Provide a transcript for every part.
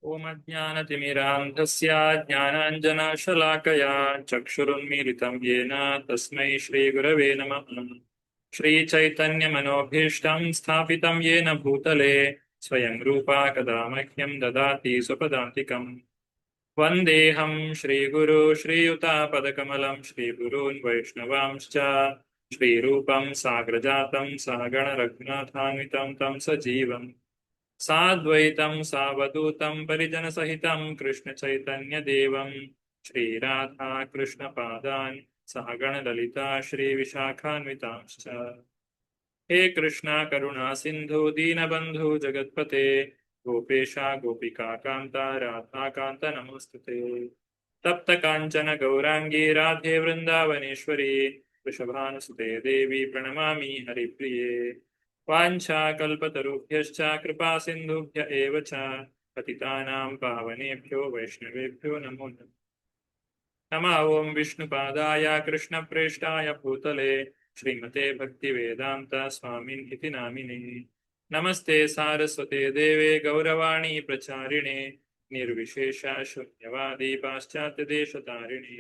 ಓಂ ಅಜ್ಞಾನತಿಮಿರಾಂಧಸ್ಯ ಜ್ಞಾನಾಂಜನಶಲಾಕಯಾ ಚಕ್ಷುರುನ್ಮೀಲಿತಂ ಯೇನ ತಸ್ಮೈ ಶ್ರೀಗುರವೇ ನಮಃ. ಶ್ರೀಚೈತನ್ಯಮನೋಭೀಷ್ಟಂ ಸ್ಥಾಪಿತಂ ಯೇನ ಭೂತಲೆ ಸ್ವಯಂ ರೂಪಾ ಕದಾ ಮಹ್ಯಂ ದದಾತಿ ಸ್ವಪದಾಂತಿಕಂ. ವಂದೇಹಂ ಶ್ರೀಗುರು ಶ್ರೀಯುತಾಪದಕಮಲಂ ಶ್ರೀಗುರೂನ್ ವೈಷ್ಣವಾಂಶ್ಚ ಶ್ರೀರೂಪಂ ಸಾಗ್ರಜಾತಂ ಸಹಗಣರಘುನಾಥಾನ್ವಿತಂ तं ಸಜೀವಂ ಸಾದ್ವೈತಂ ಸಾವಧೂತಂ ಪರಿಜನಸಹಿತಂ ಕೃಷ್ಣಚೈತನ್ಯದೇವಂ ಶ್ರೀರಾಧಾ ಕೃಷ್ಣಪಾದಾನ್ ಸಹಗಣಲಲಿತಾ ಶ್ರೀವಿಶಾಖಾನ್ವಿತಾಂಶ್ಚ. ಹೇ ಕೃಷ್ಣ ಕರುಣಾ ಸಿಂಧು ದೀನಬಂಧು ಜಗತ್ಪತೆ ಗೋಪೇಶ ಗೋಪಿಕಾ ಕಾಂತ ರಾಧಾಕಾಂತ ನಮೋಸ್ತುತೆ. ತಪ್ತ ಕಾಂಚನ ಗೌರಾಂಗಿ ರಾಧೆ ವೃಂದಾವನೇಶ್ವರಿ ವೃಷಭಾನುಸುತೆ ದೇವಿ ಪ್ರಣಮಾಮಿ ಹರಿಪ್ರಿಯೆ. ವಾಂಛಾಕಲ್ಪತರುಭ್ಯಶ್ಚ ಕೃಪಾ ಸಿಂಧುಭ್ಯ ಏವ ಚ ಪತಿತಾನಾಂ ಪಾವನೇಭ್ಯೋ ವೈಷ್ಣವೇಭ್ಯೋ ನಮೋ ನಮಃ. ನಮಃ ಓಂ ವಿಷ್ಣುಪಾದಾಯ ಕೃಷ್ಣಪ್ರೇಷ್ಠಾಯ ಭೂತಲೆ ಶ್ರೀಮತೆ ಭಕ್ತಿವೇದಾಂತ ಸ್ವಾಮಿನ್ ಇತಿ ನಾಮಿನೇ. ನಮಸ್ತೆ ಸಾರಸ್ವತೆ ದೇವೆ ಗೌರವಾಣಿ ಪ್ರಚಾರಿಣೆ ನಿರ್ವಿಶೇಷ ಶೂನ್ಯವಾದಿ ಪಾಶ್ಚಾತ್ಯ ದೇಶತಾರಿಣಿ.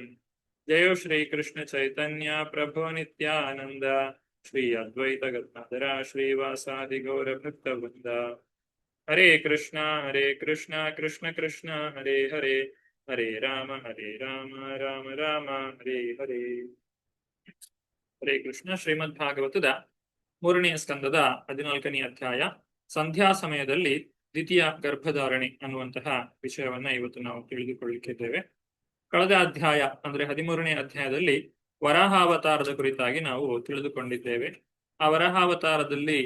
ಜಯೋ ಶ್ರೀ ಕೃಷ್ಣ ಚೈತನ್ಯ ಪ್ರಭೋ ನಿತ್ಯಾನಂದ ಶ್ರೀ ಅದ್ವೈತ ಗದಾಧರ ಶ್ರೀವಾಸಾದಿ ಗೌರ ಭಕ್ತ ವೃಂದ. ಹರೇ ಕೃಷ್ಣ ಕೃಷ್ಣ ಕೃಷ್ಣ ಹರೇ ಹರೇ ಹರೇ ರಾಮ ರಾಮ ರಾಮ ಹರೇ ಹರೇ. ಹರೇ ಕೃಷ್ಣ. ಶ್ರೀಮದ್ ಭಾಗವತದ 3ನೇ ಸ್ಕಂದದ 14ನೇ ಅಧ್ಯಾಯ ಸಂಧ್ಯಾ ಸಮಯದಲ್ಲಿ ದ್ವಿತೀಯ ಗರ್ಭಧಾರಣೆ ಅನ್ನುವಂತಹ ವಿಷಯವನ್ನ ಇವತ್ತು ನಾವು ತಿಳಿದುಕೊಳ್ಳಲಿಕ್ಕಿದ್ದೇವೆ. ಕಳೆದ ಅಧ್ಯಾಯ ಅಂದ್ರೆ 13ನೇ ಅಧ್ಯಾಯದಲ್ಲಿ ವರಾಹಾವತಾರದ ಕುರಿತಾಗಿ ನಾವು ತಿಳಿದುಕೊಂಡಿದ್ದೇವೆ. ಆ ವರಾಹಾವತಾರದಲ್ಲಿ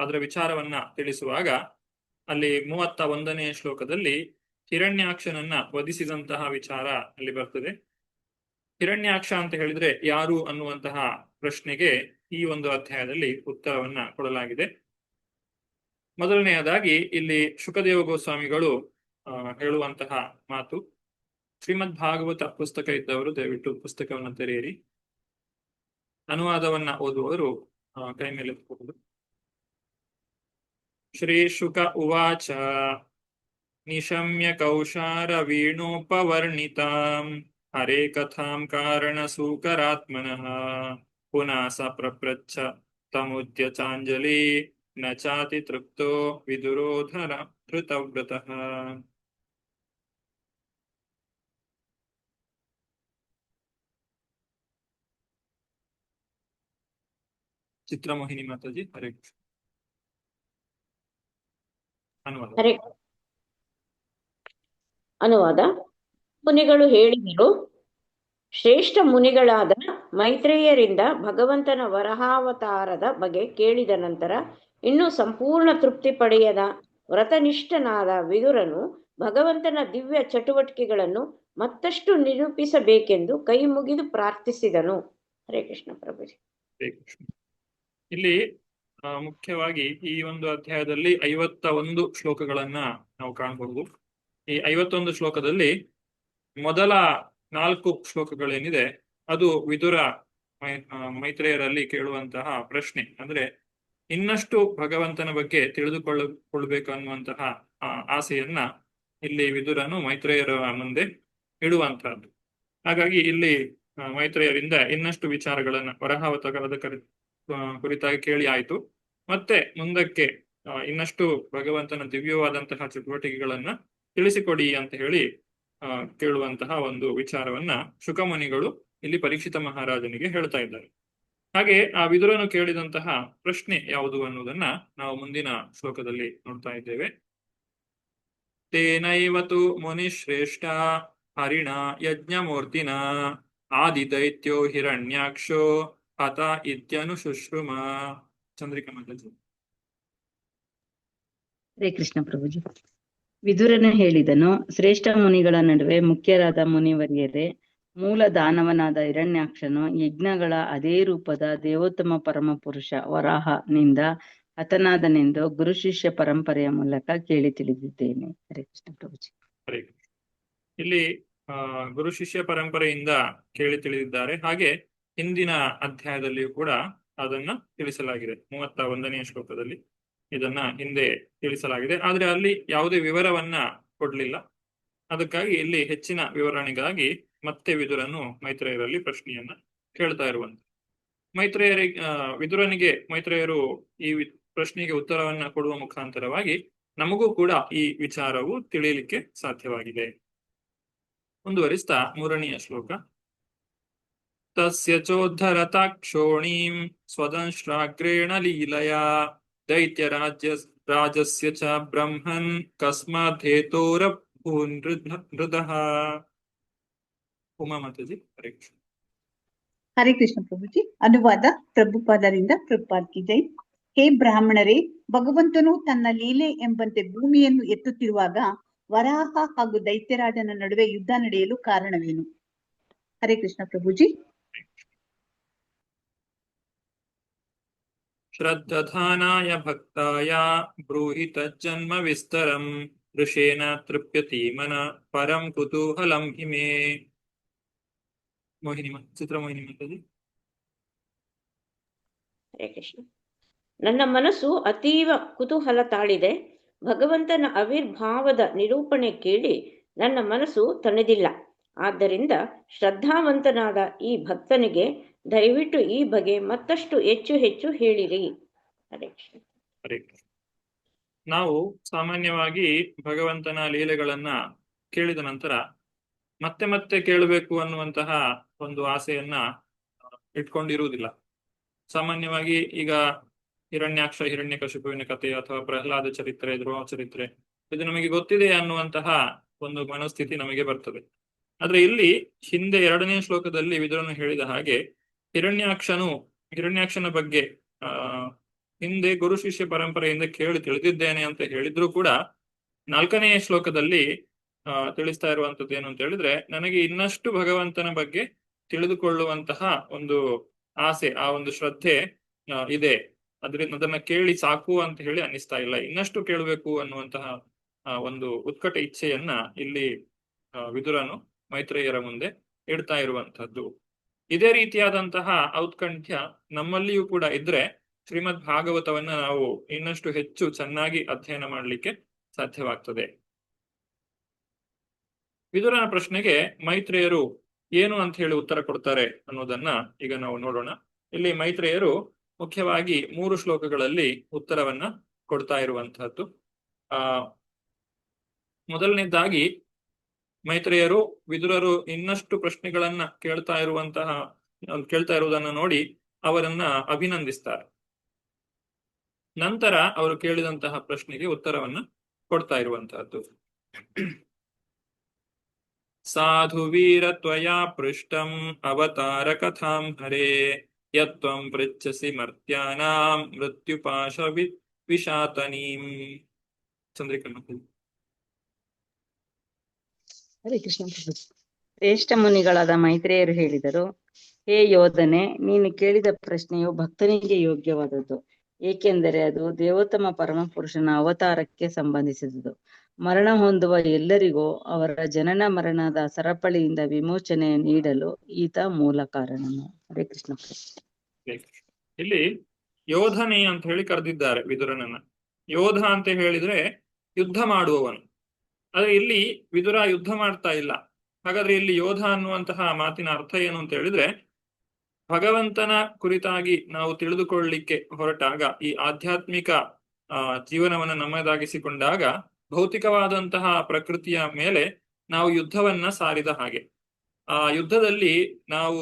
ಅದರ ವಿಚಾರವನ್ನ ತಿಳಿಸುವಾಗ ಅಲ್ಲಿ 31ನೇ ಶ್ಲೋಕದಲ್ಲಿ ಹಿರಣ್ಯಾಕ್ಷನನ್ನ ವಧಿಸಿದಂತಹ ವಿಚಾರ ಅಲ್ಲಿ ಬರ್ತದೆ. ಹಿರಣ್ಯಾಕ್ಷ ಅಂತ ಹೇಳಿದ್ರೆ ಯಾರು ಅನ್ನುವಂತಹ ಪ್ರಶ್ನೆಗೆ ಈ ಒಂದು ಅಧ್ಯಾಯದಲ್ಲಿ ಉತ್ತರವನ್ನ ಕೊಡಲಾಗಿದೆ. ಮೊದಲನೆಯದಾಗಿ ಇಲ್ಲಿ ಶುಕದೇವ ಗೋಸ್ವಾಮಿಗಳು ಹೇಳುವಂತಹ ಮಾತು. ಶ್ರೀಮದ್ ಭಾಗವತ ಪುಸ್ತಕ ಇದ್ದವರು ದಯವಿಟ್ಟು ಪುಸ್ತಕವನ್ನು ತೆರೆಯಿರಿ. ಅನುವಾದವನ್ನ ಓದುವವರು ಕೈ ಮೇಲೆ ಎತ್ತಬಹುದು. ಶ್ರೀ ಶುಕ ಉವಾಚ ನಿಶಮ್ಯ ಕೌಶಾರ ವೀಣೋಪವರ್ಣಿತಾಂ ಹರೇ ಕಥಾಂ ಕಾರಣ ಸೂಕರಾತ್ಮನಃ ಪುನಃ ಸ ಪ್ರಪೃಚ್ಛ ತಮುದ್ಯ ಚಾಂಜಲಿ ನ ಚಾತಿ ತೃಪ್ತೋ ವಿದುರೋಧರ ಧೃತವ್ರತಃ. ಚಿತ್ರಮೋಹಿನಿ ಮಾತಾಜಿ. ಹರೇ ಕೃಷ್ಣ. ಅನುವಾದ. ಮುನಿಗಳು ಹೇಳಿದರು, ಶ್ರೇಷ್ಠ ಮುನಿಗಳಾದ ಮೈತ್ರೇಯರಿಂದ ಭಗವಂತನ ವರಹಾವತಾರದ ಬಗ್ಗೆ ಕೇಳಿದ ನಂತರ ಇನ್ನೂ ಸಂಪೂರ್ಣ ತೃಪ್ತಿ ಪಡೆಯದ ವ್ರತನಿಷ್ಠನಾದ ವಿದುರನು ಭಗವಂತನ ದಿವ್ಯ ಚಟುವಟಿಕೆಗಳನ್ನು ಮತ್ತಷ್ಟು ನಿರೂಪಿಸಬೇಕೆಂದು ಕೈ ಮುಗಿದು ಪ್ರಾರ್ಥಿಸಿದನು. ಹರೇ ಕೃಷ್ಣ ಪ್ರಭುಜಿ. ಹರೇ ಕೃಷ್ಣ. ಇಲ್ಲಿ ಮುಖ್ಯವಾಗಿ ಈ ಒಂದು ಅಧ್ಯಾಯದಲ್ಲಿ 51 ಶ್ಲೋಕಗಳನ್ನ ನಾವು ಕಾಣಬಹುದು. ಈ 51 ಶ್ಲೋಕದಲ್ಲಿ ಮೊದಲ 4 ಶ್ಲೋಕಗಳೇನಿದೆ ಅದು ವಿದುರ ಮೈತ್ರೇಯರಲ್ಲಿ ಕೇಳುವಂತಹ ಪ್ರಶ್ನೆ. ಅಂದ್ರೆ ಇನ್ನಷ್ಟು ಭಗವಂತನ ಬಗ್ಗೆ ತಿಳಿದುಕೊಳ್ಳಬೇಕು ಅನ್ನುವಂತಹ ಆಸೆಯನ್ನ ಇಲ್ಲಿ ವಿದುರನು ಮೈತ್ರೇಯರ ಮುಂದೆ ಇಡುವಂತಹದ್ದು. ಹಾಗಾಗಿ ಇಲ್ಲಿ ಮೈತ್ರೇಯರಿಂದ ಇನ್ನಷ್ಟು ವಿಚಾರಗಳನ್ನ ವರಹಾವತಾರದ ಕುರಿತಾಗಿ ಕೇಳಿ ಆಯ್ತು. ಮತ್ತೆ ಮುಂದಕ್ಕೆ ಇನ್ನಷ್ಟು ಭಗವಂತನ ದಿವ್ಯವಾದಂತಹ ಚಟುವಟಿಕೆಗಳನ್ನ ತಿಳಿಸಿಕೊಡಿ ಅಂತ ಹೇಳಿ ಕೇಳುವಂತಹ ಒಂದು ವಿಚಾರವನ್ನ ಶುಕಮುನಿಗಳು ಇಲ್ಲಿ ಪರೀಕ್ಷಿತ ಮಹಾರಾಜನಿಗೆ ಹೇಳ್ತಾ ಇದ್ದಾರೆ. ಹಾಗೆ ಆ ವಿದುರನು ಕೇಳಿದಂತಹ ಪ್ರಶ್ನೆ ಯಾವುದು ಅನ್ನೋದನ್ನ ನಾವು ಮುಂದಿನ ಶ್ಲೋಕದಲ್ಲಿ ನೋಡ್ತಾ ಇದ್ದೇವೆ. ತೇನೈವತು ಮುನಿಶ್ರೇಷ್ಠ ಹರಿಣ ಯಜ್ಞಮೂರ್ತಿನ ಆದಿದೈತ್ಯೋ ಹಿರಣ್ಯಾಕ್ಷೋ ಹತ ಇತ್ಯನುಶುಶ್ರುಮ. ಚಂದ್ರಿಕಾ ಮಾತಾಜಿ. ಹರೇ ಕೃಷ್ಣ ಪ್ರಭುಜಿ. ವಿದುರನು ಹೇಳಿದನು, ಶ್ರೇಷ್ಠ ಮುನಿಗಳ ನಡುವೆ ಮುಖ್ಯರಾದ ಮುನಿವರಿಯರೇ, ಮೂಲ ದಾನವನಾದ ಹಿರಣ್ಯಾಕ್ಷನು ಯಜ್ಞಗಳ ಅದೇ ರೂಪದ ದೇವೋತ್ತಮ ಪರಮ ಪುರುಷ ವರಾಹನಿಂದ ಹತನಾದನೆಂದು ಗುರು ಶಿಷ್ಯ ಪರಂಪರೆಯ ಮೂಲಕ ಕೇಳಿ ತಿಳಿದಿದ್ದೇನೆ. ಹರೇ ಕೃಷ್ಣ ಪ್ರಭುಜಿ. ಹರೇ ಕೃಷ್ಣ. ಇಲ್ಲಿ ಗುರು ಶಿಷ್ಯ ಪರಂಪರೆಯಿಂದ ಕೇಳಿ ತಿಳಿದಿದ್ದಾರೆ. ಹಾಗೆ ಹಿಂದಿನ ಅಧ್ಯಾಯದಲ್ಲಿಯೂ ಕೂಡ ಅದನ್ನ ತಿಳಿಸಲಾಗಿದೆ 31ನೇ ಶ್ಲೋಕದಲ್ಲಿ. ಇದನ್ನ ಹಿಂದೆ ತಿಳಿಸಲಾಗಿದೆ. ಆದ್ರೆ ಅಲ್ಲಿ ಯಾವುದೇ ವಿವರವನ್ನ ಕೊಡ್ಲಿಲ್ಲ. ಅದಕ್ಕಾಗಿ ಇಲ್ಲಿ ಹೆಚ್ಚಿನ ವಿವರಣೆಗಾಗಿ ಮತ್ತೆ ವಿದುರನು ಮೈತ್ರೇಯರಲ್ಲಿ ಪ್ರಶ್ನೆಯನ್ನ ಕೇಳ್ತಾ ಇರುವಂತ ವಿದುರನಿಗೆ ಮೈತ್ರೇಯರು ಈ ಪ್ರಶ್ನೆಗೆ ಉತ್ತರವನ್ನ ಕೊಡುವ ಮುಖಾಂತರವಾಗಿ ನಮಗೂ ಕೂಡ ಈ ವಿಚಾರವು ತಿಳಿಯಲಿಕ್ಕೆ ಸಾಧ್ಯವಾಗಿದೆ. ಮುಂದುವರಿಸ್ತಾ 3ನೆಯ ಶ್ಲೋಕ. ತಸ್ಯ ಚೋದ್ಧರತಾಕ್ಷೋಣೀಂ ಸ್ವದಂಶ್ರಾಗ್ರೇಣ ಲೀಲಯಾ ದೈತ್ಯ ರಾಜಸ್ಯ ಚ ಬ್ರಹ್ಮನ್ ಕಸ್ಮಾಧೇತೋರಭೂನ್ ಹೃದಃ. ಉಮಾ ಮಾತಾಜಿ, ಹರೇ ಕೃಷ್ಣ. ಹರೇ ಕೃಷ್ಣ ಪ್ರಭುಜಿ. ಅನುವಾದ ಪ್ರಭುಪಾದರಿಂದ. ಪ್ರಭುಪಾದ್ ಕಿ ಜೈ. ಹೇ ಬ್ರಾಹ್ಮಣರೇ, ಭಗವಂತನು ತನ್ನ ಲೀಲೆ ಎಂಬಂತೆ ಭೂಮಿಯನ್ನು ಎತ್ತುತ್ತಿರುವಾಗ ವರಾಹ ಹಾಗೂ ದೈತ್ಯರಾಜನ ನಡುವೆ ಯುದ್ಧ ನಡೆಯಲು ಕಾರಣವೇನು? ಹರೇ ಕೃಷ್ಣ ಪ್ರಭುಜಿ. ಶ್ರದ್ಧಾನಾಯ ಭಕ್ತಾಯ ಬ್ರೂಹಿ ತಜ್ಜನ್ಮ ವಿಸ್ತರಂ ಋಷೇನ ತೃಪ್ಯತಿ ಮನ ಪರಂ ಕುತೂಹಲಂ ಹಿಮೇ. ಚಿತ್ರಮೋಹಿನಿ ಮಾತಾಜಿ. ಹರೇ ಕೃಷ್ಣ. ನನ್ನ ಮನಸ್ಸು ಅತೀವ ಕುತೂಹಲ ತಾಳಿದೆ. ಭಗವಂತನ ಆವಿರ್ಭಾವದ ನಿರೂಪಣೆ ಕೇಳಿ ನನ್ನ ಮನಸ್ಸು ತಣಿದಿಲ್ಲ. ಆದ್ದರಿಂದ ಶ್ರದ್ಧಾವಂತನಾದ ಈ ಭಕ್ತನಿಗೆ ದಯವಿಟ್ಟು ಈ ಬಗ್ಗೆ ಮತ್ತಷ್ಟು ಹೆಚ್ಚು ಹೆಚ್ಚು ಹೇಳಿರಿ. ಹರೇ ಕೃಷ್ಣ. ಹರೇ ಕೃಷ್ಣ. ನಾವು ಸಾಮಾನ್ಯವಾಗಿ ಭಗವಂತನ ಲೀಲೆಗಳನ್ನ ಕೇಳಿದ ನಂತರ ಮತ್ತೆ ಮತ್ತೆ ಕೇಳಬೇಕು ಅನ್ನುವಂತಹ ಒಂದು ಆಸೆಯನ್ನ ಇಟ್ಕೊಂಡಿರುವುದಿಲ್ಲ. ಸಾಮಾನ್ಯವಾಗಿ ಈಗ ಹಿರಣ್ಯಾಕ್ಷ ಹಿರಣ್ಯಕಶಿಪುವಿನ ಕಥೆ ಅಥವಾ ಪ್ರಹ್ಲಾದ ಚರಿತ್ರೆ, ಧ್ರುವ ಚರಿತ್ರೆ, ಇದು ನಮಗೆ ಗೊತ್ತಿದೆ ಅನ್ನುವಂತಹ ಒಂದು ಮನಸ್ಥಿತಿ ನಮಗೆ ಬರ್ತದೆ. ಆದ್ರೆ ಇಲ್ಲಿ ಹಿಂದೆ 2ನೇ ಶ್ಲೋಕದಲ್ಲಿ ವಿದುರನು ಹೇಳಿದ ಹಾಗೆ ಹಿರಣ್ಯಾಕ್ಷನ ಬಗ್ಗೆ ಹಿಂದೆ ಗುರು ಶಿಷ್ಯ ಪರಂಪರೆಯಿಂದ ಕೇಳಿ ತಿಳಿದಿದ್ದೇನೆ ಅಂತ ಹೇಳಿದ್ರು ಕೂಡ 4ನೇ ಶ್ಲೋಕದಲ್ಲಿ ತಿಳಿಸ್ತಾ ಇರುವಂತದ್ದು ಏನು ಅಂತ ಹೇಳಿದ್ರೆ, ನನಗೆ ಇನ್ನಷ್ಟು ಭಗವಂತನ ಬಗ್ಗೆ ತಿಳಿದುಕೊಳ್ಳುವಂತಹ ಒಂದು ಆಸೆ, ಆ ಒಂದು ಶ್ರದ್ಧೆ ಇದೆ. ಅದರಿಂದ ಅದನ್ನ ಕೇಳಿ ಸಾಕು ಅಂತ ಹೇಳಿ ಅನ್ನಿಸ್ತಾ ಇಲ್ಲ, ಇನ್ನಷ್ಟು ಕೇಳಬೇಕು ಅನ್ನುವಂತಹ ಒಂದು ಉತ್ಕಟ ಇಚ್ಛೆಯನ್ನ ಇಲ್ಲಿ ವಿದುರನು ಮೈತ್ರೇಯರ ಮುಂದೆ ಇಡ್ತಾ ಇರುವಂತಹದ್ದು. ಇದೇ ರೀತಿಯಾದಂತಹ ಔತ್ಕಂಠ್ಯ ನಮ್ಮಲ್ಲಿಯೂ ಕೂಡ ಇದ್ರೆ ಶ್ರೀಮದ್ ಭಾಗವತವನ್ನ ನಾವು ಇನ್ನಷ್ಟು ಹೆಚ್ಚು ಚೆನ್ನಾಗಿ ಅಧ್ಯಯನ ಮಾಡಲಿಕ್ಕೆ ಸಾಧ್ಯವಾಗ್ತದೆ. ವಿದುರನ ಪ್ರಶ್ನೆಗೆ ಮೈತ್ರೇಯರು ಏನು ಅಂತ ಹೇಳಿ ಉತ್ತರ ಕೊಡ್ತಾರೆ ಅನ್ನೋದನ್ನ ಈಗ ನಾವು ನೋಡೋಣ. ಇಲ್ಲಿ ಮೈತ್ರೇಯರು ಮುಖ್ಯವಾಗಿ 3 ಶ್ಲೋಕಗಳಲ್ಲಿ ಉತ್ತರವನ್ನ ಕೊಡ್ತಾ ಇರುವಂತಹದ್ದು. ಮೊದಲನೇದಾಗಿ ಮೈತ್ರೇಯರು ವಿದುರರು ಇನ್ನಷ್ಟು ಪ್ರಶ್ನೆಗಳನ್ನ ಕೇಳ್ತಾ ಇರುವುದನ್ನ ನೋಡಿ ಅವರನ್ನ ಅಭಿನಂದಿಸ್ತಾರೆ. ನಂತರ ಅವರು ಕೇಳಿದಂತಹ ಪ್ರಶ್ನೆಗೆ ಉತ್ತರವನ್ನ ಕೊಡ್ತಾ ಇರುವಂತಹದ್ದು. ಸಾಧು ವೀರ ತ್ವಯಾ ಪೃಷ್ಟಂ ಅವತಾರ ಕಥಾಂ ಹರೇ ಯತ್ವಂ ಪೃಚ್ಛಸಿ ಮರ್ತ್ಯಾನಾಂ ಮೃತ್ಯುಪಾಶ ವಿಷಾತನೀಂ. ಚಂದ್ರಿಕಾ. ಹರೇ ಕೃಷ್ಣ. ಶ್ರೇಷ್ಠ ಮುನಿಗಳಾದ ಮೈತ್ರೇಯರು ಹೇಳಿದರು, ಹೇ ಯೋಧನೆ, ನೀನು ಕೇಳಿದ ಪ್ರಶ್ನೆಯು ಭಕ್ತನಿಗೆ ಯೋಗ್ಯವಾದದ್ದು, ಏಕೆಂದರೆ ಅದು ದೇವೋತ್ತಮ ಪರಮಪುರುಷನ ಅವತಾರಕ್ಕೆ ಸಂಬಂಧಿಸಿದುದು. ಮರಣ ಹೊಂದುವ ಎಲ್ಲರಿಗೂ ಅವರ ಜನನ ಮರಣದ ಸರಪಳಿಯಿಂದ ವಿಮೋಚನೆ ನೀಡಲು ಈತ ಮೂಲ ಕಾರಣನು. ಹರೇ ಕೃಷ್ಣ. ಇಲ್ಲಿ ಯೋಧನೆ ಅಂತ ಹೇಳಿ ಕರೆದಿದ್ದಾರೆ ವಿದುರನನ್ನ. ಯೋಧ ಅಂತ ಹೇಳಿದ್ರೆ ಯುದ್ಧ ಮಾಡುವವನು. ಆದ್ರೆ ಇಲ್ಲಿ ವಿದುರ ಯುದ್ಧ ಮಾಡ್ತಾ ಇಲ್ಲ. ಹಾಗಾದ್ರೆ ಇಲ್ಲಿ ಯೋಧ ಅನ್ನುವಂತಹ ಮಾತಿನ ಅರ್ಥ ಏನು ಅಂತ ಹೇಳಿದ್ರೆ, ಭಗವಂತನ ಕುರಿತಾಗಿ ನಾವು ತಿಳಿದುಕೊಳ್ಳಲಿಕ್ಕೆ ಹೊರಟಾಗ, ಈ ಆಧ್ಯಾತ್ಮಿಕ ಜೀವನವನ್ನ ನಮ್ಮದಾಗಿಸಿಕೊಂಡಾಗ ಭೌತಿಕವಾದಂತಹ ಪ್ರಕೃತಿಯ ಮೇಲೆ ನಾವು ಯುದ್ಧವನ್ನ ಸಾರಿದ ಹಾಗೆ, ಆ ಯುದ್ಧದಲ್ಲಿ ನಾವು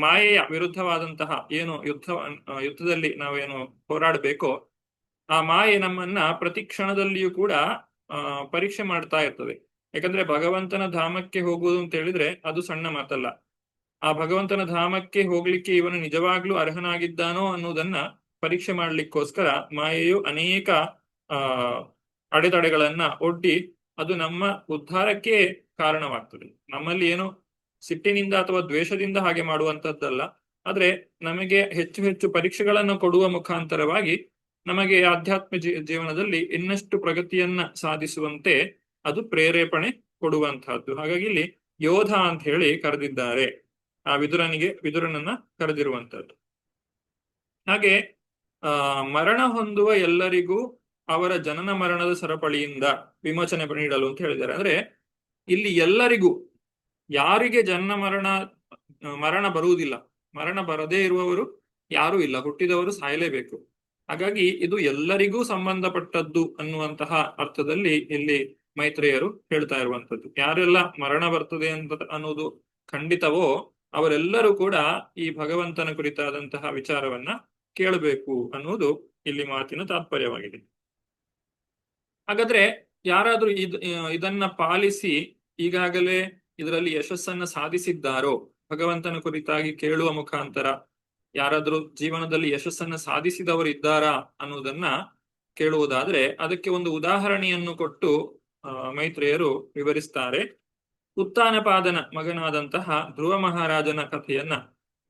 ಮಾಯೆಯ ವಿರುದ್ಧವಾದಂತಹ ಏನು ಯುದ್ಧದಲ್ಲಿ ನಾವೇನು ಹೋರಾಡಬೇಕೋ ಆ ಮಾಯೆ ನಮ್ಮನ್ನ ಪ್ರತಿ ಕ್ಷಣದಲ್ಲಿಯೂ ಕೂಡ ಪರೀಕ್ಷೆ ಮಾಡ್ತಾ ಇರ್ತದೆ. ಯಾಕಂದ್ರೆ ಭಗವಂತನ ಧಾಮಕ್ಕೆ ಹೋಗುವುದು ಅಂತ ಹೇಳಿದ್ರೆ ಅದು ಸಣ್ಣ ಮಾತಲ್ಲ. ಆ ಭಗವಂತನ ಧಾಮಕ್ಕೆ ಹೋಗ್ಲಿಕ್ಕೆ ಇವನು ನಿಜವಾಗ್ಲೂ ಅರ್ಹನಾಗಿದ್ದಾನೋ ಅನ್ನೋದನ್ನ ಪರೀಕ್ಷೆ ಮಾಡ್ಲಿಕ್ಕೋಸ್ಕರ ಮಾಯೆಯು ಅನೇಕ ಅಡೆತಡೆಗಳನ್ನ ಒಡ್ಡಿ ಅದು ನಮ್ಮ ಉದ್ಧಾರಕ್ಕೆ ಕಾರಣವಾಗ್ತದೆ. ನಮ್ಮಲ್ಲಿ ಏನು ಸಿಟ್ಟಿನಿಂದ ಅಥವಾ ದ್ವೇಷದಿಂದ ಹಾಗೆ ಮಾಡುವಂತದ್ದಲ್ಲ, ಆದ್ರೆ ನಮಗೆ ಹೆಚ್ಚು ಹೆಚ್ಚು ಪರೀಕ್ಷೆಗಳನ್ನು ಕೊಡುವ ಮುಖಾಂತರವಾಗಿ ನಮಗೆ ಆಧ್ಯಾತ್ಮ ಜೀವನದಲ್ಲಿ ಇನ್ನಷ್ಟು ಪ್ರಗತಿಯನ್ನ ಸಾಧಿಸುವಂತೆ ಅದು ಪ್ರೇರೇಪಣೆ ಕೊಡುವಂತಹದ್ದು. ಹಾಗಾಗಿ ಇಲ್ಲಿ ಯೋಧ ಅಂತ ಹೇಳಿ ಕರೆದಿದ್ದಾರೆ, ಆ ವಿದುರನನ್ನ ಕರೆದಿರುವಂತಹದ್ದು. ಹಾಗೆ ಮರಣ ಹೊಂದುವ ಎಲ್ಲರಿಗೂ ಅವರ ಜನನ ಮರಣದ ಸರಪಳಿಯಿಂದ ವಿಮೋಚನೆ ನೀಡಲು ಅಂತ ಹೇಳಿದ್ದಾರೆ. ಅಂದ್ರೆ ಇಲ್ಲಿ ಎಲ್ಲರಿಗೂ, ಯಾರಿಗೆ ಮರಣ ಬರುವುದಿಲ್ಲ, ಮರಣ ಬರದೇ ಇರುವವರು ಯಾರೂ ಇಲ್ಲ, ಹುಟ್ಟಿದವರು ಸಾಯಲೇಬೇಕು. ಹಾಗಾಗಿ ಇದು ಎಲ್ಲರಿಗೂ ಸಂಬಂಧಪಟ್ಟದ್ದು ಅನ್ನುವಂತಹ ಅರ್ಥದಲ್ಲಿ ಇಲ್ಲಿ ಮೈತ್ರೇಯರು ಹೇಳ್ತಾ ಇರುವಂತದ್ದು. ಯಾರೆಲ್ಲ ಮರಣ ಬರ್ತದೆ ಅಂತ ಅನ್ನೋದು ಖಂಡಿತವೋ ಅವರೆಲ್ಲರೂ ಕೂಡ ಈ ಭಗವಂತನ ಕುರಿತಾದಂತಹ ವಿಚಾರವನ್ನ ಕೇಳಬೇಕು ಅನ್ನುವುದು ಇಲ್ಲಿ ಮಾತಿನ ತಾತ್ಪರ್ಯವಾಗಿದೆ. ಹಾಗಾದ್ರೆ ಯಾರಾದ್ರೂ ಇದನ್ನ ಪಾಲಿಸಿ ಈಗಾಗಲೇ ಇದರಲ್ಲಿ ಯಶಸ್ಸನ್ನ ಸಾಧಿಸಿದ್ದಾರೋ, ಭಗವಂತನ ಕುರಿತಾಗಿ ಕೇಳುವ ಮುಖಾಂತರ ಯಾರಾದ್ರೂ ಜೀವನದಲ್ಲಿ ಯಶಸ್ಸನ್ನ ಸಾಧಿಸಿದವರು ಇದ್ದಾರಾ ಅನ್ನುವುದನ್ನ ಕೇಳುವುದಾದ್ರೆ ಅದಕ್ಕೆ ಒಂದು ಉದಾಹರಣೆಯನ್ನು ಕೊಟ್ಟು ಮೈತ್ರೇಯರು ವಿವರಿಸ್ತಾರೆ. ಉತ್ತಾನಪಾದನ ಮಗನಾದಂತಹ ಧ್ರುವ ಮಹಾರಾಜನ ಕಥೆಯನ್ನ,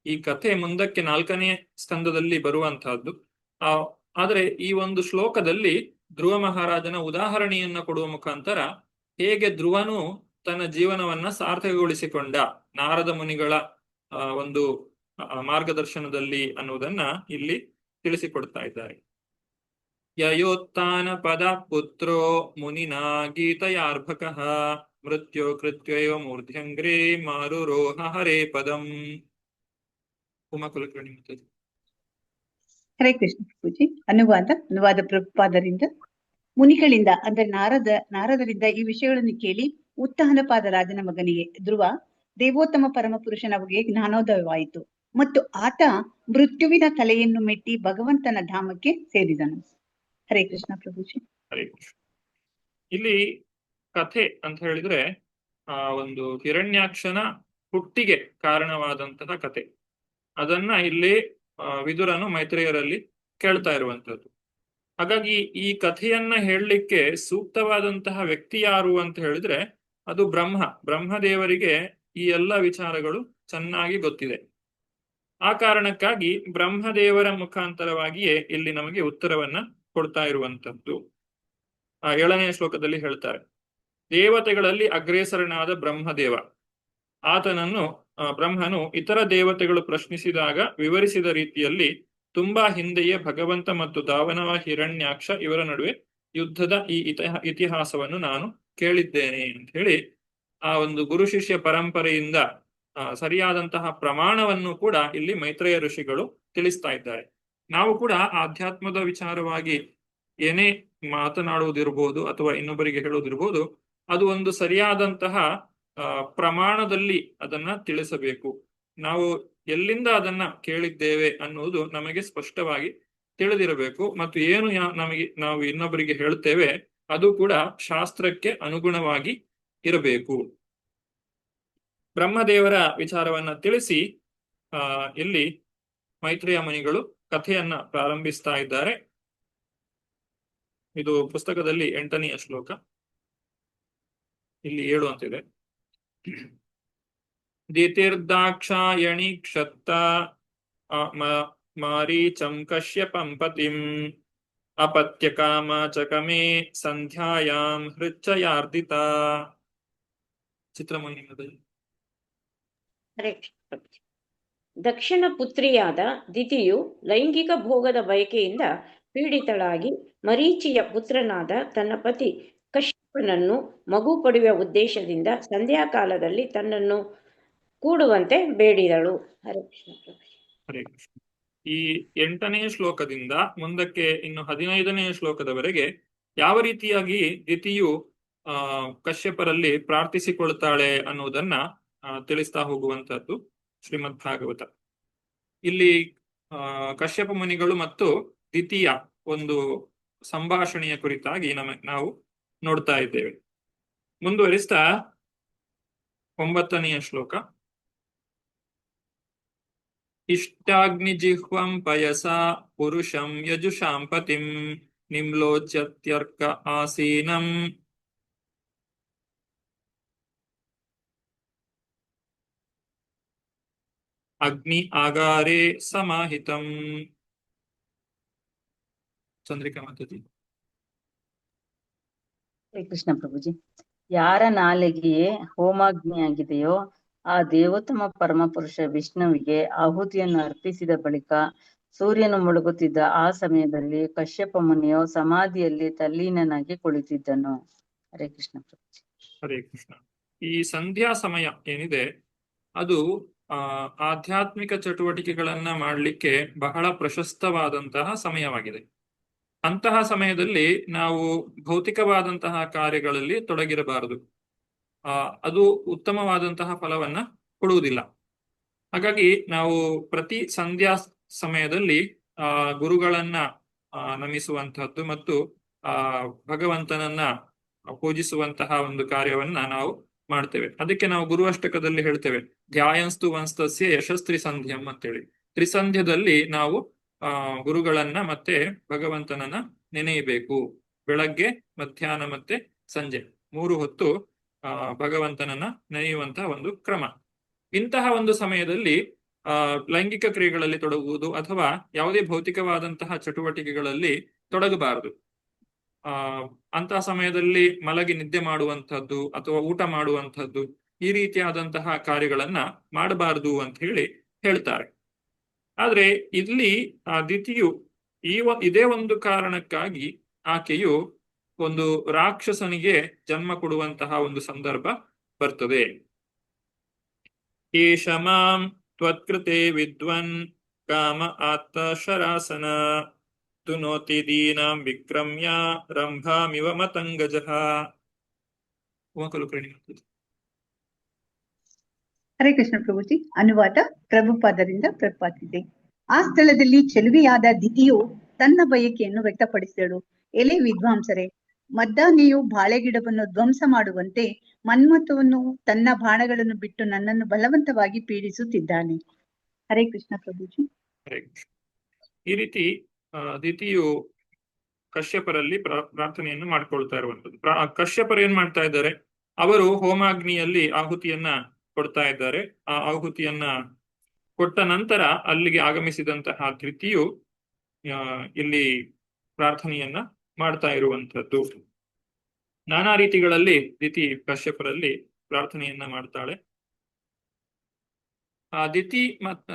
ಈ ಕಥೆ ಮುಂದಕ್ಕೆ 4ನೇ ಸ್ಕಂದದಲ್ಲಿ ಬರುವಂತಹದ್ದು. ಆದರೆ ಈ ಒಂದು ಶ್ಲೋಕದಲ್ಲಿ ಧ್ರುವ ಮಹಾರಾಜನ ಉದಾಹರಣೆಯನ್ನ ಕೊಡುವ ಮುಖಾಂತರ ಹೇಗೆ ಧ್ರುವನು ತನ್ನ ಜೀವನವನ್ನ ಸಾರ್ಥಕಗೊಳಿಸಿಕೊಂಡ ನಾರದ ಮುನಿಗಳ ಒಂದು ಮಾರ್ಗದರ್ಶನದಲ್ಲಿ ಅನ್ನುವುದನ್ನ ಇಲ್ಲಿ ತಿಳಿಸಿಕೊಡ್ತಾ ಇದ್ದಾರೆ. ಯಯೋತ್ಥಾನ ಪದ ಪುತ್ರೋ ಮುನಿನಾ ಗೀತಯಾರ್ಭಕಃ ಮೃತ್ಯೋ ಕೃತ್ಯಯೋ ಮೂರ್ಧ್ಯಂಗ್ರೇ ಮಾರುರೋಹ ಹರೇ ಪದಂ. ಉಮಾಕುಲಕರ್ಣಿ ಮತ್ತು ಹರೇ ಕೃಷ್ಣ ಪ್ರಭುಜಿ. ಅನುವಾದ ಪ್ರಭುಪಾದರಿಂದ. ಮುನಿಗಳಿಂದ ಅಂದ್ರೆ ನಾರದರಿಂದ ಈ ವಿಷಯಗಳನ್ನು ಕೇಳಿ ಉತ್ತಾನಪಾದ ರಾಜನ ಮಗನಿಗೆ ಧ್ರುವ ದೇವೋತ್ತಮ ಪರಮ ಪುರುಷನ ಬಗ್ಗೆ ಜ್ಞಾನೋದಯವಾಯಿತು ಮತ್ತು ಆತ ಮೃತ್ಯುವಿನ ತಲೆಯನ್ನು ಮೆಟ್ಟಿ ಭಗವಂತನ ಧಾಮಕ್ಕೆ ಸೇರಿದನು. ಹರೇ ಕೃಷ್ಣ ಪ್ರಭುಜಿ. ಹರೇ ಕೃಷ್ಣ. ಇಲ್ಲಿ ಕಥೆ ಅಂತ ಹೇಳಿದ್ರೆ ಒಂದು ಹಿರಣ್ಯಾಕ್ಷನ ಹುಟ್ಟಿಗೆ ಕಾರಣವಾದಂತಹ ಕಥೆ, ಅದನ್ನ ಇಲ್ಲಿ ವಿದುರನು ಮೈತ್ರೇಯರಲ್ಲಿ ಕೇಳ್ತಾ ಇರುವಂತದ್ದು. ಹಾಗಾಗಿ ಈ ಕಥೆಯನ್ನ ಹೇಳಲಿಕ್ಕೆ ಸೂಕ್ತವಾದಂತಹ ವ್ಯಕ್ತಿ ಯಾರು ಅಂತ ಹೇಳಿದ್ರೆ ಅದು ಬ್ರಹ್ಮದೇವರಿಗೆ ಈ ಎಲ್ಲ ವಿಚಾರಗಳು ಚೆನ್ನಾಗಿ ಗೊತ್ತಿದೆ. ಆ ಕಾರಣಕ್ಕಾಗಿ ಬ್ರಹ್ಮದೇವರ ಮುಖಾಂತರವಾಗಿಯೇ ಇಲ್ಲಿ ನಮಗೆ ಉತ್ತರವನ್ನ ಕೊಡ್ತಾ ಇರುವಂತದ್ದು. 7ನೇ ಶ್ಲೋಕದಲ್ಲಿ ಹೇಳ್ತಾರೆ, ದೇವತೆಗಳಲ್ಲಿ ಅಗ್ರೇಸರನಾದ ಬ್ರಹ್ಮದೇವ, ಬ್ರಹ್ಮನು ಇತರ ದೇವತೆಗಳು ಪ್ರಶ್ನಿಸಿದಾಗ ವಿವರಿಸಿದ ರೀತಿಯಲ್ಲಿ ತುಂಬಾ ಹಿಂದೆಯೇ ಭಗವಂತ ಮತ್ತು ದಾವನವ ಹಿರಣ್ಯಾಕ್ಷ ಇವರ ನಡುವೆ ಯುದ್ಧದ ಈ ಇತಿಹಾಸವನ್ನು ನಾನು ಕೇಳಿದ್ದೇನೆ ಅಂತ ಹೇಳಿ ಆ ಒಂದು ಗುರು ಶಿಷ್ಯ ಪರಂಪರೆಯಿಂದ ಸರಿಯಾದಂತಹ ಪ್ರಮಾಣವನ್ನು ಕೂಡ ಇಲ್ಲಿ ಮೈತ್ರೇಯ ಋಷಿಗಳು ತಿಳಿಸ್ತಾ ಇದ್ದಾರೆ. ನಾವು ಕೂಡ ಆಧ್ಯಾತ್ಮದ ವಿಚಾರವಾಗಿ ಏನೇ ಮಾತನಾಡುವುದಿರ್ಬೋದು ಅಥವಾ ಇನ್ನೊಬ್ಬರಿಗೆ ಹೇಳುವುದಿರ್ಬೋದು, ಅದು ಒಂದು ಸರಿಯಾದಂತಹ ಪ್ರಮಾಣದಲ್ಲಿ ಅದನ್ನ ತಿಳಿಸಬೇಕು. ನಾವು ಎಲ್ಲಿಂದ ಅದನ್ನ ಕೇಳಿದ್ದೇವೆ ಅನ್ನುವುದು ನಮಗೆ ಸ್ಪಷ್ಟವಾಗಿ ತಿಳಿದಿರಬೇಕು. ಮತ್ತು ಏನು ನಾವು ಇನ್ನೊಬ್ಬರಿಗೆ ಹೇಳ್ತೇವೆ ಅದು ಕೂಡ ಶಾಸ್ತ್ರಕ್ಕೆ ಅನುಗುಣವಾಗಿ ಇರಬೇಕು. ಬ್ರಹ್ಮದೇವರ ವಿಚಾರವನ್ನ ತಿಳಿಸಿ ಇಲ್ಲಿ ಮೈತ್ರೇಯ ಮುನಿಗಳು ಕಥೆಯನ್ನ ಪ್ರಾರಂಭಿಸ್ತಾ ಇದ್ದಾರೆ. ಇದು ಪುಸ್ತಕದಲ್ಲಿ 8ನೆಯ ಶ್ಲೋಕ, ಇಲ್ಲಿ 7 ಅಂತಿದೆ. ದಿತಿರ್ದಾಕ್ಷಾಯಣಿ ಕ್ಷತ್ತ ಮಾರೀಚಂ ಕಶ್ಯಪಂ ಪತಿಂ ಅಪತ್ಯ ಕಾಮ ಚಕಮೇ ಸಂಧ್ಯಾಯಾಂ ಹೃಚ್ಛಯಾರ್ದಿತ. ಚಿತ್ರಮೋಹಿನಿಯಲ್ಲಿ ದಕ್ಷಿಣ ಪುತ್ರಿಯಾದ ದಿತಿಯು ಲೈಂಗಿಕ ಭೋಗದ ಬಯಕೆಯಿಂದ ಪೀಡಿತಳಾಗಿ ಮರೀಚಿಯ ಪುತ್ರನಾದ ತನ್ನ ಪತಿ ಕಶ್ಯಪನನ್ನು ಮಗು ಪಡೆಯುವ ಉದ್ದೇಶದಿಂದ ಸಂಧ್ಯಾಕಾಲದಲ್ಲಿ ತನ್ನನ್ನು ಕೂಡುವಂತೆ ಬೇಡಿದಳು. ಹರೇ ಕೃಷ್ಣ. ಹರೇ ಕೃಷ್ಣ. ಈ 8ನೇ ಶ್ಲೋಕದಿಂದ ಮುಂದಕ್ಕೆ ಇನ್ನು 15ನೇ ಶ್ಲೋಕದವರೆಗೆ ಯಾವ ರೀತಿಯಾಗಿ ದಿತಿಯು ಕಶ್ಯಪರಲ್ಲಿ ಪ್ರಾರ್ಥಿಸಿಕೊಳ್ತಾಳೆ ಅನ್ನುವುದನ್ನ ತಿಳಿಸ್ತಾ ಹೋಗುವಂತದ್ದು ಶ್ರೀಮದ್ ಭಾಗವತ. ಇಲ್ಲಿ ಕಶ್ಯಪ ಮುನಿಗಳು ಮತ್ತು ದಿತಿಯ ಒಂದು ಸಂಭಾಷಣೆಯ ಕುರಿತಾಗಿ ನಾವು ನೋಡ್ತಾ ಇದ್ದೇವೆ. ಮುಂದುವರಿಸ್ತಾ 9ನೆಯ ಶ್ಲೋಕ. ಇಷ್ಟಾಗ್ನಿಜಿಹ್ವಂ ಪಯಸಾ ಪುರುಷಂ ಯಜುಷಾಂ ಪತಿಂ ನಿಮ್ಲೋಚ್ಯತ್ಯರ್ಕ ಆಸೀನಂ ಅಗ್ನಿ ಆಗಾರೇ ಸಮಾಹಿತಂ. ಚಂದ್ರಿಕಾ ಮಾತಾಜಿ. ಹರೇ ಕೃಷ್ಣ ಪ್ರಭುಜಿ. ಯಾರ ನಾಲಿಗೆಯೇ ಹೋಮಾಗ್ನಿಯಾಗಿದೆಯೋ ಆ ದೇವೋತ್ತಮ ಪರಮಪುರುಷ ವಿಷ್ಣುವಿಗೆ ಆಹುತಿಯನ್ನು ಅರ್ಪಿಸಿದ ಬಳಿಕ ಸೂರ್ಯನು ಮುಳುಗುತ್ತಿದ್ದ ಆ ಸಮಯದಲ್ಲಿ ಕಶ್ಯಪ ಮುನಿಯು ಸಮಾಧಿಯಲ್ಲಿ ತಲ್ಲೀನನಾಗಿ ಕುಳಿತಿದ್ದನು. ಹರೇ ಕೃಷ್ಣ ಪ್ರಭುಜಿ. ಹರೇ ಕೃಷ್ಣ. ಈ ಸಂಧ್ಯಾ ಸಮಯ ಏನಿದೆ ಅದು ಆಧ್ಯಾತ್ಮಿಕ ಚಟುವಟಿಕೆಗಳನ್ನ ಮಾಡಲಿಕ್ಕೆ ಬಹಳ ಪ್ರಶಸ್ತವಾದಂತಹ ಸಮಯವಾಗಿದೆ. ಅಂತಹ ಸಮಯದಲ್ಲಿ ನಾವು ಭೌತಿಕವಾದಂತಹ ಕಾರ್ಯಗಳಲ್ಲಿ ತೊಡಗಿರಬಾರದು. ಅದು ಉತ್ತಮವಾದಂತಹ ಫಲವನ್ನ ಕೊಡುವುದಿಲ್ಲ. ಹಾಗಾಗಿ ನಾವು ಪ್ರತಿ ಸಂಧ್ಯಾ ಸಮಯದಲ್ಲಿ ಗುರುಗಳನ್ನ ನಮಿಸುವಂತಹದ್ದು ಮತ್ತು ಭಗವಂತನನ್ನ ಪೂಜಿಸುವಂತಹ ಒಂದು ಕಾರ್ಯವನ್ನ ನಾವು ಮಾಡ್ತೇವೆ. ಅದಕ್ಕೆ ನಾವು ಗುರುವಷ್ಟಕದಲ್ಲಿ ಹೇಳ್ತೇವೆ, ಧ್ಯಾಯನ್ಸ್ತು ವಂಸ್ತಸ್ಯ ಯಶಸ್ತ್ರಿ ಸಂಧ್ಯಂ ಅಂತೇಳಿ. ತ್ರಿಸಂಧ್ಯದಲ್ಲಿ ನಾವು ಗುರುಗಳನ್ನ ಮತ್ತೆ ಭಗವಂತನನ್ನ ನೆನೆಯಬೇಕು. ಬೆಳಗ್ಗೆ, ಮಧ್ಯಾಹ್ನ ಮತ್ತೆ ಸಂಜೆ 3 ಹೊತ್ತು ಭಗವಂತನನ್ನ ನೆನೆಯುವಂತಹ ಒಂದು ಕ್ರಮ. ಇಂತಹ ಒಂದು ಸಮಯದಲ್ಲಿ ಲೈಂಗಿಕ ಕ್ರಿಯೆಗಳಲ್ಲಿ ತೊಡಗುವುದು ಅಥವಾ ಯಾವುದೇ ಭೌತಿಕವಾದಂತಹ ಚಟುವಟಿಕೆಗಳಲ್ಲಿ ತೊಡಗಬಾರದು. ಅಂತಹ ಸಮಯದಲ್ಲಿ ಮಲಗಿ ನಿದ್ದೆ ಮಾಡುವಂಥದ್ದು ಅಥವಾ ಊಟ ಮಾಡುವಂಥದ್ದು, ಈ ರೀತಿಯಾದಂತಹ ಕಾರ್ಯಗಳನ್ನ ಮಾಡಬಾರದು ಅಂತ ಹೇಳಿ ಹೇಳ್ತಾರೆ. ಆದ್ರೆ ಇಲ್ಲಿ ದಿತಿಯು ಇದೇ ಒಂದು ಕಾರಣಕ್ಕಾಗಿ ಆಕೆಯು ಒಂದು ರಾಕ್ಷಸನಿಗೆ ಜನ್ಮ ಕೊಡುವಂತಹ ಒಂದು ಸಂದರ್ಭ ಬರ್ತದೆ. ಏಷ ಮಾಂ ತ್ವತ್ಕೃತೆ ವಿದ್ವನ್ ಕಾಮ ಆತ್ತ ಶರಾಸನ ತುನೋತಿ ದೀನಾಂ ವಿಕ್ರಮ್ಯ ರಂಭಾಮಿವ ಮತಂಗಜಃ. ಹರೇ ಕೃಷ್ಣ ಪ್ರಭುಜಿ. ಅನುವಾದ ಪ್ರಭುಪಾದರಿಂದ ಪ್ರಪಾದಿದೆ. ಆ ಸ್ಥಳದಲ್ಲಿ ಚೆಲುವೆಯಾದ ದಿತಿಯು ತನ್ನ ಬಯಕೆಯನ್ನು ವ್ಯಕ್ತಪಡಿಸಿದಳು. ಎಲೆ ವಿದ್ವಾಂಸರೇ, ಮದ್ದಾನೆಯು ಬಾಳೆಗಿಡವನ್ನು ಧ್ವಂಸ ಮಾಡುವಂತೆ ಮನ್ಮಥವನ್ನು ತನ್ನ ಬಾಣಗಳನ್ನು ಬಿಟ್ಟು ನನ್ನನ್ನು ಬಲವಂತವಾಗಿ ಪೀಡಿಸುತ್ತಿದ್ದಾನೆ. ಹರೇ ಕೃಷ್ಣ ಪ್ರಭುಜಿ. ಹರೇ ಕೃಷ್ಣ. ಈ ರೀತಿ ದಿತಿಯು ಕಶ್ಯಪರಲ್ಲಿ ಪ್ರಾರ್ಥನೆಯನ್ನು ಮಾಡ್ಕೊಳ್ತಾ ಇರುವಂತದ್ದು. ಕಶ್ಯಪರು ಏನ್ ಮಾಡ್ತಾ ಇದ್ದಾರೆ, ಅವರು ಹೋಮಾಗ್ನಿಯಲ್ಲಿ ಆಹುತಿಯನ್ನ ಕೊಡ್ತಾ ಇದ್ದಾರೆ. ಆ ಆಹುತಿಯನ್ನ ಕೊಟ್ಟ ನಂತರ ಅಲ್ಲಿಗೆ ಆಗಮಿಸಿದಂತಹ ದಿತಿಯು ಇಲ್ಲಿ ಪ್ರಾರ್ಥನೆಯನ್ನ ಮಾಡ್ತಾ ಇರುವಂತದ್ದು. ನಾನಾ ರೀತಿಗಳಲ್ಲಿ ದಿತಿ ಕಶ್ಯಪರಲ್ಲಿ ಪ್ರಾರ್ಥನೆಯನ್ನ ಮಾಡ್ತಾಳೆ.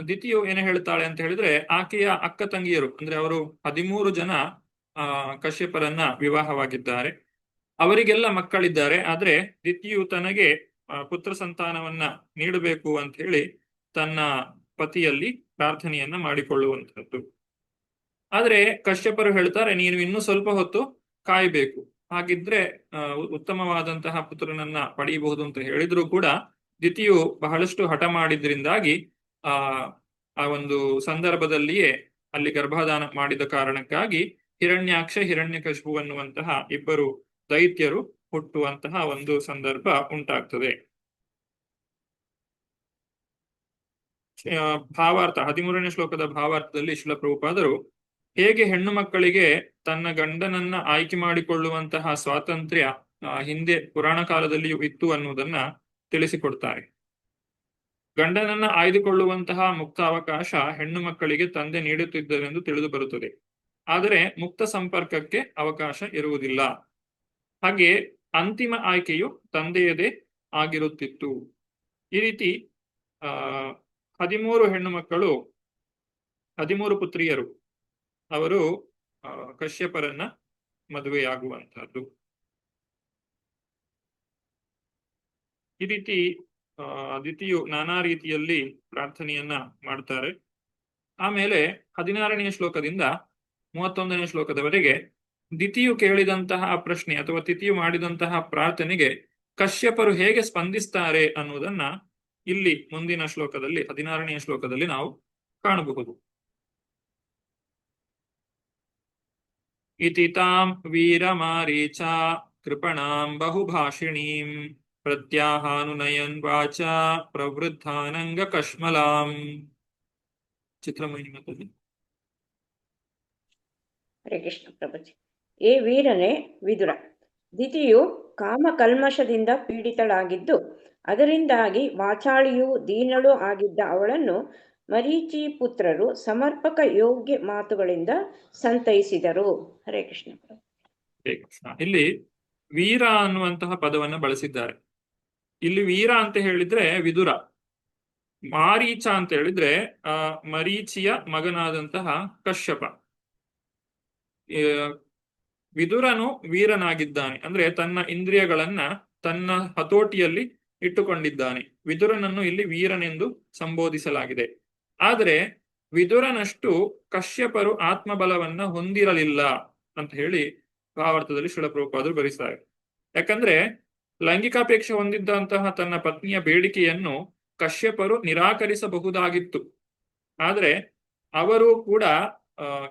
ದಿತಿಯು ಏನು ಹೇಳ್ತಾಳೆ ಅಂತ ಹೇಳಿದ್ರೆ, ಆಕೆಯ ಅಕ್ಕ ತಂಗಿಯರು ಅಂದ್ರೆ ಅವರು 13 ಜನ ಕಶ್ಯಪರನ್ನ ವಿವಾಹವಾಗಿದ್ದಾರೆ. ಅವರಿಗೆಲ್ಲ ಮಕ್ಕಳಿದ್ದಾರೆ. ಆದ್ರೆ ದಿತಿಯು ತನಗೆ ಪುತ್ರ ಸಂತಾನವನ್ನ ನೀಡಬೇಕು ಅಂತ ಹೇಳಿ ತನ್ನ ಪತಿಯಲ್ಲಿ ಪ್ರಾರ್ಥನೆಯನ್ನ ಮಾಡಿಕೊಳ್ಳುವಂಥದ್ದು. ಆದ್ರೆ ಕಶ್ಯಪರು ಹೇಳ್ತಾರೆ, ನೀನು ಇನ್ನೂ ಸ್ವಲ್ಪ ಹೊತ್ತು ಕಾಯಬೇಕು, ಹಾಗಿದ್ರೆ ಉತ್ತಮವಾದಂತಹ ಪುತ್ರನನ್ನ ಪಡೆಯಬಹುದು ಅಂತ ಹೇಳಿದ್ರು ಕೂಡ ದಿತಿಯು ಬಹಳಷ್ಟು ಹಠ ಮಾಡಿದ್ರಿಂದಾಗಿ ಆ ಒಂದು ಸಂದರ್ಭದಲ್ಲಿಯೇ ಅಲ್ಲಿ ಗರ್ಭಧಾನ ಮಾಡಿದ ಕಾರಣಕ್ಕಾಗಿ ಹಿರಣ್ಯಾಕ್ಷ ಹಿರಣ್ಯಕಶಿಪು ಅನ್ನುವಂತಹ ಇಬ್ಬರು ದೈತ್ಯರು ಹುಟ್ಟುವಂತಹ ಒಂದು ಸಂದರ್ಭ ಉಂಟಾಗ್ತದೆ. ಭಾವಾರ್ಥ 13ನೇ ಶ್ಲೋಕದ ಭಾವಾರ್ಥದಲ್ಲಿ ಶ್ರೀಲ ಪ್ರಭುಪಾದರು ಹೇಗೆ ಹೆಣ್ಣು ಮಕ್ಕಳಿಗೆ ತನ್ನ ಗಂಡನನ್ನ ಆಯ್ಕೆ ಮಾಡಿಕೊಳ್ಳುವಂತಹ ಸ್ವಾತಂತ್ರ್ಯ ಹಿಂದೆ ಪುರಾಣ ಕಾಲದಲ್ಲಿಯೂ ಇತ್ತು ಅನ್ನುವುದನ್ನ ತಿಳಿಸಿಕೊಡ್ತಾರೆ. ಗಂಡನನ್ನ ಆಯ್ದುಕೊಳ್ಳುವಂತಹ ಮುಕ್ತ ಅವಕಾಶ ಹೆಣ್ಣು ಮಕ್ಕಳಿಗೆ ತಂದೆ ನೀಡುತ್ತಿದ್ದರೆಂದು ತಿಳಿದು ಬರುತ್ತದೆ. ಆದರೆ ಮುಕ್ತ ಸಂಪರ್ಕಕ್ಕೆ ಅವಕಾಶ ಇರುವುದಿಲ್ಲ. ಹಾಗೆ ಅಂತಿಮ ಆಯ್ಕೆಯು ತಂದೆಯದೇ ಆಗಿರುತ್ತಿತ್ತು. ಈ ರೀತಿ 13 ಹೆಣ್ಣು ಮಕ್ಕಳು, 13 ಪುತ್ರಿಯರು ಅವರು ಕಶ್ಯಪರನ್ನ ಮದುವೆಯಾಗುವಂತಹದ್ದು. ಈ ರೀತಿ ದಿತಿಯು ನಾನಾ ರೀತಿಯಲ್ಲಿ ಪ್ರಾರ್ಥನೆಯನ್ನ ಮಾಡ್ತಾರೆ. ಆಮೇಲೆ 16ನೇ ಶ್ಲೋಕದಿಂದ 31ನೇ ಶ್ಲೋಕದವರೆಗೆ ದಿತಿಯು ಕೇಳಿದಂತಹ ಪ್ರಶ್ನೆ ಅಥವಾ ತಿಥಿಯು ಮಾಡಿದಂತಹ ಪ್ರಾರ್ಥನೆಗೆ ಕಶ್ಯಪರು ಹೇಗೆ ಸ್ಪಂದಿಸ್ತಾರೆ ಅನ್ನುವುದನ್ನ ಇಲ್ಲಿ ಮುಂದಿನ ಶ್ಲೋಕದಲ್ಲಿ 16ನೇ ಶ್ಲೋಕದಲ್ಲಿ ನಾವು ಕಾಣಬಹುದು. ಇತಿ ತಾಂ ವೀರಮಾರೀಚ ಕೃಪಣಾಂ ಬಹುಭಾಷಿಣೀಂ ಪ್ರತ್ಯಾಹಾನುನಯನ್ ವಾಚ ಪ್ರವೃದ್ಧಾನಂಗ ಕಶ್ಮಲಾಂ. ಚಿತ್ರಮಣಿ ಮತಲ್ಲಿ. ಹರೇ ಕೃಷ್ಣ ಪ್ರಭುಜಿ. ಏ ವೀರನೇ ವಿದುರ, ದಿತಿಯು ಕಾಮಕಲ್ಮಶದಿಂದ ಪೀಡಿತಳಾಗಿದ್ದು ಅದರಿಂದಾಗಿ ವಾಚಾಳಿಯೂ ದೀನಳೂ ಆಗಿದ್ದ ಅವಳನ್ನು ಮರೀಚಿ ಪುತ್ರರು ಸಮರ್ಪಕ ಯೋಗ್ಯ ಮಾತುಗಳಿಂದ ಸಂತೈಸಿದರು. ಹರೇ ಕೃಷ್ಣ. ಹರೇ ಕೃಷ್ಣ. ಇಲ್ಲಿ ವೀರ ಅನ್ನುವಂತಹ ಪದವನ್ನ ಬಳಸಿದ್ದಾರೆ. ಇಲ್ಲಿ ವೀರ ಅಂತ ಹೇಳಿದ್ರೆ ವಿದುರ. ಮಾರೀಚ ಅಂತ ಹೇಳಿದ್ರೆ ಮರೀಚಿಯ ಮಗನಾದಂತಹ ಕಶ್ಯಪ. ಆ, ವಿದುರನು ವೀರನಾಗಿದ್ದಾನೆ, ಅಂದ್ರೆ ತನ್ನ ಇಂದ್ರಿಯಗಳನ್ನ ತನ್ನ ಹತೋಟಿಯಲ್ಲಿ ಇಟ್ಟುಕೊಂಡಿದ್ದಾನೆ. ವಿದುರನನ್ನು ಇಲ್ಲಿ ವೀರನೆಂದು ಸಂಬೋಧಿಸಲಾಗಿದೆ. ಆದರೆ ವಿದುರನಷ್ಟು ಕಶ್ಯಪರು ಆತ್ಮಬಲವನ್ನ ಹೊಂದಿರಲಿಲ್ಲ ಅಂತ ಹೇಳಿ ಭಾವಾರ್ಥದಲ್ಲಿ ಶ್ರೀಲ ಪ್ರಭುಪಾದರು ಬರೆಸ್ತಾರೆ. ಯಾಕಂದ್ರೆ ಲೈಂಗಿಕಾಪೇಕ್ಷೆ ಹೊಂದಿದ್ದಂತಹ ತನ್ನ ಪತ್ನಿಯ ಬೇಡಿಕೆಯನ್ನು ಕಶ್ಯಪರು ನಿರಾಕರಿಸಬಹುದಾಗಿತ್ತು. ಆದರೆ ಅವರು ಕೂಡ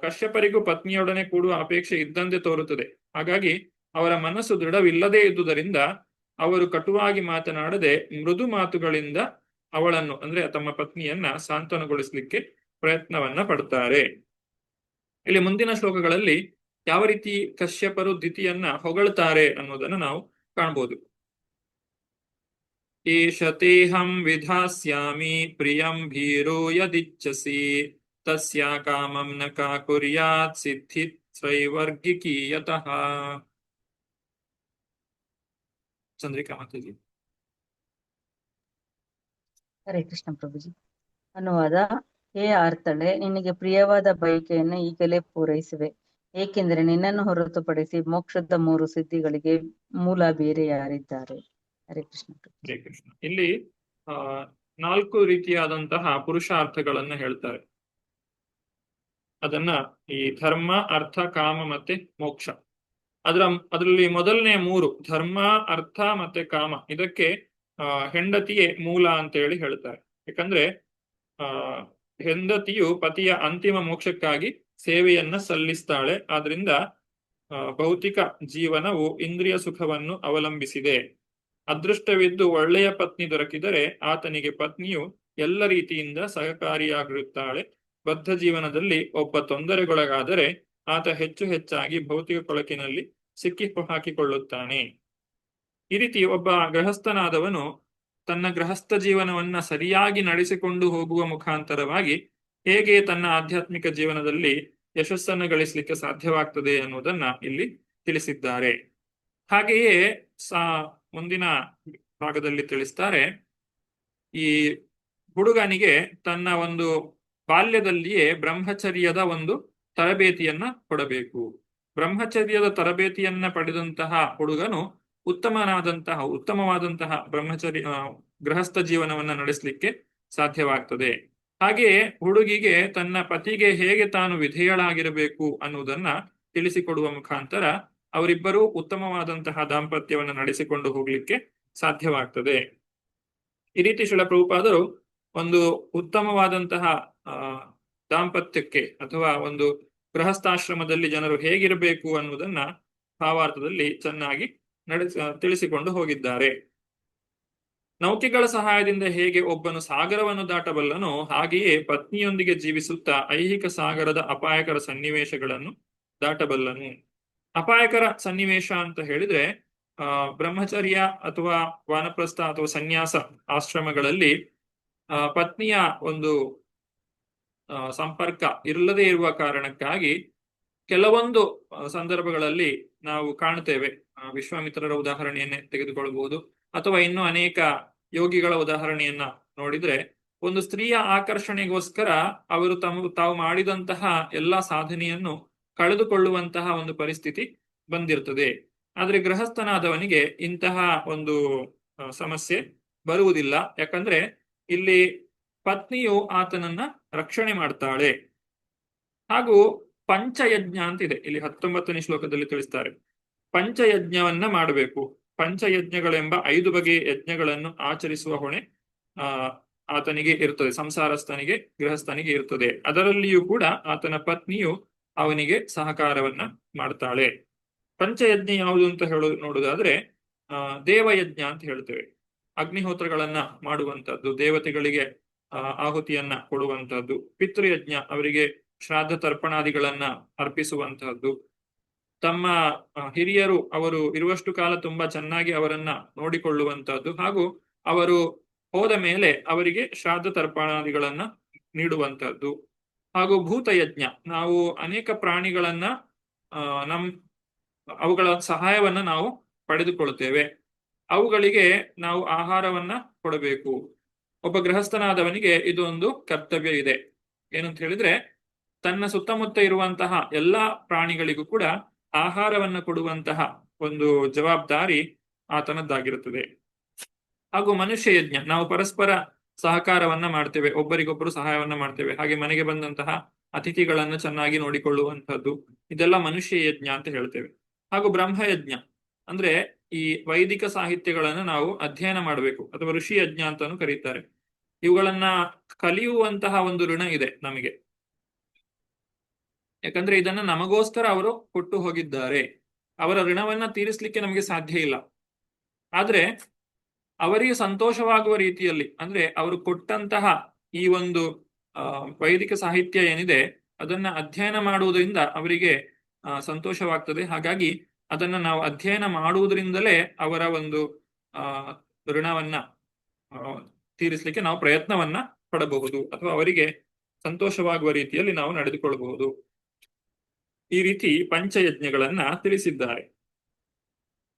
ಕಶ್ಯಪರಿಗೂ ಪತ್ನಿಯೊಡನೆ ಕೂಡುವ ಅಪೇಕ್ಷೆ ಇದ್ದಂತೆ ತೋರುತ್ತದೆ. ಹಾಗಾಗಿ ಅವರ ಮನಸ್ಸು ದೃಢವಿಲ್ಲದೇ ಇದ್ದುದರಿಂದ ಅವರು ಕಟುವಾಗಿ ಮಾತನಾಡದೆ ಮೃದು ಮಾತುಗಳಿಂದ ಅವಳನ್ನು ಅಂದ್ರೆ ತಮ್ಮ ಪತ್ನಿಯನ್ನ ಸಾಂತ್ವನಗೊಳಿಸಲಿಕ್ಕೆ ಪ್ರಯತ್ನವನ್ನ ಪಡ್ತಾರೆ. ಇಲ್ಲಿ ಮುಂದಿನ ಶ್ಲೋಕಗಳಲ್ಲಿ ಯಾವ ರೀತಿ ಕಶ್ಯಪರು ದಿತಿಯನ್ನ ಹೊಗಳ್ತಾರೆ ಅನ್ನೋದನ್ನ ನಾವು ಕಾಣ್ಬೋದು. ಈಶತೇಹಂ ವಿಧಾಸ್ಯಾಮಿ ಪ್ರಿಯಂ ಭೀರೋ ಯದಿಚ್ಛಸಿ ತಸ್ಯ ಕಾಮಂ ನ ಕಾಕುರ್ಯಾತ್ ಸಿದ್ಧಿ ತ್ರೈವರ್ಗಿಕೀಯತಃ. ಚಂದ್ರಿಕಾ ಮಾತಾಜಿ. ಹರೇ ಕೃಷ್ಣ ಪ್ರಭುಜಿ. ಅನುವಾದ. ಹೇ ಆರ್ತಳೆ, ನಿನಗೆ ಪ್ರಿಯವಾದ ಬಯಕೆಯನ್ನು ಈಗಲೇ ಪೂರೈಸುವೆ, ಏಕೆಂದರೆ ನಿನ್ನನ್ನು ಹೊರತುಪಡಿಸಿ ಮೋಕ್ಷದ 3 ಸಿದ್ಧಿಗಳಿಗೆ ಮೂಲ ಬೇರೆ ಯಾರಿದ್ದಾರೆ. ಹರೇ ಕೃಷ್ಣ ಪ್ರಭುಜಿ. ಹರೇ ಕೃಷ್ಣ. ಇಲ್ಲಿ 4 ರೀತಿಯಾದಂತಹ ಪುರುಷಾರ್ಥಗಳನ್ನ ಹೇಳ್ತಾರೆ. ಅದನ್ನ ಈ ಧರ್ಮ, ಅರ್ಥ, ಕಾಮ ಮತ್ತೆ ಮೋಕ್ಷ. ಅದರಲ್ಲಿ ಮೊದಲನೇ 3 ಧರ್ಮ, ಅರ್ಥ ಮತ್ತೆ ಕಾಮ, ಇದಕ್ಕೆ ಹೆಂಡತಿಯೇ ಮೂಲ ಅಂತ ಹೇಳಿ ಹೇಳ್ತಾರೆ. ಯಾಕಂದ್ರೆ ಹೆಂಡತಿಯು ಪತಿಯ ಅಂತಿಮ ಮೋಕ್ಷಕ್ಕಾಗಿ ಸೇವೆಯನ್ನ ಸಲ್ಲಿಸ್ತಾಳೆ. ಆದ್ರಿಂದ ಭೌತಿಕ ಜೀವನವು ಇಂದ್ರಿಯ ಸುಖವನ್ನು ಅವಲಂಬಿಸಿದೆ. ಅದೃಷ್ಟವಿದ್ದು ಒಳ್ಳೆಯ ಪತ್ನಿ ದೊರಕಿದರೆ ಆತನಿಗೆ ಪತ್ನಿಯು ಎಲ್ಲ ರೀತಿಯಿಂದ ಸಹಕಾರಿಯಾಗಿರುತ್ತಾಳೆ. ಬದ್ಧ ಜೀವನದಲ್ಲಿ ಒಬ್ಬ ತೊಂದರೆಗೊಳಗಾದರೆ ಆತ ಹೆಚ್ಚು ಹೆಚ್ಚಾಗಿ ಭೌತಿಕ ಕೊಳಕಿನಲ್ಲಿ ಸಿಕ್ಕಿ ಹಾಕಿಕೊಳ್ಳುತ್ತಾನೆ. ಈ ರೀತಿ ಒಬ್ಬ ಗೃಹಸ್ಥನಾದವನು ತನ್ನ ಗೃಹಸ್ಥ ಜೀವನವನ್ನ ಸರಿಯಾಗಿ ನಡೆಸಿಕೊಂಡು ಹೋಗುವ ಮುಖಾಂತರವಾಗಿ ಹೇಗೆ ತನ್ನ ಆಧ್ಯಾತ್ಮಿಕ ಜೀವನದಲ್ಲಿ ಯಶಸ್ಸನ್ನು ಗಳಿಸಲಿಕ್ಕೆ ಸಾಧ್ಯವಾಗ್ತದೆ ಅನ್ನೋದನ್ನ ಇಲ್ಲಿ ತಿಳಿಸಿದ್ದಾರೆ. ಹಾಗೆಯೇ ಮುಂದಿನ ಭಾಗದಲ್ಲಿ ತಿಳಿಸ್ತಾರೆ, ಈ ಹುಡುಗನಿಗೆ ತನ್ನ ಒಂದು ಬಾಲ್ಯದಲ್ಲಿಯೇ ಬ್ರಹ್ಮಚರ್ಯದ ಒಂದು ತರಬೇತಿಯನ್ನ ಕೊಡಬೇಕು. ಬ್ರಹ್ಮಚರ್ಯದ ತರಬೇತಿಯನ್ನ ಪಡೆದಂತಹ ಹುಡುಗನು ಉತ್ತಮವಾದಂತಹ ಬ್ರಹ್ಮಚರ್ಯ ಗೃಹಸ್ಥ ಜೀವನವನ್ನ ನಡೆಸಲಿಕ್ಕೆ ಸಾಧ್ಯವಾಗ್ತದೆ. ಹಾಗೆಯೇ ಹುಡುಗಿಗೆ ತನ್ನ ಪತಿಗೆ ಹೇಗೆ ತಾನು ವಿಧೇಯಳಾಗಿರಬೇಕು ಅನ್ನುವುದನ್ನ ತಿಳಿಸಿಕೊಡುವ ಮುಖಾಂತರ ಅವರಿಬ್ಬರೂ ಉತ್ತಮವಾದಂತಹ ದಾಂಪತ್ಯವನ್ನು ನಡೆಸಿಕೊಂಡು ಹೋಗ್ಲಿಕ್ಕೆ ಸಾಧ್ಯವಾಗ್ತದೆ. ಈ ರೀತಿ ಶ್ರೀಲ ಪ್ರಭುಪಾದರು ಒಂದು ಉತ್ತಮವಾದಂತಹ ದಾಂಪತ್ಯಕ್ಕೆ ಅಥವಾ ಒಂದು ಗೃಹಸ್ಥಾಶ್ರಮದಲ್ಲಿ ಜನರು ಹೇಗಿರಬೇಕು ಅನ್ನುವುದನ್ನ ಭಾವಾರ್ಥದಲ್ಲಿ ಚೆನ್ನಾಗಿ ತಿಳಿಸಿಕೊಂಡು ಹೋಗಿದ್ದಾರೆ. ನೌಕೆಗಳ ಸಹಾಯದಿಂದ ಹೇಗೆ ಒಬ್ಬನು ಸಾಗರವನ್ನು ದಾಟಬಲ್ಲನೋ ಹಾಗೆಯೇ ಪತ್ನಿಯೊಂದಿಗೆ ಜೀವಿಸುತ್ತಾ ಐಹಿಕ ಸಾಗರದ ಅಪಾಯಕರ ಸನ್ನಿವೇಶಗಳನ್ನು ದಾಟಬಲ್ಲನು. ಅಪಾಯಕರ ಸನ್ನಿವೇಶ ಅಂತ ಹೇಳಿದ್ರೆ ಬ್ರಹ್ಮಚರ್ಯ ಅಥವಾ ವಾನಪ್ರಸ್ಥ ಅಥವಾ ಸನ್ಯಾಸ ಆಶ್ರಮಗಳಲ್ಲಿ ಪತ್ನಿಯ ಒಂದು ಸಂಪರ್ಕ ಇಲ್ಲದೆ ಇರುವ ಕಾರಣಕ್ಕಾಗಿ ಕೆಲವೊಂದು ಸಂದರ್ಭಗಳಲ್ಲಿ ನಾವು ಕಾಣುತ್ತೇವೆ. ವಿಶ್ವಾಮಿತ್ರರ ಉದಾಹರಣೆಯನ್ನೇ ತೆಗೆದುಕೊಳ್ಳಬಹುದು, ಅಥವಾ ಇನ್ನೂ ಅನೇಕ ಯೋಗಿಗಳ ಉದಾಹರಣೆಯನ್ನ ನೋಡಿದ್ರೆ ಒಂದು ಸ್ತ್ರೀಯ ಆಕರ್ಷಣೆಗೋಸ್ಕರ ಅವರು ತಾವು ಮಾಡಿದಂತಹ ಎಲ್ಲಾ ಸಾಧನೆಯನ್ನು ಕಳೆದುಕೊಳ್ಳುವಂತಹ ಒಂದು ಪರಿಸ್ಥಿತಿ ಬಂದಿರ್ತದೆ. ಆದ್ರೆ ಗೃಹಸ್ಥನಾದವನಿಗೆ ಇಂತಹ ಒಂದು ಸಮಸ್ಯೆ ಬರುವುದಿಲ್ಲ. ಯಾಕಂದ್ರೆ ಇಲ್ಲಿ ಪತ್ನಿಯು ಆತನನ್ನ ರಕ್ಷಣೆ ಮಾಡ್ತಾಳೆ. ಹಾಗೂ ಪಂಚಯಜ್ಞ ಅಂತಿದೆ, ಇಲ್ಲಿ 19ನೇ ಶ್ಲೋಕದಲ್ಲಿ ತಿಳಿಸ್ತಾರೆ. ಪಂಚಯಜ್ಞವನ್ನ ಮಾಡಬೇಕು. ಪಂಚಯಜ್ಞಗಳೆಂಬ 5 ಬಗೆಯ ಯಜ್ಞಗಳನ್ನು ಆಚರಿಸುವ ಹೊಣೆ ಆತನಿಗೆ ಇರ್ತದೆ, ಸಂಸಾರಸ್ಥನಿಗೆ ಗೃಹಸ್ಥನಿಗೆ ಇರ್ತದೆ. ಅದರಲ್ಲಿಯೂ ಕೂಡ ಆತನ ಪತ್ನಿಯು ಅವನಿಗೆ ಸಹಕಾರವನ್ನ ಮಾಡ್ತಾಳೆ. ಪಂಚಯಜ್ಞ ಯಾವುದು ಅಂತ ನೋಡುವುದಾದ್ರೆ ದೇವಯಜ್ಞ ಅಂತ ಹೇಳ್ತೇವೆ. ಅಗ್ನಿಹೋತ್ರಗಳನ್ನ ಮಾಡುವಂತದ್ದು, ದೇವತೆಗಳಿಗೆ ಆಹುತಿಯನ್ನ ಕೊಡುವಂತಹದ್ದು. ಪಿತೃಯಜ್ಞ, ಅವರಿಗೆ ಶ್ರಾದ್ದ ತರ್ಪಣಾದಿಗಳನ್ನ ಅರ್ಪಿಸುವಂತಹದ್ದು. ತಮ್ಮ ಹಿರಿಯರು ಅವರು ಇರುವಷ್ಟು ಕಾಲ ತುಂಬಾ ಚೆನ್ನಾಗಿ ಅವರನ್ನ ನೋಡಿಕೊಳ್ಳುವಂತಹದ್ದು, ಹಾಗೂ ಅವರು ಹೋದ ಮೇಲೆ ಅವರಿಗೆ ಶ್ರಾದ್ದ ತರ್ಪಣಾದಿಗಳನ್ನ ನೀಡುವಂತಹದ್ದು. ಹಾಗೂ ಭೂತಯಜ್ಞ, ನಾವು ಅನೇಕ ಪ್ರಾಣಿಗಳನ್ನ ಅವುಗಳ ಸಹಾಯವನ್ನ ನಾವು ಪಡೆದುಕೊಳ್ಳುತ್ತೇವೆ. ಅವುಗಳಿಗೆ ನಾವು ಆಹಾರವನ್ನ ಕೊಡಬೇಕು. ಒಬ್ಬ ಗೃಹಸ್ಥನಾದವನಿಗೆ ಇದು ಒಂದು ಕರ್ತವ್ಯ ಇದೆ. ಏನಂತ ಹೇಳಿದ್ರೆ, ತನ್ನ ಸುತ್ತಮುತ್ತ ಇರುವಂತಹ ಎಲ್ಲಾ ಪ್ರಾಣಿಗಳಿಗೂ ಕೂಡ ಆಹಾರವನ್ನು ಕೊಡುವಂತಹ ಒಂದು ಜವಾಬ್ದಾರಿ ಆತನದ್ದಾಗಿರುತ್ತದೆ. ಹಾಗೂ ಮನುಷ್ಯ ಯಜ್ಞ, ನಾವು ಪರಸ್ಪರ ಸಹಕಾರವನ್ನ ಮಾಡ್ತೇವೆ, ಒಬ್ಬರಿಗೊಬ್ಬರು ಸಹಾಯವನ್ನ ಮಾಡ್ತೇವೆ. ಹಾಗೆ ಮನೆಗೆ ಬಂದಂತಹ ಅತಿಥಿಗಳನ್ನ ಚೆನ್ನಾಗಿ ನೋಡಿಕೊಳ್ಳುವಂತಹದ್ದು, ಇದೆಲ್ಲ ಮನುಷ್ಯ ಯಜ್ಞ ಅಂತ ಹೇಳ್ತೇವೆ. ಹಾಗೂ ಬ್ರಹ್ಮಯಜ್ಞ ಅಂದ್ರೆ ಈ ವೈದಿಕ ಸಾಹಿತ್ಯಗಳನ್ನ ನಾವು ಅಧ್ಯಯನ ಮಾಡಬೇಕು, ಅಥವಾ ಋಷಿ ಯಜ್ಞ ಅಂತಾನು ಕರೀತಾರೆ. ಇವುಗಳನ್ನ ಕಲಿಯುವಂತಹ ಒಂದು ಋಣ ಇದೆ ನಮಗೆ. ಯಾಕಂದ್ರೆ ಇದನ್ನ ನಮಗೋಸ್ಕರ ಅವರು ಕೊಟ್ಟು ಹೋಗಿದ್ದಾರೆ. ಅವರ ಋಣವನ್ನ ತೀರಿಸಲಿಕ್ಕೆ ನಮಗೆ ಸಾಧ್ಯ ಇಲ್ಲ. ಆದ್ರೆ ಅವರಿಗೆ ಸಂತೋಷವಾಗುವ ರೀತಿಯಲ್ಲಿ, ಅಂದ್ರೆ ಅವರು ಕೊಟ್ಟಂತಹ ಈ ಒಂದು ವೈದಿಕ ಸಾಹಿತ್ಯ ಏನಿದೆ ಅದನ್ನ ಅಧ್ಯಯನ ಮಾಡುವುದರಿಂದ ಅವರಿಗೆ ಸಂತೋಷವಾಗ್ತದೆ. ಹಾಗಾಗಿ ಅದನ್ನ ನಾವು ಅಧ್ಯಯನ ಮಾಡುವುದರಿಂದಲೇ ಅವರ ಒಂದು ಋಣವನ್ನ ತೀರಿಸಲಿಕ್ಕೆ ನಾವು ಪ್ರಯತ್ನವನ್ನ ಪಡಬಹುದು, ಅಥವಾ ಅವರಿಗೆ ಸಂತೋಷವಾಗುವ ರೀತಿಯಲ್ಲಿ ನಾವು ನಡೆದುಕೊಳ್ಳಬಹುದು. ಈ ರೀತಿ ಪಂಚಯಜ್ಞಗಳನ್ನ ತಿಳಿಸಿದ್ದಾರೆ.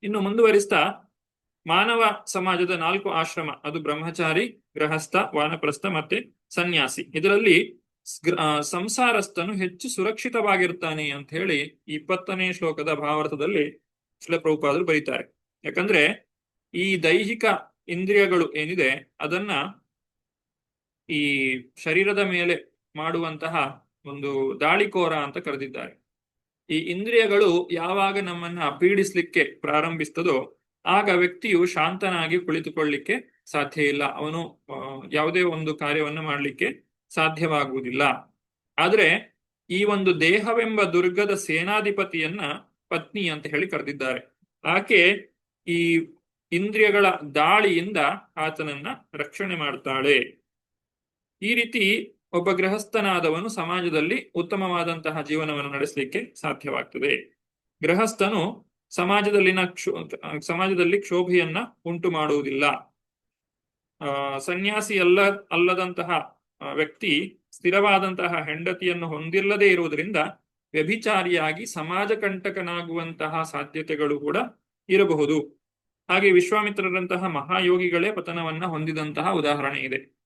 ಇನ್ನು ಮುಂದುವರಿಸ್ತಾ, ಮಾನವ ಸಮಾಜದ 4 ಆಶ್ರಮ, ಅದು ಬ್ರಹ್ಮಚಾರಿ, ಗೃಹಸ್ಥ, ವಾನಪ್ರಸ್ಥ ಮತ್ತೆ ಸನ್ಯಾಸಿ. ಇದರಲ್ಲಿ ಸಂಸಾರಸ್ಥನು ಹೆಚ್ಚು ಸುರಕ್ಷಿತವಾಗಿರ್ತಾನೆ ಅಂತ ಹೇಳಿ 20ನೇ ಶ್ಲೋಕದ ಭಾವಾರ್ಥದಲ್ಲಿ ಶ್ರೀಲ ಪ್ರಭುಪಾದರು ಬರೀತಾರೆ. ಯಾಕಂದ್ರೆ ಈ ದೈಹಿಕ ಇಂದ್ರಿಯಗಳು ಏನಿದೆ ಅದನ್ನ ಈ ಶರೀರದ ಮೇಲೆ ಮಾಡುವಂತಹ ಒಂದು ದಾಳಿಕೋರ ಅಂತ ಕರೆದಿದ್ದಾರೆ. ಈ ಇಂದ್ರಿಯಗಳು ಯಾವಾಗ ನಮ್ಮನ್ನ ಪೀಡಿಸ್ಲಿಕ್ಕೆ ಪ್ರಾರಂಭಿಸ್ತದೋ ಆಗ ವ್ಯಕ್ತಿಯು ಶಾಂತನಾಗಿ ಕುಳಿತುಕೊಳ್ಳಿಕ್ಕೆ ಸಾಧ್ಯ ಇಲ್ಲ, ಅವನು ಯಾವುದೇ ಒಂದು ಕಾರ್ಯವನ್ನ ಮಾಡಲಿಕ್ಕೆ ಸಾಧ್ಯವಾಗುವುದಿಲ್ಲ. ಆದ್ರೆ ಈ ಒಂದು ದೇಹವೆಂಬ ದುರ್ಗದ ಸೇನಾಧಿಪತಿಯನ್ನ ಪತ್ನಿ ಅಂತ ಹೇಳಿ ಕರೆದಿದ್ದಾರೆ. ಆಕೆ ಈ ಇಂದ್ರಿಯಗಳ ದಾಳಿಯಿಂದ ಆತನನ್ನ ರಕ್ಷಣೆ ಮಾಡ್ತಾಳೆ. ಈ ರೀತಿ ಒಬ್ಬ ಗೃಹಸ್ಥನಾದವನು ಸಮಾಜದಲ್ಲಿ ಉತ್ತಮವಾದಂತಹ ಜೀವನವನ್ನು ನಡೆಸಲಿಕ್ಕೆ ಸಾಧ್ಯವಾಗ್ತದೆ. ಗೃಹಸ್ಥನು ಸಮಾಜದಲ್ಲಿ ಕ್ಷೋಭೆಯನ್ನ ಉಂಟು ಮಾಡುವುದಿಲ್ಲ. ಸನ್ಯಾಸಿ ಅಲ್ಲದಂತಹ ವ್ಯಕ್ತಿ ಸ್ಥಿರವಾದಂತಹ ಹೆಂಡತಿಯನ್ನು ಹೊಂದಿಲ್ಲದೆ ಇರುವುದರಿಂದ ವ್ಯಭಿಚಾರಿಯಾಗಿ ಸಮಾಜ ಕಂಟಕನಾಗುವಂತಹ ಸಾಧ್ಯತೆಗಳು ಕೂಡ ಇರಬಹುದು. ಹಾಗೆ ವಿಶ್ವಾಮಿತ್ರರಂತಹ ಮಹಾಯೋಗಿಗಳೇ ಪತನವನ್ನ ಹೊಂದಿದಂತಹ ಉದಾಹರಣೆ ಇದೆ.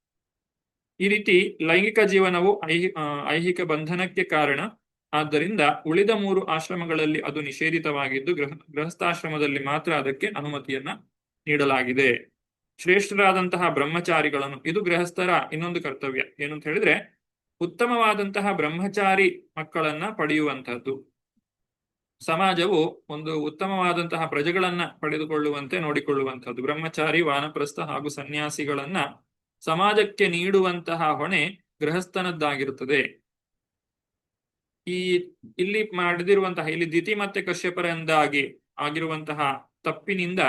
ಈ ರೀತಿ ಲೈಂಗಿಕ ಜೀವನವು ಐಹಿಕ ಬಂಧನಕ್ಕೆ ಕಾರಣ. ಆದ್ದರಿಂದ ಉಳಿದ 3 ಆಶ್ರಮಗಳಲ್ಲಿ ಅದು ನಿಷೇಧಿತವಾಗಿದ್ದು ಗೃಹಸ್ಥಾಶ್ರಮದಲ್ಲಿ ಮಾತ್ರ ಅದಕ್ಕೆ ಅನುಮತಿಯನ್ನ ನೀಡಲಾಗಿದೆ. ಶ್ರೇಷ್ಠರಾದಂತಹ ಬ್ರಹ್ಮಚಾರಿಗಳನ್ನು, ಇದು ಗೃಹಸ್ಥರ ಇನ್ನೊಂದು ಕರ್ತವ್ಯ. ಏನು ಅಂತ ಹೇಳಿದ್ರೆ, ಉತ್ತಮವಾದಂತಹ ಬ್ರಹ್ಮಚಾರಿ ಮಕ್ಕಳನ್ನ ಪಡೆಯುವಂತಹದ್ದು. ಸಮಾಜವು ಒಂದು ಉತ್ತಮವಾದಂತಹ ಪ್ರಜೆಗಳನ್ನ ಪಡೆದುಕೊಳ್ಳುವಂತೆ ನೋಡಿಕೊಳ್ಳುವಂತಹದ್ದು. ಬ್ರಹ್ಮಚಾರಿ, ವಾನಪ್ರಸ್ಥ ಹಾಗೂ ಸನ್ಯಾಸಿಗಳನ್ನ ಸಮಾಜಕ್ಕೆ ನೀಡುವಂತಹ ಹೊಣೆ ಗೃಹಸ್ಥನದ್ದಾಗಿರುತ್ತದೆ. ಇಲ್ಲಿ ದಿತಿ ಮತ್ತೆ ಕಶ್ಯಪರಿಂದಾಗಿ ಆಗಿರುವಂತಹ ತಪ್ಪಿನಿಂದ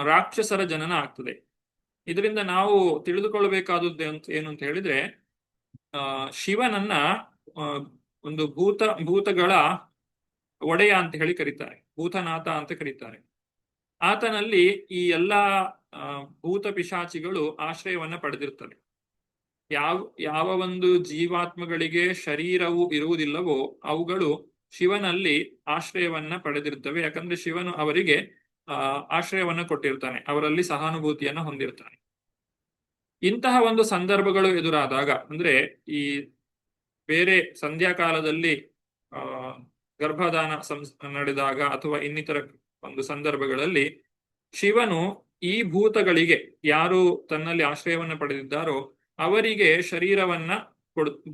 ರಾಕ್ಷಸರ ಜನನ ಆಗ್ತದೆ. ಇದರಿಂದ ನಾವು ತಿಳಿದುಕೊಳ್ಳಬೇಕಾದದ್ದು ಏನು ಅಂತ ಹೇಳಿದ್ರೆ, ಶಿವನನ್ನ ಒಂದು ಭೂತಗಳ ಒಡೆಯ ಅಂತ ಹೇಳಿ ಕರೀತಾರೆ, ಭೂತನಾಥ ಅಂತ ಕರೀತಾರೆ. ಆತನಲ್ಲಿ ಈ ಎಲ್ಲಾ ಭೂತ ಪಿಶಾಚಿಗಳು ಆಶ್ರಯವನ್ನ ಪಡೆದಿರ್ತವೆ. ಯಾವ ಒಂದು ಜೀವಾತ್ಮಗಳಿಗೆ ಶರೀರವು ಇರುವುದಿಲ್ಲವೋ ಅವುಗಳು ಶಿವನಲ್ಲಿ ಆಶ್ರಯವನ್ನ ಪಡೆದಿರ್ತವೆ. ಯಾಕಂದ್ರೆ ಶಿವನು ಅವರಿಗೆ ಆಶ್ರಯವನ್ನ ಕೊಟ್ಟಿರ್ತಾನೆ, ಅವರಲ್ಲಿ ಸಹಾನುಭೂತಿಯನ್ನ ಹೊಂದಿರ್ತಾನೆ. ಇಂತಹ ಒಂದು ಸಂದರ್ಭಗಳು ಎದುರಾದಾಗ, ಅಂದ್ರೆ ಈ ಬೇರೆ ಸಂಧ್ಯಾಕಾಲದಲ್ಲಿ ಗರ್ಭಧಾನ ನಡೆದಾಗ ಅಥವಾ ಇನ್ನಿತರ ಒಂದು ಸಂದರ್ಭಗಳಲ್ಲಿ ಶಿವನು ಈ ಭೂತಗಳಿಗೆ, ಯಾರು ತನ್ನಲ್ಲಿ ಆಶ್ರಯವನ್ನ ಪಡೆದಿದ್ದಾರೋ ಅವರಿಗೆ ಶರೀರವನ್ನ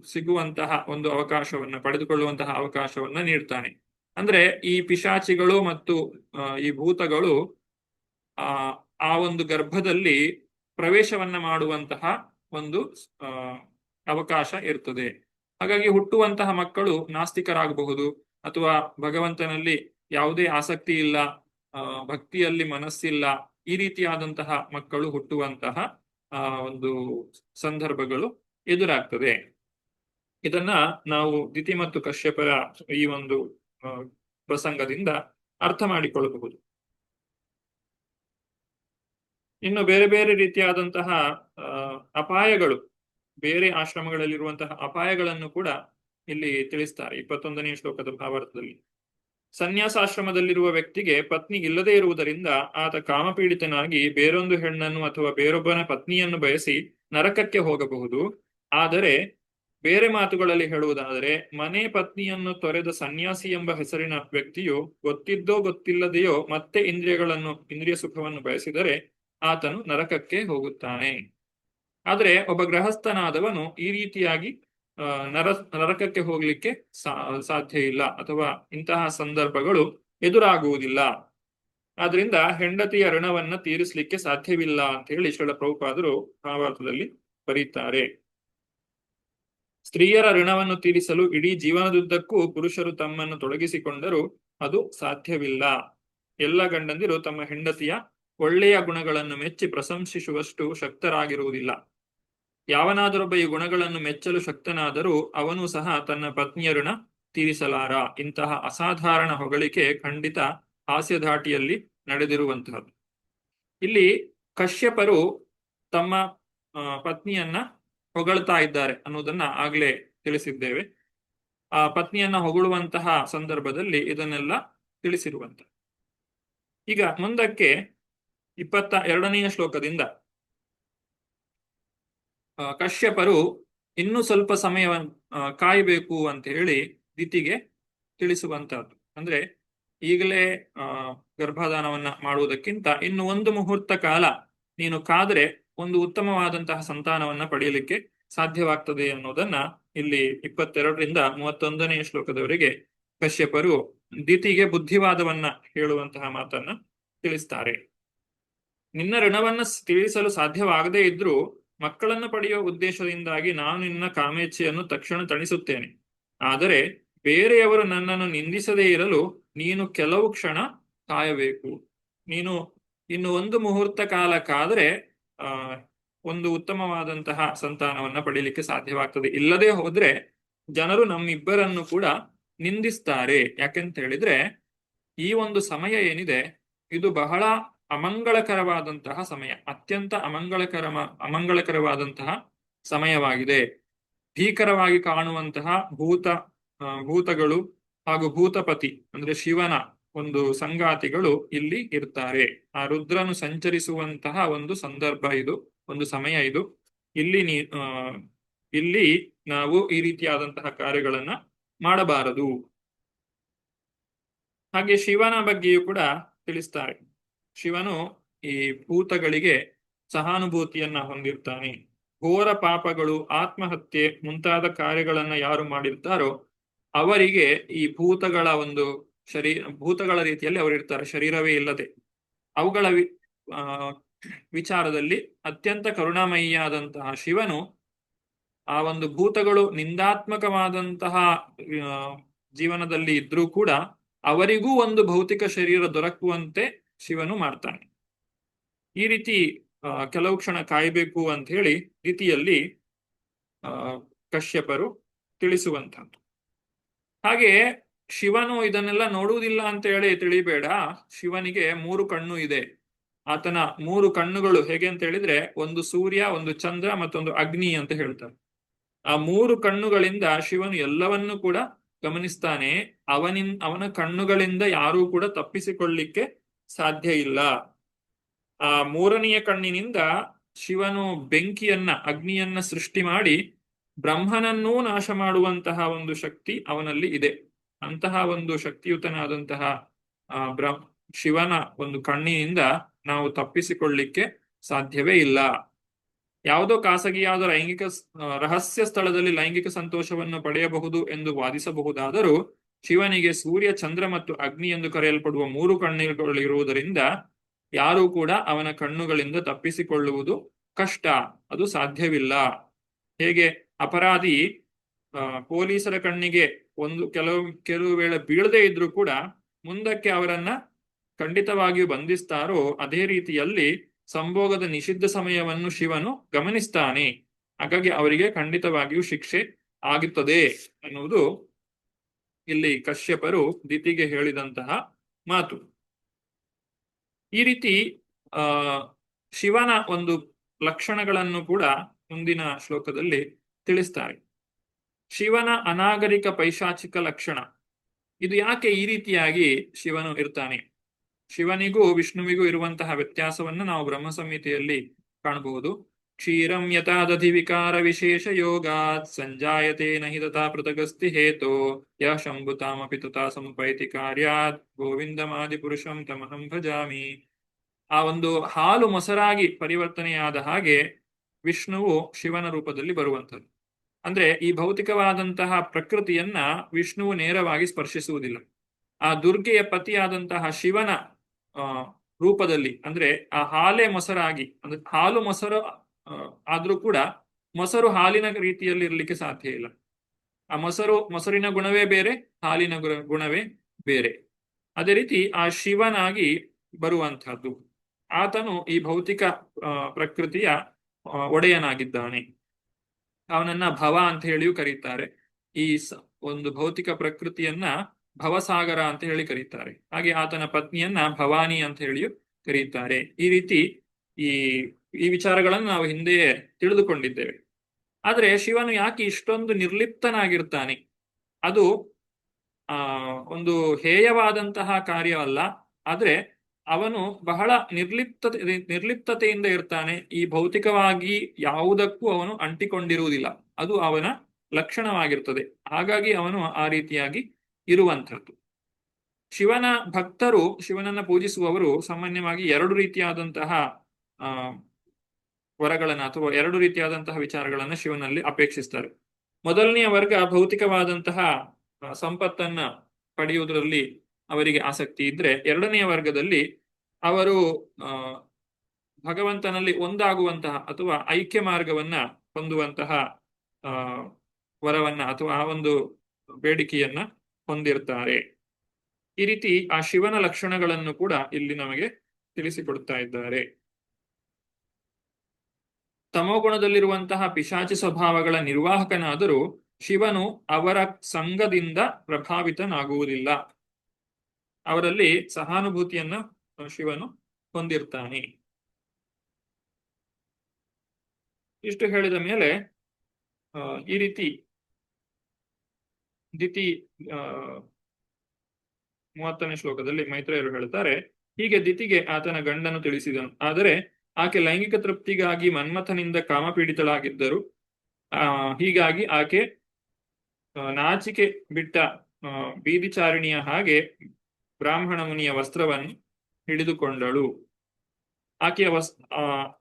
ಸಿಗುವಂತಹ ಒಂದು ಅವಕಾಶವನ್ನ, ಪಡೆದುಕೊಳ್ಳುವಂತಹ ಅವಕಾಶವನ್ನ ನೀಡ್ತಾನೆ. ಅಂದ್ರೆ ಈ ಪಿಶಾಚಿಗಳು ಮತ್ತು ಈ ಭೂತಗಳು ಆ ಒಂದು ಗರ್ಭದಲ್ಲಿ ಪ್ರವೇಶವನ್ನ ಮಾಡುವಂತಹ ಒಂದು ಅವಕಾಶ ಇರ್ತದೆ. ಹಾಗಾಗಿ ಹುಟ್ಟುವಂತಹ ಮಕ್ಕಳು ನಾಸ್ತಿಕರಾಗಬಹುದು, ಅಥವಾ ಭಗವಂತನಲ್ಲಿ ಯಾವುದೇ ಆಸಕ್ತಿ ಇಲ್ಲ, ಭಕ್ತಿಯಲ್ಲಿ ಮನಸ್ಸಿಲ್ಲ, ಈ ರೀತಿಯಾದಂತಹ ಮಕ್ಕಳು ಹುಟ್ಟುವಂತಹ ಒಂದು ಸಂದರ್ಭಗಳು ಎದುರಾಗ್ತದೆ. ಇದನ್ನ ನಾವು ದಿತಿ ಮತ್ತು ಕಶ್ಯಪರ ಈ ಒಂದು ಪ್ರಸಂಗದಿಂದ ಅರ್ಥ ಮಾಡಿಕೊಳ್ಳಬಹುದು. ಇನ್ನು ಬೇರೆ ಬೇರೆ ರೀತಿಯಾದಂತಹ ಅಪಾಯಗಳು, ಬೇರೆ ಆಶ್ರಮಗಳಲ್ಲಿರುವಂತಹ ಅಪಾಯಗಳನ್ನು ಕೂಡ ಇಲ್ಲಿ ತಿಳಿಸ್ತಾರೆ 21ನೇ ಶ್ಲೋಕದ ಭಾವಾರ್ಥದಲ್ಲಿ. ಸನ್ಯಾಸಾಶ್ರಮದಲ್ಲಿರುವ ವ್ಯಕ್ತಿಗೆ ಪತ್ನಿ ಇಲ್ಲದೆ ಇರುವುದರಿಂದ ಆತ ಕಾಮಪೀಡಿತನಾಗಿ ಬೇರೊಂದು ಹೆಣ್ಣನ್ನು ಅಥವಾ ಬೇರೊಬ್ಬನ ಪತ್ನಿಯನ್ನು ಬಯಸಿ ನರಕಕ್ಕೆ ಹೋಗಬಹುದು. ಆದರೆ ಬೇರೆ ಮಾತುಗಳಲ್ಲಿ ಹೇಳುವುದಾದರೆ, ಮನೆ ಪತ್ನಿಯನ್ನು ತೊರೆದ ಸನ್ಯಾಸಿ ಎಂಬ ಹೆಸರಿನ ವ್ಯಕ್ತಿಯು ಗೊತ್ತಿದ್ದೋ ಗೊತ್ತಿಲ್ಲದೆಯೋ ಮತ್ತೆ ಇಂದ್ರಿಯ ಸುಖವನ್ನು ಬಯಸಿದರೆ ಆತನು ನರಕಕ್ಕೆ ಹೋಗುತ್ತಾನೆ. ಆದರೆ ಒಬ್ಬ ಗೃಹಸ್ಥನಾದವನು ಈ ರೀತಿಯಾಗಿ ನರಕಕ್ಕೆ ಹೋಗ್ಲಿಕ್ಕೆ ಸಾಧ್ಯ ಇಲ್ಲ, ಅಥವಾ ಇಂತಹ ಸಂದರ್ಭಗಳು ಎದುರಾಗುವುದಿಲ್ಲ. ಆದ್ರಿಂದ ಹೆಂಡತಿಯ ಋಣವನ್ನ ತೀರಿಸಲಿಕ್ಕೆ ಸಾಧ್ಯವಿಲ್ಲ ಅಂತ ಹೇಳಿ ಶ್ರೀಲ ಪ್ರಭುಪಾದರು ಭಾವಾರ್ಥದಲ್ಲಿ ಬರೀತಾರೆ. ಸ್ತ್ರೀಯರ ಋಣವನ್ನು ತೀರಿಸಲು ಇಡೀ ಜೀವನದುದ್ದಕ್ಕೂ ಪುರುಷರು ತಮ್ಮನ್ನು ತೊಡಗಿಸಿಕೊಂಡರೂ ಅದು ಸಾಧ್ಯವಿಲ್ಲ. ಎಲ್ಲ ಗಂಡಂದಿರು ತಮ್ಮ ಹೆಂಡತಿಯ ಒಳ್ಳೆಯ ಗುಣಗಳನ್ನು ಮೆಚ್ಚಿ ಪ್ರಶಂಸಿಸುವಷ್ಟು ಶಕ್ತರಾಗಿರುವುದಿಲ್ಲ. ಯಾವನಾದರೊಬ್ಬ ಈ ಗುಣಗಳನ್ನು ಮೆಚ್ಚಲು ಶಕ್ತನಾದರೂ ಅವನು ಸಹ ತನ್ನ ಪತ್ನಿಯ ಋಣ ತೀರಿಸಲಾರ. ಇಂತಹ ಅಸಾಧಾರಣ ಹೊಗಳಿಕೆ ಖಂಡಿತ ಹಾಸ್ಯಧಾಟಿಯಲ್ಲಿ ನಡೆದಿರುವಂತಹದ್ದು. ಇಲ್ಲಿ ಕಶ್ಯಪರು ತಮ್ಮ ಪತ್ನಿಯನ್ನ ಹೊಗಳ್ತಾ ಇದ್ದಾರೆ ಅನ್ನೋದನ್ನ ಆಗ್ಲೇ ತಿಳಿಸಿದ್ದೇವೆ. ಆ ಪತ್ನಿಯನ್ನ ಹೊಗಳುವಂತಹ ಸಂದರ್ಭದಲ್ಲಿ ಇದನ್ನೆಲ್ಲ ತಿಳಿಸಿರುವಂತ. ಈಗ ಮುಂದಕ್ಕೆ 22ನೆಯ ಶ್ಲೋಕದಿಂದ ಕಶ್ಯಪರು ಇನ್ನೂ ಸ್ವಲ್ಪ ಸಮಯವನ್ನು ಕಾಯಬೇಕು ಅಂತ ಹೇಳಿ ದಿತಿಗೆ ತಿಳಿಸುವಂತಹದ್ದು. ಅಂದ್ರೆ ಈಗಲೇ ಗರ್ಭಧಾನವನ್ನ ಮಾಡುವುದಕ್ಕಿಂತ ಇನ್ನು ಒಂದು ಮುಹೂರ್ತ ಕಾಲ ನೀನು ಕಾದ್ರೆ ಒಂದು ಉತ್ತಮವಾದಂತಹ ಸಂತಾನವನ್ನ ಪಡೆಯಲಿಕ್ಕೆ ಸಾಧ್ಯವಾಗ್ತದೆ ಅನ್ನೋದನ್ನ ಇಲ್ಲಿ 22ರಿಂದ 31ನೇ ಶ್ಲೋಕದವರೆಗೆ ಕಶ್ಯಪರು ದಿತಿಗೆ ಬುದ್ಧಿವಾದವನ್ನ ಹೇಳುವಂತಹ ಮಾತನ್ನ ತಿಳಿಸ್ತಾರೆ. ನಿನ್ನ ಋಣವನ್ನ ತೀರಿಸಲು ಸಾಧ್ಯವಾಗದೇ ಇದ್ರೂ ಮಕ್ಕಳನ್ನು ಪಡೆಯುವ ಉದ್ದೇಶದಿಂದಾಗಿ ನಾನು ನಿನ್ನ ಕಾಮೇಚ್ಛೆಯನ್ನು ತಕ್ಷಣ ತಣಿಸುತ್ತೇನೆ. ಆದರೆ ಬೇರೆಯವರು ನನ್ನನ್ನು ನಿಂದಿಸದೇ ಇರಲು ನೀನು ಕೆಲವು ಕ್ಷಣ ಕಾಯಬೇಕು. ನೀನು ಇನ್ನು ಒಂದು ಮುಹೂರ್ತ ಕಾಲ ಕಾದ್ರೆ ಒಂದು ಉತ್ತಮವಾದಂತಹ ಸಂತಾನವನ್ನ ಪಡೀಲಿಕ್ಕೆ ಸಾಧ್ಯವಾಗ್ತದೆ. ಇಲ್ಲದೆ ಹೋದ್ರೆ ಜನರು ನಮ್ಮಿಬ್ಬರನ್ನು ಕೂಡ ನಿಂದಿಸ್ತಾರೆ. ಯಾಕೆಂತ ಹೇಳಿದ್ರೆ ಈ ಒಂದು ಸಮಯ ಏನಿದೆ ಇದು ಬಹಳ ಅಮಂಗಳಕರವಾದಂತಹ ಸಮಯ, ಅತ್ಯಂತ ಅಮಂಗಳಕರವಾದಂತಹ ಸಮಯವಾಗಿದೆ. ಭೀಕರವಾಗಿ ಕಾಣುವಂತಹ ಭೂತಗಳು ಹಾಗೂ ಭೂತಪತಿ ಅಂದ್ರೆ ಶಿವನ ಒಂದು ಸಂಗಾತಿಗಳು ಇಲ್ಲಿ ಇರ್ತಾರೆ. ಆ ರುದ್ರನು ಸಂಚರಿಸುವಂತಹ ಒಂದು ಸಂದರ್ಭ ಇದು, ಒಂದು ಸಮಯ ಇದು. ಇಲ್ಲಿ ನಾವು ಈ ರೀತಿಯಾದಂತಹ ಕಾರ್ಯಗಳನ್ನ ಮಾಡಬಾರದು. ಹಾಗೆ ಶಿವನ ಬಗ್ಗೆಯೂ ಕೂಡ ತಿಳಿಸ್ತಾರೆ. ಶಿವನು ಈ ಭೂತಗಳಿಗೆ ಸಹಾನುಭೂತಿಯನ್ನ ಹೊಂದಿರ್ತಾನೆ. ಘೋರ ಪಾಪಗಳು, ಆತ್ಮಹತ್ಯೆ ಮುಂತಾದ ಕಾರ್ಯಗಳನ್ನ ಯಾರು ಮಾಡಿರ್ತಾರೋ ಅವರಿಗೆ ಈ ಭೂತಗಳ ಒಂದು ಭೂತಗಳ ರೀತಿಯಲ್ಲಿ ಅವರಿರ್ತಾರೆ, ಶರೀರವೇ ಇಲ್ಲದೆ. ಅವುಗಳ ವಿಚಾರದಲ್ಲಿ ಅತ್ಯಂತ ಕರುಣಾಮಯಿಯಾದಂತಹ ಶಿವನು ಆ ಒಂದು ಭೂತಗಳು ನಿಂದಾತ್ಮಕವಾದಂತಹ ಜೀವನದಲ್ಲಿ ಇದ್ರೂ ಕೂಡ ಅವರಿಗೂ ಒಂದು ಭೌತಿಕ ಶರೀರ ದೊರಕುವಂತೆ ಶಿವನು ಮಾಡ್ತಾನೆ. ಈ ರೀತಿ ಕೆಲವು ಕ್ಷಣ ಕಾಯಬೇಕು ಅಂತ ಹೇಳಿ ರೀತಿಯಲ್ಲಿ ಕಶ್ಯಪರು ತಿಳಿಸುವಂತಹದ್ದು. ಹಾಗೆ ಶಿವನು ಇದನ್ನೆಲ್ಲ ನೋಡುವುದಿಲ್ಲ ಅಂತ ಹೇಳಿ ತಿಳಿಬೇಡ. ಶಿವನಿಗೆ 3 ಕಣ್ಣು ಇದೆ. ಆತನ 3 ಕಣ್ಣುಗಳು ಹೇಗೆ ಅಂತ ಹೇಳಿದ್ರೆ ಒಂದು ಸೂರ್ಯ, ಒಂದು ಚಂದ್ರ, ಮತ್ತೊಂದು ಅಗ್ನಿ ಅಂತ ಹೇಳ್ತಾರೆ. ಆ 3 ಕಣ್ಣುಗಳಿಂದ ಶಿವನು ಎಲ್ಲವನ್ನೂ ಕೂಡ ಗಮನಿಸ್ತಾನೆ. ಅವನ ಕಣ್ಣುಗಳಿಂದ ಯಾರೂ ಕೂಡ ತಪ್ಪಿಸಿಕೊಳ್ಳಿಕ್ಕೆ ಸಾಧ್ಯ ಇಲ್ಲ. ಆ 3ನೆಯ ಕಣ್ಣಿನಿಂದ ಶಿವನು ಬೆಂಕಿಯನ್ನ, ಅಗ್ನಿಯನ್ನ ಸೃಷ್ಟಿ ಮಾಡಿ ಬ್ರಹ್ಮನನ್ನೂ ನಾಶ ಮಾಡುವಂತಹ ಒಂದು ಶಕ್ತಿ ಅವನಲ್ಲಿ ಇದೆ. ಅಂತಹ ಒಂದು ಶಕ್ತಿಯುತನಾದಂತಹ ಶಿವನ ಒಂದು ಕಣ್ಣಿನಿಂದ ನಾವು ತಪ್ಪಿಸಿಕೊಳ್ಳಿಕ್ಕೆ ಸಾಧ್ಯವೇ ಇಲ್ಲ. ಯಾವುದೋ ಖಾಸಗಿಯಾದ ರಹಸ್ಯ ಸ್ಥಳದಲ್ಲಿ ಲೈಂಗಿಕ ಸಂತೋಷವನ್ನು ಪಡೆಯಬಹುದು ಎಂದು ವಾದಿಸಬಹುದಾದರೂ ಶಿವನಿಗೆ ಸೂರ್ಯ, ಚಂದ್ರ ಮತ್ತು ಅಗ್ನಿ ಎಂದು ಕರೆಯಲ್ಪಡುವ 3 ಕಣ್ಣುಗಳಿರುವುದರಿಂದ ಯಾರೂ ಕೂಡ ಅವನ ಕಣ್ಣುಗಳಿಂದ ತಪ್ಪಿಸಿಕೊಳ್ಳುವುದು ಕಷ್ಟ, ಅದು ಸಾಧ್ಯವಿಲ್ಲ. ಹೇಗೆ ಅಪರಾಧಿ ಪೊಲೀಸರ ಕಣ್ಣಿಗೆ ಕೆಲವು ವೇಳೆ ಬೀಳದೇ ಇದ್ರೂ ಕೂಡ ಮುಂದಕ್ಕೆ ಅವರನ್ನ ಖಂಡಿತವಾಗಿಯೂ ಬಂಧಿಸ್ತಾರೋ ಅದೇ ರೀತಿಯಲ್ಲಿ ಸಂಭೋಗದ ನಿಷಿದ್ಧ ಸಮಯವನ್ನು ಶಿವನು ಗಮನಿಸ್ತಾನೆ. ಹಾಗಾಗಿ ಅವರಿಗೆ ಖಂಡಿತವಾಗಿಯೂ ಶಿಕ್ಷೆ ಆಗುತ್ತದೆ ಅನ್ನುವುದು ಇಲ್ಲಿ ಕಶ್ಯಪರು ದಿತಿಗೆ ಹೇಳಿದಂತಹ ಮಾತು. ಈ ರೀತಿ ಶಿವನ ಒಂದು ಲಕ್ಷಣಗಳನ್ನು ಕೂಡ ಮುಂದಿನ ಶ್ಲೋಕದಲ್ಲಿ ತಿಳಿಸ್ತಾರೆ. ಶಿವನ ಅನಾಗರಿಕ ಪೈಶಾಚಿಕ ಲಕ್ಷಣ, ಇದು ಯಾಕೆ ಈ ರೀತಿಯಾಗಿ ಶಿವನು ಇರ್ತಾನೆ? ಶಿವನಿಗೂ ವಿಷ್ಣುವಿಗೂ ಇರುವಂತಹ ವ್ಯತ್ಯಾಸವನ್ನು ನಾವು ಬ್ರಹ್ಮ ಸಂಹಿತೆಯಲ್ಲಿ ಕಾಣಬಹುದು. ಕ್ಷೀರಂ ಯಥಾ ದಧಿ ವಿಕಾರ ವಿಶೇಷ ಯೋಗಾತ್ ಸಂಜಾಯತೆ ನಹಿ ತಥಾ ಪೃಥಗಸ್ತಿ ಹೇತೋ ಯ ಶಂಭುತಾಮಪಿ ತಥಾ ಸಮುಪೈತಿ ಕಾರ್ಯಾತ್ ಗೋವಿಂದಮಾದಿ ಪುರುಷಂ ತಮಹಂ ಭಜಾಮಿ. ಆ ಒಂದು ಹಾಲು ಮೊಸರಾಗಿ ಪರಿವರ್ತನೆಯಾದ ಹಾಗೆ ವಿಷ್ಣುವು ಶಿವನ ರೂಪದಲ್ಲಿ ಬರುವಂಥದ್ದು. ಅಂದ್ರೆ ಈ ಭೌತಿಕವಾದಂತಹ ಪ್ರಕೃತಿಯನ್ನ ವಿಷ್ಣುವು ನೇರವಾಗಿ ಸ್ಪರ್ಶಿಸುವುದಿಲ್ಲ. ಆ ದುರ್ಗೆಯ ಪತಿಯಾದಂತಹ ಶಿವನ ರೂಪದಲ್ಲಿ, ಅಂದ್ರೆ ಆ ಹಾಲೇ ಮೊಸರಾಗಿ, ಅಂದ್ರೆ ಹಾಲು ಮೊಸರು ಆದ್ರೂ ಕೂಡ ಮೊಸರು ಹಾಲಿನ ರೀತಿಯಲ್ಲಿ ಇರಲಿಕ್ಕೆ ಸಾಧ್ಯ ಇಲ್ಲ. ಆ ಮೊಸರಿನ ಗುಣವೇ ಬೇರೆ, ಹಾಲಿನ ಗುಣವೇ ಬೇರೆ. ಅದೇ ರೀತಿ ಆ ಶಿವನಾಗಿ ಬರುವಂತಹದ್ದು. ಆತನು ಈ ಭೌತಿಕ ಪ್ರಕೃತಿಯ ಒಡೆಯನಾಗಿದ್ದಾನೆ. ಅವನನ್ನ ಭವ ಅಂತ ಹೇಳಿಯೂ ಕರೀತಾರೆ. ಈ ಒಂದು ಭೌತಿಕ ಪ್ರಕೃತಿಯನ್ನ ಭವಸಾಗರ ಅಂತ ಹೇಳಿ ಕರೀತಾರೆ. ಹಾಗೆ ಆತನ ಪತ್ನಿಯನ್ನ ಭವಾನಿ ಅಂತ ಹೇಳಿಯೂ ಕರೀತಾರೆ. ಈ ರೀತಿ ಈ ವಿಚಾರಗಳನ್ನು ನಾವು ಹಿಂದೆಯೇ ತಿಳಿದುಕೊಂಡಿದ್ದೇವೆ. ಆದ್ರೆ ಶಿವನು ಯಾಕೆ ಇಷ್ಟೊಂದು ನಿರ್ಲಿಪ್ತನಾಗಿರ್ತಾನೆ? ಅದು ಒಂದು ಹೇಯವಾದಂತಹ ಕಾರ್ಯವಲ್ಲ, ಆದ್ರೆ ಅವನು ಬಹಳ ನಿರ್ಲಿಪ್ತತೆಯಿಂದ ಇರ್ತಾನೆ. ಈ ಭೌತಿಕವಾಗಿ ಯಾವುದಕ್ಕೂ ಅವನು ಅಂಟಿಕೊಂಡಿರುವುದಿಲ್ಲ, ಅದು ಅವನ ಲಕ್ಷಣವಾಗಿರ್ತದೆ. ಹಾಗಾಗಿ ಅವನು ಆ ರೀತಿಯಾಗಿ ಇರುವಂಥದ್ದು. ಶಿವನ ಭಕ್ತರು, ಶಿವನನ್ನ ಪೂಜಿಸುವವರು ಸಾಮಾನ್ಯವಾಗಿ ಎರಡು ರೀತಿಯಾದಂತಹ ವರಗಳನ್ನ ಅಥವಾ ಎರಡು ರೀತಿಯಾದಂತಹ ವಿಚಾರಗಳನ್ನ ಶಿವನಲ್ಲಿ ಅಪೇಕ್ಷಿಸ್ತಾರೆ. ಮೊದಲನೆಯ ವರ್ಗ ಭೌತಿಕವಾದಂತಹ ಸಂಪತ್ತನ್ನ ಪಡೆಯುವುದರಲ್ಲಿ ಅವರಿಗೆ ಆಸಕ್ತಿ ಇದ್ರೆ, ಎರಡನೆಯ ವರ್ಗದಲ್ಲಿ ಅವರು ಭಗವಂತನಲ್ಲಿ ಒಂದಾಗುವಂತಹ ಅಥವಾ ಐಕ್ಯ ಮಾರ್ಗವನ್ನ ಹೊಂದುವಂತಹ ವರವನ್ನ ಅಥವಾ ಆ ಒಂದು ಬೇಡಿಕೆಯನ್ನ ಹೊಂದಿರ್ತಾರೆ. ಈ ರೀತಿ ಆ ಶಿವನ ಲಕ್ಷಣಗಳನ್ನು ಕೂಡ ಇಲ್ಲಿ ನಮಗೆ ತಿಳಿಸಿಕೊಡ್ತಾ ಇದ್ದಾರೆ. ತಮೋಗುಣದಲ್ಲಿರುವಂತಹ ಪಿಶಾಚಿ ಸ್ವಭಾವಗಳ ನಿರ್ವಾಹಕನಾದರೂ ಶಿವನು ಅವರ ಸಂಘದಿಂದ ಪ್ರಭಾವಿತನಾಗುವುದಿಲ್ಲ. ಅವರಲ್ಲಿ ಸಹಾನುಭೂತಿಯನ್ನ ಶಿವನು ಹೊಂದಿರ್ತಾನೆ. ಇಷ್ಟು ಹೇಳಿದ ಮೇಲೆ ಈ ರೀತಿ ದಿತಿ 30ನೇ ಶ್ಲೋಕದಲ್ಲಿ ಮೈತ್ರೇಯರು ಹೇಳ್ತಾರೆ, ಹೀಗೆ ದಿತಿಗೆ ಆತನ ಗಂಡನು ತಿಳಿಸಿದನು. ಆದರೆ ಆಕೆ ಲೈಂಗಿಕ ತೃಪ್ತಿಗಾಗಿ ಮನ್ಮಥನಿಂದ ಕಾಮಪೀಡಿತಳಾಗಿದ್ದರು. ಹೀಗಾಗಿ ಆಕೆ ನಾಚಿಕೆ ಬಿಟ್ಟ ಬೀದಿಚಾರಿಣಿಯ ಹಾಗೆ ಬ್ರಾಹ್ಮಣ ಮುನಿಯ ವಸ್ತ್ರವನ್ನು ಹಿಡಿದುಕೊಂಡಳು. ಆಕೆಯ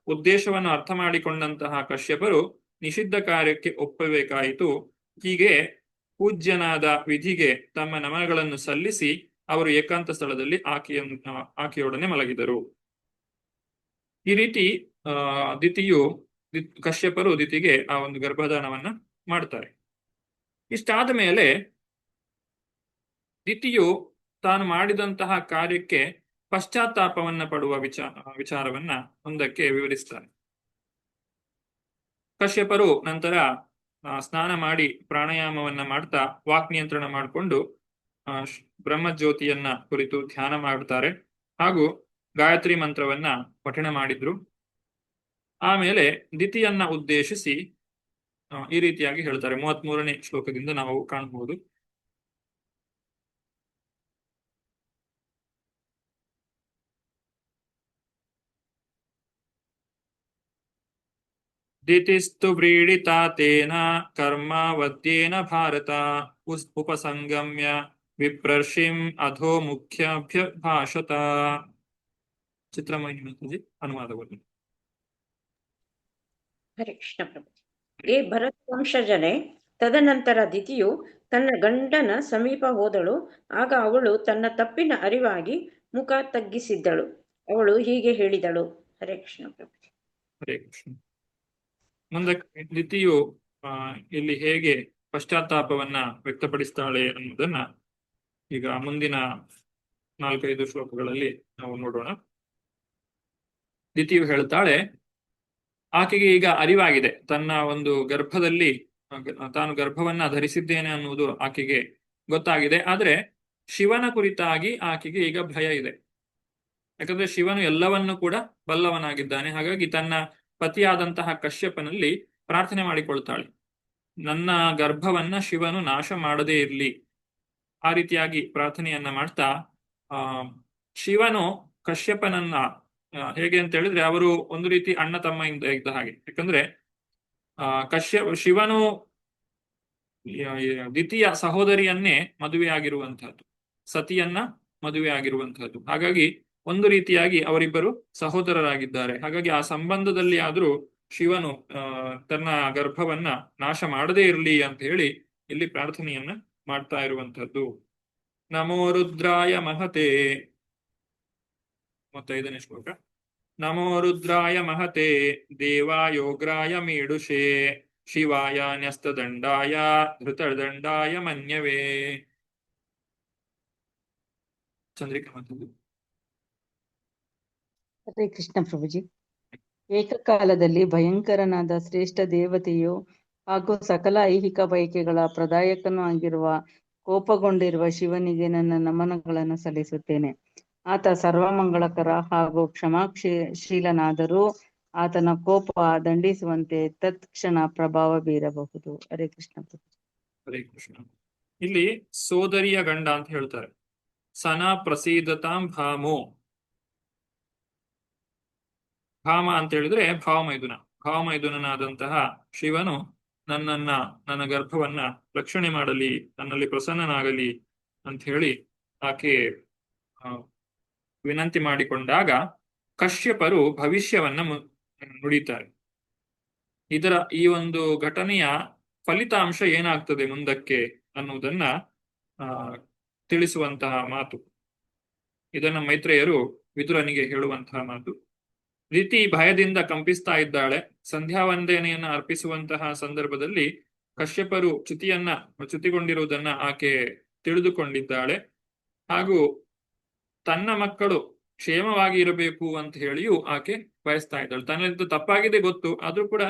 ಉದ್ದೇಶವನ್ನು ಅರ್ಥ ಮಾಡಿಕೊಂಡಂತಹ ಕಶ್ಯಪರು ನಿಷಿದ್ಧ ಕಾರ್ಯಕ್ಕೆ ಒಪ್ಪಬೇಕಾಯಿತು. ಹೀಗೆ ಪೂಜ್ಯನಾದ ವಿಧಿಗೆ ತಮ್ಮ ನಮನಗಳನ್ನು ಸಲ್ಲಿಸಿ ಅವರು ಏಕಾಂತ ಸ್ಥಳದಲ್ಲಿ ಆಕೆಯೊಡನೆ ಮಲಗಿದರು. ಈ ರೀತಿ ಕಶ್ಯಪರು ದಿತಿಗೆ ಆ ಒಂದು ಗರ್ಭಧಾನವನ್ನ ಮಾಡ್ತಾರೆ. ಇಷ್ಟಾದ ಮೇಲೆ ದಿತಿಯು ತಾನು ಮಾಡಿದಂತಹ ಕಾರ್ಯಕ್ಕೆ ಪಶ್ಚಾತ್ತಾಪವನ್ನ ಪಡುವ ವಿಚಾರವನ್ನ ಒಂದಕ್ಕೆ ವಿವರಿಸ್ತಾರೆ. ಕಶ್ಯಪರು ನಂತರ ಸ್ನಾನ ಮಾಡಿ ಪ್ರಾಣಾಯಾಮವನ್ನ ಮಾಡ್ತಾ ವಾಕ್ ನಿಯಂತ್ರಣ ಮಾಡಿಕೊಂಡು ಬ್ರಹ್ಮಜ್ಯೋತಿಯನ್ನ ಕುರಿತು ಧ್ಯಾನ ಮಾಡ್ತಾರೆ ಹಾಗೂ ಗಾಯತ್ರಿ ಮಂತ್ರವನ್ನ ಪಠಣ ಮಾಡಿದ್ರು. ಆಮೇಲೆ ದಿತಿಯನ್ನ ಉದ್ದೇಶಿಸಿ ಈ ರೀತಿಯಾಗಿ ಹೇಳ್ತಾರೆ. 33ನೇ ಶ್ಲೋಕದಿಂದ ನಾವು ಕಾಣಬಹುದು. ದಿತಿಸ್ತು ವ್ರೀಡಿತಾ ತೇನ ಕರ್ಮಾವದ್ಯೇನ ಭಾರತ ಉಪಸಂಗಮ್ಯ ವಿಪ್ರರ್ಷಿಂ ಅಧೋ ಮುಖ್ಯಾಭ್ಯಭಾಷತ. ಚಿತ್ರಮಯಿ ಅನುವಾದವನ್ನು. ಹರೇ ಕೃಷ್ಣ ಪ್ರಭುಜಿ. ಏ ಭರತ ವಂಶಜನೆ, ತದನಂತರ ದಿತಿಯು ತನ್ನ ಗಂಡನ ಸಮೀಪ ಹೋದಳು. ಆಗ ಅವಳು ತನ್ನ ತಪ್ಪಿನ ಅರಿವಾಗಿ ಮುಖ ತಗ್ಗಿಸಿದ್ದಳು. ಅವಳು ಹೀಗೆ ಹೇಳಿದಳು. ಹರೇ ಕೃಷ್ಣ ಪ್ರಭುಜಿ. ಹರೇ ಕೃಷ್ಣ. ಮುಂದಕ್ಕೆ ದಿತಿಯು ಇಲ್ಲಿ ಹೇಗೆ ಪಶ್ಚಾತ್ತಾಪವನ್ನ ವ್ಯಕ್ತಪಡಿಸ್ತಾಳೆ ಅನ್ನೋದನ್ನ ಈಗ ಮುಂದಿನ 4-5 ಶ್ಲೋಕಗಳಲ್ಲಿ ನಾವು ನೋಡೋಣ. ದಿತಿಯು ಹೇಳ್ತಾಳೆ, ಆಕೆಗೆ ಈಗ ಅರಿವಾಗಿದೆ, ತನ್ನ ಒಂದು ಗರ್ಭದಲ್ಲಿ ತಾನು ಗರ್ಭವನ್ನ ಧರಿಸಿದ್ದೇನೆ ಅನ್ನುವುದು ಆಕೆಗೆ ಗೊತ್ತಾಗಿದೆ. ಆದ್ರೆ ಶಿವನ ಕುರಿತಾಗಿ ಆಕೆಗೆ ಈಗ ಭಯ ಇದೆ. ಯಾಕಂದ್ರೆ ಶಿವನು ಎಲ್ಲವನ್ನೂ ಕೂಡ ಬಲ್ಲವನಾಗಿದ್ದಾನೆ. ಹಾಗಾಗಿ ತನ್ನ ಪತಿಯಾದಂತಹ ಕಶ್ಯಪನಲ್ಲಿ ಪ್ರಾರ್ಥನೆ ಮಾಡಿಕೊಳ್ತಾಳೆ, ನನ್ನ ಗರ್ಭವನ್ನ ಶಿವನು ನಾಶ ಮಾಡದೇ ಇರ್ಲಿ. ಆ ರೀತಿಯಾಗಿ ಪ್ರಾರ್ಥನೆಯನ್ನ ಮಾಡ್ತಾ ಶಿವನು ಕಶ್ಯಪನನ್ನ ಹೇಗೆ ಅಂತ ಹೇಳಿದ್ರೆ ಅವರು ಒಂದು ರೀತಿ ಅಣ್ಣ ತಮ್ಮ ಇದ್ದ ಹಾಗೆ. ಯಾಕಂದ್ರೆ ಶಿವನು ದ್ವಿತೀಯ ಸಹೋದರಿಯನ್ನೇ ಮದುವೆ ಆಗಿರುವಂತಹದ್ದು, ಸತಿಯನ್ನ ಮದುವೆ ಆಗಿರುವಂತಹದ್ದು. ಹಾಗಾಗಿ ಒಂದು ರೀತಿಯಾಗಿ ಅವರಿಬ್ಬರು ಸಹೋದರರಾಗಿದ್ದಾರೆ. ಹಾಗಾಗಿ ಆ ಸಂಬಂಧದಲ್ಲಿ ಆದ್ರೂ ಶಿವನು ತನ್ನ ಗರ್ಭವನ್ನ ನಾಶ ಮಾಡದೇ ಇರಲಿ ಅಂತ ಹೇಳಿ ಇಲ್ಲಿ ಪ್ರಾರ್ಥನೆಯನ್ನ ಮಾಡ್ತಾ ಇರುವಂತಹದ್ದು. ನಮೋ ರುದ್ರಾಯ ಮಹತೆ, 35ನೇ ಶ್ಲೋಕ. ನಮೋ ರುದ್ರಾಯ ಮಹತೆ ದೇವಾಯೋಗ್ರಾಯ ಮೀಡುಷೇ ಶಿವಾಯ ನ್ಯಸ್ತದಂಡಾಯ ಧೃತದಂಡಾಯ ಮನ್ಯವೇ. ಚಂದ್ರಿಕಾ ಮಾತಾಡು. ಹರೇ ಕೃಷ್ಣ ಪ್ರಭುಜಿ. ಏಕಕಾಲದಲ್ಲಿ ಭಯಂಕರನಾದ ಶ್ರೇಷ್ಠ ದೇವತೆಯು ಹಾಗೂ ಸಕಲ ಐಹಿಕ ಬಯಕೆಗಳ ಪ್ರದಾಯಕನೂ ಆಗಿರುವ ಕೋಪಗೊಂಡಿರುವ ಶಿವನಿಗೆ ನನ್ನ ನಮನಗಳನ್ನು ಸಲ್ಲಿಸುತ್ತೇನೆ. ಆತ ಸರ್ವಮಂಗಳಕರ ಹಾಗೂ ಕ್ಷಮಾಶೀಲನಾದರೂ ಆತನ ಕೋಪ ದಂಡಿಸುವಂತೆ ತತ್ಕ್ಷಣ ಪ್ರಭಾವ ಬೀರಬಹುದು. ಹರೇ ಕೃಷ್ಣ ಪ್ರಭುಜಿ. ಹರೇ ಕೃಷ್ಣ. ಇಲ್ಲಿ ಸೋದರಿಯ ಗಂಡ ಅಂತ ಹೇಳ್ತಾರೆ. ಸನ ಪ್ರಸೀದತಾಂ ಭಾಮೋ. ಭಾಮ ಅಂತ ಹೇಳಿದ್ರೆ ಭಾವಮೈದುನನಾದಂತಹ ಶಿವನು ನನ್ನ ಗರ್ಭವನ್ನ ರಕ್ಷಣೆ ಮಾಡಲಿ, ನನ್ನಲ್ಲಿ ಪ್ರಸನ್ನನಾಗಲಿ ಅಂತ ಹೇಳಿ ಆಕೆ ವಿನಂತಿ ಮಾಡಿಕೊಂಡಾಗ ಕಶ್ಯಪರು ಭವಿಷ್ಯವನ್ನ ನುಡಿತಾರೆ. ಈ ಒಂದು ಘಟನೆಯ ಫಲಿತಾಂಶ ಏನಾಗ್ತದೆ ಮುಂದಕ್ಕೆ ಅನ್ನುವುದನ್ನ ತಿಳಿಸುವಂತಹ ಮಾತು. ಇದನ್ನ ಮೈತ್ರೇಯರು ವಿದುರನಿಗೆ ಹೇಳುವಂತಹ ಮಾತು. ರೀತಿ ಭಯದಿಂದ ಕಂಪಿಸ್ತಾ ಇದ್ದಾಳೆ. ಸಂಧ್ಯಾ ವಂದನೆಯನ್ನ ಅರ್ಪಿಸುವಂತಹ ಸಂದರ್ಭದಲ್ಲಿ ಕಶ್ಯಪರು ಚ್ಯುತಿಗೊಂಡಿರುವುದನ್ನ ಆಕೆ ತಿಳಿದುಕೊಂಡಿದ್ದಾಳೆ. ಹಾಗೂ ತನ್ನ ಮಕ್ಕಳು ಕ್ಷೇಮವಾಗಿ ಇರಬೇಕು ಅಂತ ಹೇಳಿಯೂ ಆಕೆ ಬಯಸ್ತಾ ಇದ್ದಾಳೆ. ತನ್ನಿಂದ ತಪ್ಪಾಗಿದೆ ಗೊತ್ತು, ಆದ್ರೂ ಕೂಡ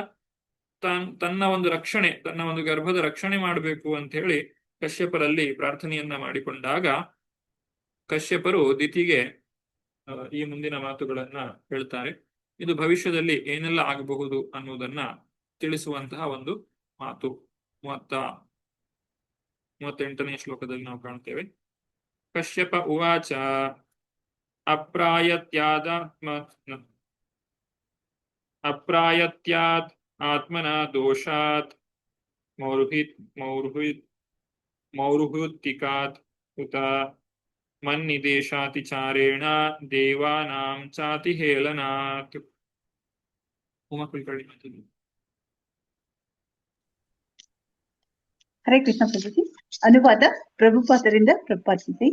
ತನ್ನ ಒಂದು ರಕ್ಷಣೆ, ತನ್ನ ಒಂದು ಗರ್ಭದ ರಕ್ಷಣೆ ಮಾಡಬೇಕು ಅಂತ ಹೇಳಿ ಕಶ್ಯಪರಲ್ಲಿ ಪ್ರಾರ್ಥನೆಯನ್ನ ಮಾಡಿಕೊಂಡಾಗ ಕಶ್ಯಪರು ದಿತಿಗೆ ಈ ಮುಂದಿನ ಮಾತುಗಳನ್ನ ಹೇಳ್ತಾರೆ. ಇದು ಭವಿಷ್ಯದಲ್ಲಿ ಏನೆಲ್ಲ ಆಗಬಹುದು ಅನ್ನುವುದನ್ನ ತಿಳಿಸುವಂತಹ ಒಂದು ಮಾತು. 38ನೇ ಶ್ಲೋಕದಲ್ಲಿ ನಾವು ಕಾಣ್ತೇವೆ. ಕಶ್ಯಪ ಉವಾಚ ಅಪ್ರಾಯತ್ಯಾತ್ ಆತ್ಮನ ದೋಷಾತ್ ಮೌರುಹುತ್ತಿಕಾತ್ ಉತ ಮನ್ನಿದೇಶಾತಿಚಾರೇಣ ದೇವಾನಾಂ ಚಾತಿ ಹೇಳನಾತ್. ಉಮಾ ಕುಲಕರ್ಣಿ ಮಾತಾಡಿ. ಹರೇ ಕೃಷ್ಣ ಪ್ರಭುಜಿ. ಅನುವಾದ ಪ್ರಭುಪಾದರಿಂದ ಪ್ರಪಾದಿಸಿ.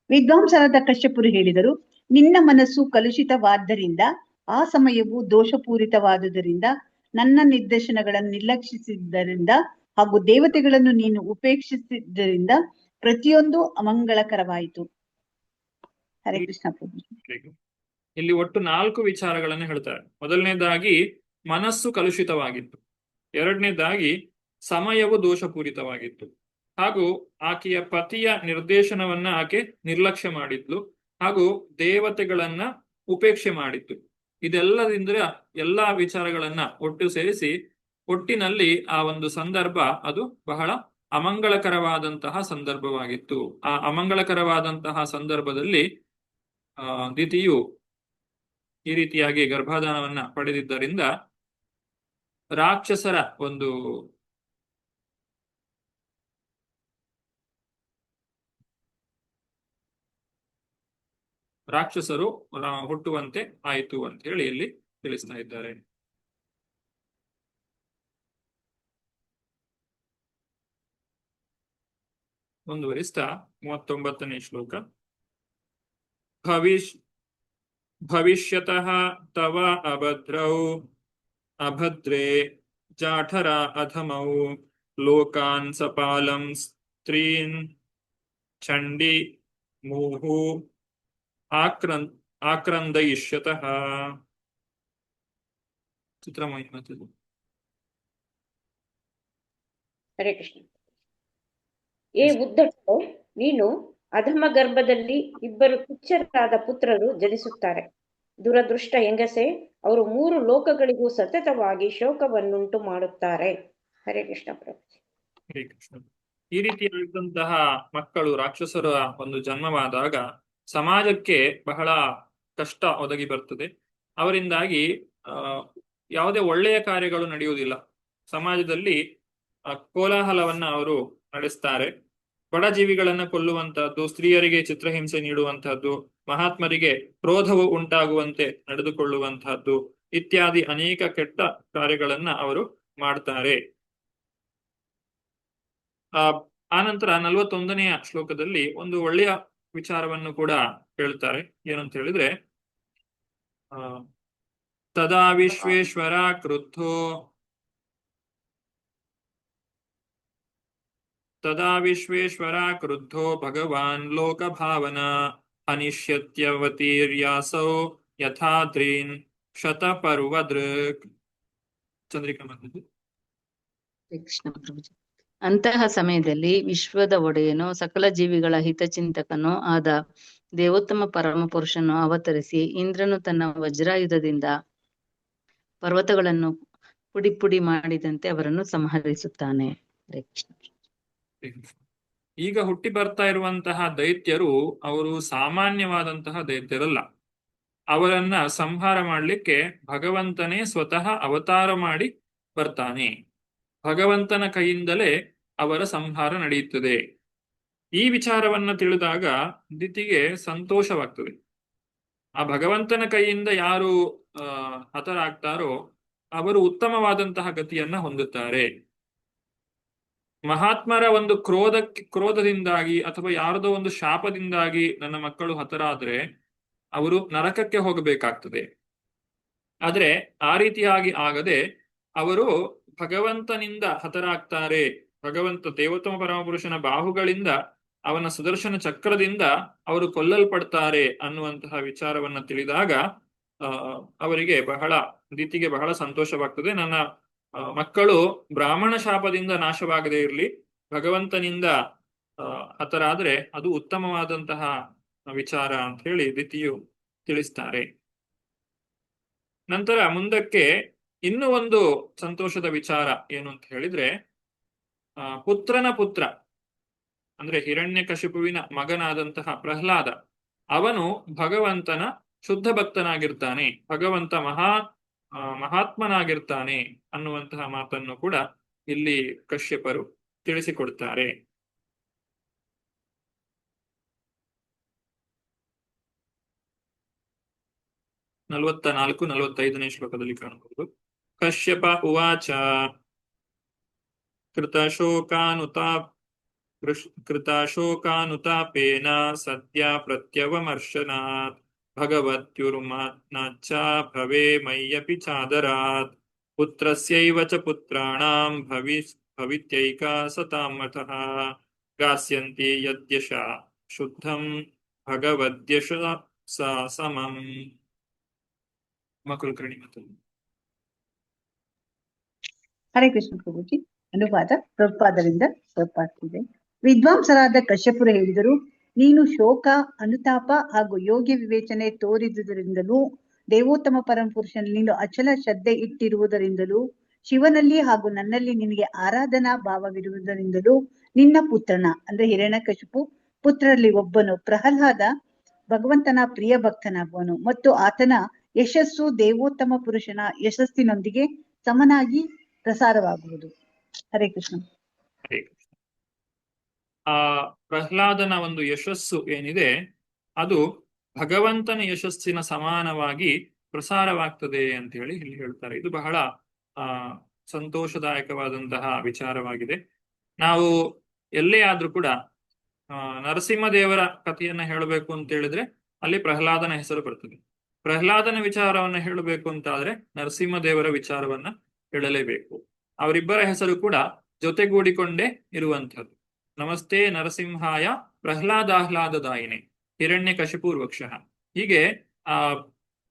ವಿದ್ವಾಂಸರಾದ ಕಶ್ಯಪರು ಹೇಳಿದರು, ನಿನ್ನ ಮನಸ್ಸು ಕಲುಷಿತವಾದ್ದರಿಂದ, ಆ ಸಮಯವು ದೋಷಪೂರಿತವಾದುದರಿಂದ, ನನ್ನ ನಿರ್ದೇಶನಗಳನ್ನು ನಿರ್ಲಕ್ಷಿಸಿದ್ದರಿಂದ ಹಾಗೂ ದೇವತೆಗಳನ್ನು ನೀನು ಉಪೇಕ್ಷಿಸಿದ್ದರಿಂದ ಪ್ರತಿಯೊಂದು ಅಮಂಗಳಕರವಾಯಿತು. ಹರೇ ಕೃಷ್ಣ ಪ್ರಭುಜಿ. ಇಲ್ಲಿ ಒಟ್ಟು 4 ವಿಚಾರಗಳನ್ನು ಹೇಳ್ತಾರೆ. ಮೊದಲನೇದಾಗಿ ಮನಸ್ಸು ಕಲುಷಿತವಾಗಿತ್ತು. ಎರಡನೇದಾಗಿ ಸಮಯವು ದೋಷಪೂರಿತವಾಗಿತ್ತು. ಹಾಗೂ ಆಕೆಯ ಪತಿಯ ನಿರ್ದೇಶನವನ್ನ ಆಕೆ ನಿರ್ಲಕ್ಷ್ಯ ಮಾಡಿದ್ಲು. ಹಾಗೂ ದೇವತೆಗಳನ್ನ ಉಪೇಕ್ಷೆ ಮಾಡಿತ್ತು. ಇದೆಲ್ಲದಿಂದ ಎಲ್ಲಾ ವಿಚಾರಗಳನ್ನ ಒಟ್ಟು ಸೇರಿಸಿ ಒಟ್ಟಿನಲ್ಲಿ ಆ ಒಂದು ಸಂದರ್ಭ ಅದು ಬಹಳ ಅಮಂಗಳಕರವಾದಂತಹ ಸಂದರ್ಭವಾಗಿತ್ತು. ಆ ಅಮಂಗಳಕರವಾದಂತಹ ಸಂದರ್ಭದಲ್ಲಿ ದಿತಿಯು ಈ ರೀತಿಯಾಗಿ ಗರ್ಭಾಧಾನವನ್ನ ಪಡೆದಿದ್ದರಿಂದ ರಾಕ್ಷಸರು ಹುಟ್ಟುವಂತೆ ಆಯಿತು ಅಂತ ಹೇಳಿ ಇಲ್ಲಿ ತಿಳಿಸ್ತಾ ಇದ್ದಾರೆ. ಮುಂದುವರಿಸ್ತಾ 39ನೇ ಶ್ಲೋಕ. ಭವಿಷ್ಯತಃ ತವ ಅಭದ್ರೇ ಜಾಠರ ಅಧಮೌ ಲೋಕಾನ್ ಸಪಾಲಂ ಸ್ತ್ರೀನ್ ಚಂಡಿ ಮೂಹು ಆಕ್ರಂದಯಿಷ್ಯತಃ. ಚಿತ್ರಮಯಿ ಮಾತಾಡು. ಹರೇ ಕೃಷ್ಣ. ಏ ಉದ್ದಟೋ, ನೀನು ಅಧಮ ಗರ್ಭದಲ್ಲಿ ಇಬ್ಬರು ತುಚ್ಛರಾದ ಪುತ್ರರು ಜನಿಸುತ್ತಾರೆ. ದುರದೃಷ್ಟ ಹೆಂಗಸೆ, ಅವರು 3 ಲೋಕಗಳಿಗೂ ಸತತವಾಗಿ ಶೋಕವನ್ನುಂಟು ಮಾಡುತ್ತಾರೆ. ಹರೇ ಕೃಷ್ಣ ಪ್ರಭು. ಹರೇ ಕೃಷ್ಣ. ಈ ರೀತಿಯಾದಂತಹ ಮಕ್ಕಳು ರಾಕ್ಷಸರ ಒಂದು ಜನ್ಮವಾದಾಗ ಸಮಾಜಕ್ಕೆ ಬಹಳ ಕಷ್ಟ ಒದಗಿ ಬರ್ತದೆ. ಅವರಿಂದಾಗಿ ಯಾವುದೇ ಒಳ್ಳೆಯ ಕಾರ್ಯಗಳು ನಡೆಯುವುದಿಲ್ಲ. ಸಮಾಜದಲ್ಲಿ ಕೋಲಾಹಲವನ್ನ ಅವರು ನಡೆಸ್ತಾರೆ. ಬಡ ಜೀವಿಗಳನ್ನ ಕೊಲ್ಲುವಂತಹದ್ದು, ಸ್ತ್ರೀಯರಿಗೆ ಚಿತ್ರಹಿಂಸೆ ನೀಡುವಂತಹದ್ದು, ಮಹಾತ್ಮರಿಗೆ ಕ್ರೋಧವು ಉಂಟಾಗುವಂತೆ ನಡೆದುಕೊಳ್ಳುವಂತಹದ್ದು ಇತ್ಯಾದಿ ಅನೇಕ ಕೆಟ್ಟ ಕಾರ್ಯಗಳನ್ನ ಅವರು ಮಾಡ್ತಾರೆ. ಆನಂತರ 41ನೆಯ ಶ್ಲೋಕದಲ್ಲಿ ಒಂದು ಒಳ್ಳೆಯ ವಿಚಾರವನ್ನು ಕೂಡ ಹೇಳ್ತಾರೆ. ಏನಂತ ಹೇಳಿದ್ರೆ, ತದಾ ವಿಶ್ವೇಶ್ವರ ಕ್ರುದ್ಧೋ ಭಗವಾನ್ ಲೋಕ ಭಾವನಾ ಅನಿಶ್ಯತ್ಯವತೀರ್ಯಾಸೌ ಯಥಾದ್ರೀನ್ ಶತಪರ್ವದೃಕ್. ಚಂದ್ರಿಕಾ ಮಾತಾಡಿ. ಕೃಷ್ಣ ಪ್ರಭುಜಿ. ಅಂತಹ ಸಮಯದಲ್ಲಿ ವಿಶ್ವದ ಒಡೆಯನು, ಸಕಲ ಜೀವಿಗಳ ಹಿತಚಿಂತಕನೂ ಆದ ದೇವೋತ್ತಮ ಪರಮ ಪುರುಷನು ಅವತರಿಸಿ, ಇಂದ್ರನು ತನ್ನ ವಜ್ರಾಯುಧದಿಂದ ಪರ್ವತಗಳನ್ನು ಪುಡಿ ಪುಡಿ ಮಾಡಿದಂತೆ ಅವರನ್ನು ಸಂಹರಿಸುತ್ತಾನೆ. ಹರೇ ಕೃಷ್ಣ. ಈಗ ಹುಟ್ಟಿ ಬರ್ತಾ ಇರುವಂತಹ ದೈತ್ಯರು ಅವರು ಸಾಮಾನ್ಯವಾದಂತಹ ದೈತ್ಯರಲ್ಲ. ಅವರನ್ನ ಸಂಹಾರ ಮಾಡಲಿಕ್ಕೆ ಭಗವಂತನೇ ಸ್ವತಃ ಅವತಾರ ಮಾಡಿ ಬರ್ತಾನೆ. ಭಗವಂತನ ಕೈಯಿಂದಲೇ ಅವರ ಸಂಹಾರ ನಡೆಯುತ್ತದೆ. ಈ ವಿಚಾರವನ್ನ ತಿಳಿದಾಗ ದಿತಿಗೆ ಸಂತೋಷವಾಗ್ತದೆ. ಆ ಭಗವಂತನ ಕೈಯಿಂದ ಯಾರು ಹತರಾಗ್ತಾರೋ ಅವರು ಉತ್ತಮವಾದಂತಹ ಗತಿಯನ್ನ ಹೊಂದುತ್ತಾರೆ. ಮಹಾತ್ಮರ ಒಂದು ಕ್ರೋಧದಿಂದಾಗಿ ಅಥವಾ ಯಾರದೋ ಒಂದು ಶಾಪದಿಂದಾಗಿ ನನ್ನ ಮಕ್ಕಳು ಹತರಾದ್ರೆ ಅವರು ನರಕಕ್ಕೆ ಹೋಗಬೇಕಾಗ್ತದೆ. ಆದ್ರೆ ಆ ರೀತಿಯಾಗಿ ಆಗದೆ ಅವರು ಭಗವಂತನಿಂದ ಹತರಾಗ್ತಾರೆ. ಭಗವಂತ ದೇವೋತ್ತಮ ಪರಮಪುರುಷನ ಬಾಹುಗಳಿಂದ, ಅವನ ಸುದರ್ಶನ ಚಕ್ರದಿಂದ ಅವರು ಕೊಲ್ಲಲ್ಪಡ್ತಾರೆ ಅನ್ನುವಂತಹ ವಿಚಾರವನ್ನ ತಿಳಿದಾಗ ಅವರಿಗೆ ದಿತಿಗೆ ಬಹಳ ಸಂತೋಷವಾಗ್ತದೆ. ನನ್ನ ಮಕ್ಕಳು ಬ್ರಾಹ್ಮಣ ಶಾಪದಿಂದ ನಾಶವಾಗದೇ ಇರಲಿ, ಭಗವಂತನಿಂದ ಹತರಾದ್ರೆ ಅದು ಉತ್ತಮವಾದಂತಹ ವಿಚಾರ ಅಂತ ಹೇಳಿ ದಿತಿಯು ತಿಳಿಸ್ತಾರೆ. ನಂತರ ಮುಂದಕ್ಕೆ ಇನ್ನೂ ಒಂದು ಸಂತೋಷದ ವಿಚಾರ ಏನು ಅಂತ ಹೇಳಿದ್ರೆ, ಪುತ್ರನ ಪುತ್ರ ಅಂದ್ರೆ ಹಿರಣ್ಯಕಶಿಪುವಿನ ಮಗನಾದಂತಹ ಪ್ರಹ್ಲಾದ, ಅವನು ಭಗವಂತನ ಶುದ್ಧ ಭಕ್ತನಾಗಿರ್ತಾನೆ, ಭಗವಂತ ಮಹಾತ್ಮನಾಗಿರ್ತಾನೆ ಅನ್ನುವಂತಹ ಮಾತನ್ನು ಕೂಡ ಇಲ್ಲಿ ಕಶ್ಯಪರು ತಿಳಿಸಿಕೊಡ್ತಾರೆ. ನಲವತ್ತ 45ನೇ ಶ್ಲೋಕದಲ್ಲಿ ಕಾಣಬಹುದು. ಕಶ್ಯಪ ಉವಾಚ ಕೃತಾಶೋಕಾನುತಾಪೇನ ಸದ್ಯ ಪ್ರತ್ಯವಮರ್ಶನಾತ್ ಭಗವತ್ಯುರ್ಮಾತ್ನಾಚ್ಚ ಭವೇ ಮಯ್ಯಪಿ ಚಾದರಾತ್ ಪುತ್ರಸ್ಯೈವ ಚ ಪುತ್ರಾಣಾಂ ಭವಿತ್ಯೈಕಾ ಸತಾಮತಃ ಗಾಸ್ಯಂತಿ ಯದ್ಯಶ ಶುದ್ಧಂ ಭಗವದ್ಯಶ ಸಮಂ. ಮಕುಲಕರ್ಣಿ ಮಾತಾಡಿ. ಹರೇ ಕೃಷ್ಣ ಪ್ರಭುಜಿ. ಅನುವಾದ ಪ್ರಭುಪಾದರಿಂದ ಪ್ರಭುಪಾದಕ್ಕೆ. ವಿದ್ವಾಂಸರಾದ ಕಶ್ಯಪರು ಹೇಳಿದರು, ನೀನು ಶೋಕ, ಅನುತಾಪ ಹಾಗೂ ಯೋಗ್ಯ ವಿವೇಚನೆ ತೋರಿದುದರಿಂದಲೂ, ದೇವೋತ್ತಮ ಪರಮಪುರುಷನಲ್ಲಿ ನೀನು ಅಚಲ ಶ್ರದ್ಧೆ ಇಟ್ಟಿರುವುದರಿಂದಲೂ, ಶಿವನಲ್ಲಿ ಹಾಗೂ ನನ್ನಲ್ಲಿ ನಿನಗೆ ಆರಾಧನಾ ಭಾವವಿರುವುದರಿಂದಲೂ ನಿನ್ನ ಪುತ್ರನ ಅಂದ್ರೆ ಹಿರಣ್ಯಕಶಿಪು ಪುತ್ರರಲ್ಲಿ ಒಬ್ಬನು ಪ್ರಹ್ಲಾದ ಭಗವಂತನ ಪ್ರಿಯ ಭಕ್ತನಾಗುವನು ಮತ್ತು ಆತನ ಯಶಸ್ಸು ದೇವೋತ್ತಮ ಪುರುಷನ ಯಶಸ್ಸಿನೊಂದಿಗೆ ಸಮನಾಗಿ ಪ್ರಸಾರವಾಗುವುದು. ಹರೇ ಕೃಷ್ಣ. ಹರೇ ಕೃಷ್ಣ. ಆ ಪ್ರಹ್ಲಾದನ ಒಂದು ಯಶಸ್ಸು ಏನಿದೆ ಅದು ಭಗವಂತನ ಯಶಸ್ಸಿನ ಸಮಾನವಾಗಿ ಪ್ರಸಾರವಾಗ್ತದೆ ಅಂತ ಹೇಳಿ ಇಲ್ಲಿ ಹೇಳ್ತಾರೆ. ಇದು ಬಹಳ ಸಂತೋಷದಾಯಕವಾದಂತಹ ವಿಚಾರವಾಗಿದೆ. ನಾವು ಎಲ್ಲೇ ಆದ್ರೂ ಕೂಡ ನರಸಿಂಹದೇವರ ಕಥೆಯನ್ನ ಹೇಳಬೇಕು ಅಂತ ಹೇಳಿದ್ರೆ ಅಲ್ಲಿ ಪ್ರಹ್ಲಾದನ ಹೆಸರು ಬರ್ತದೆ. ಪ್ರಹ್ಲಾದನ ವಿಚಾರವನ್ನ ಹೇಳಬೇಕು ಅಂತಾದ್ರೆ ನರಸಿಂಹದೇವರ ವಿಚಾರವನ್ನ ಹೇಳಲೇಬೇಕು. ಅವರಿಬ್ಬರ ಹೆಸರು ಕೂಡ ಜೊತೆಗೂಡಿಕೊಂಡೇ ಇರುವಂಥದ್ದು. ನಮಸ್ತೆ ನರಸಿಂಹಾಯ ಪ್ರಹ್ಲಾದಾಹ್ಲಾದದಾಯಿನೇ ಹಿರಣ್ಯಕಶಿಪೂರ್ವಕ್ಷಃ. ಹೀಗೆ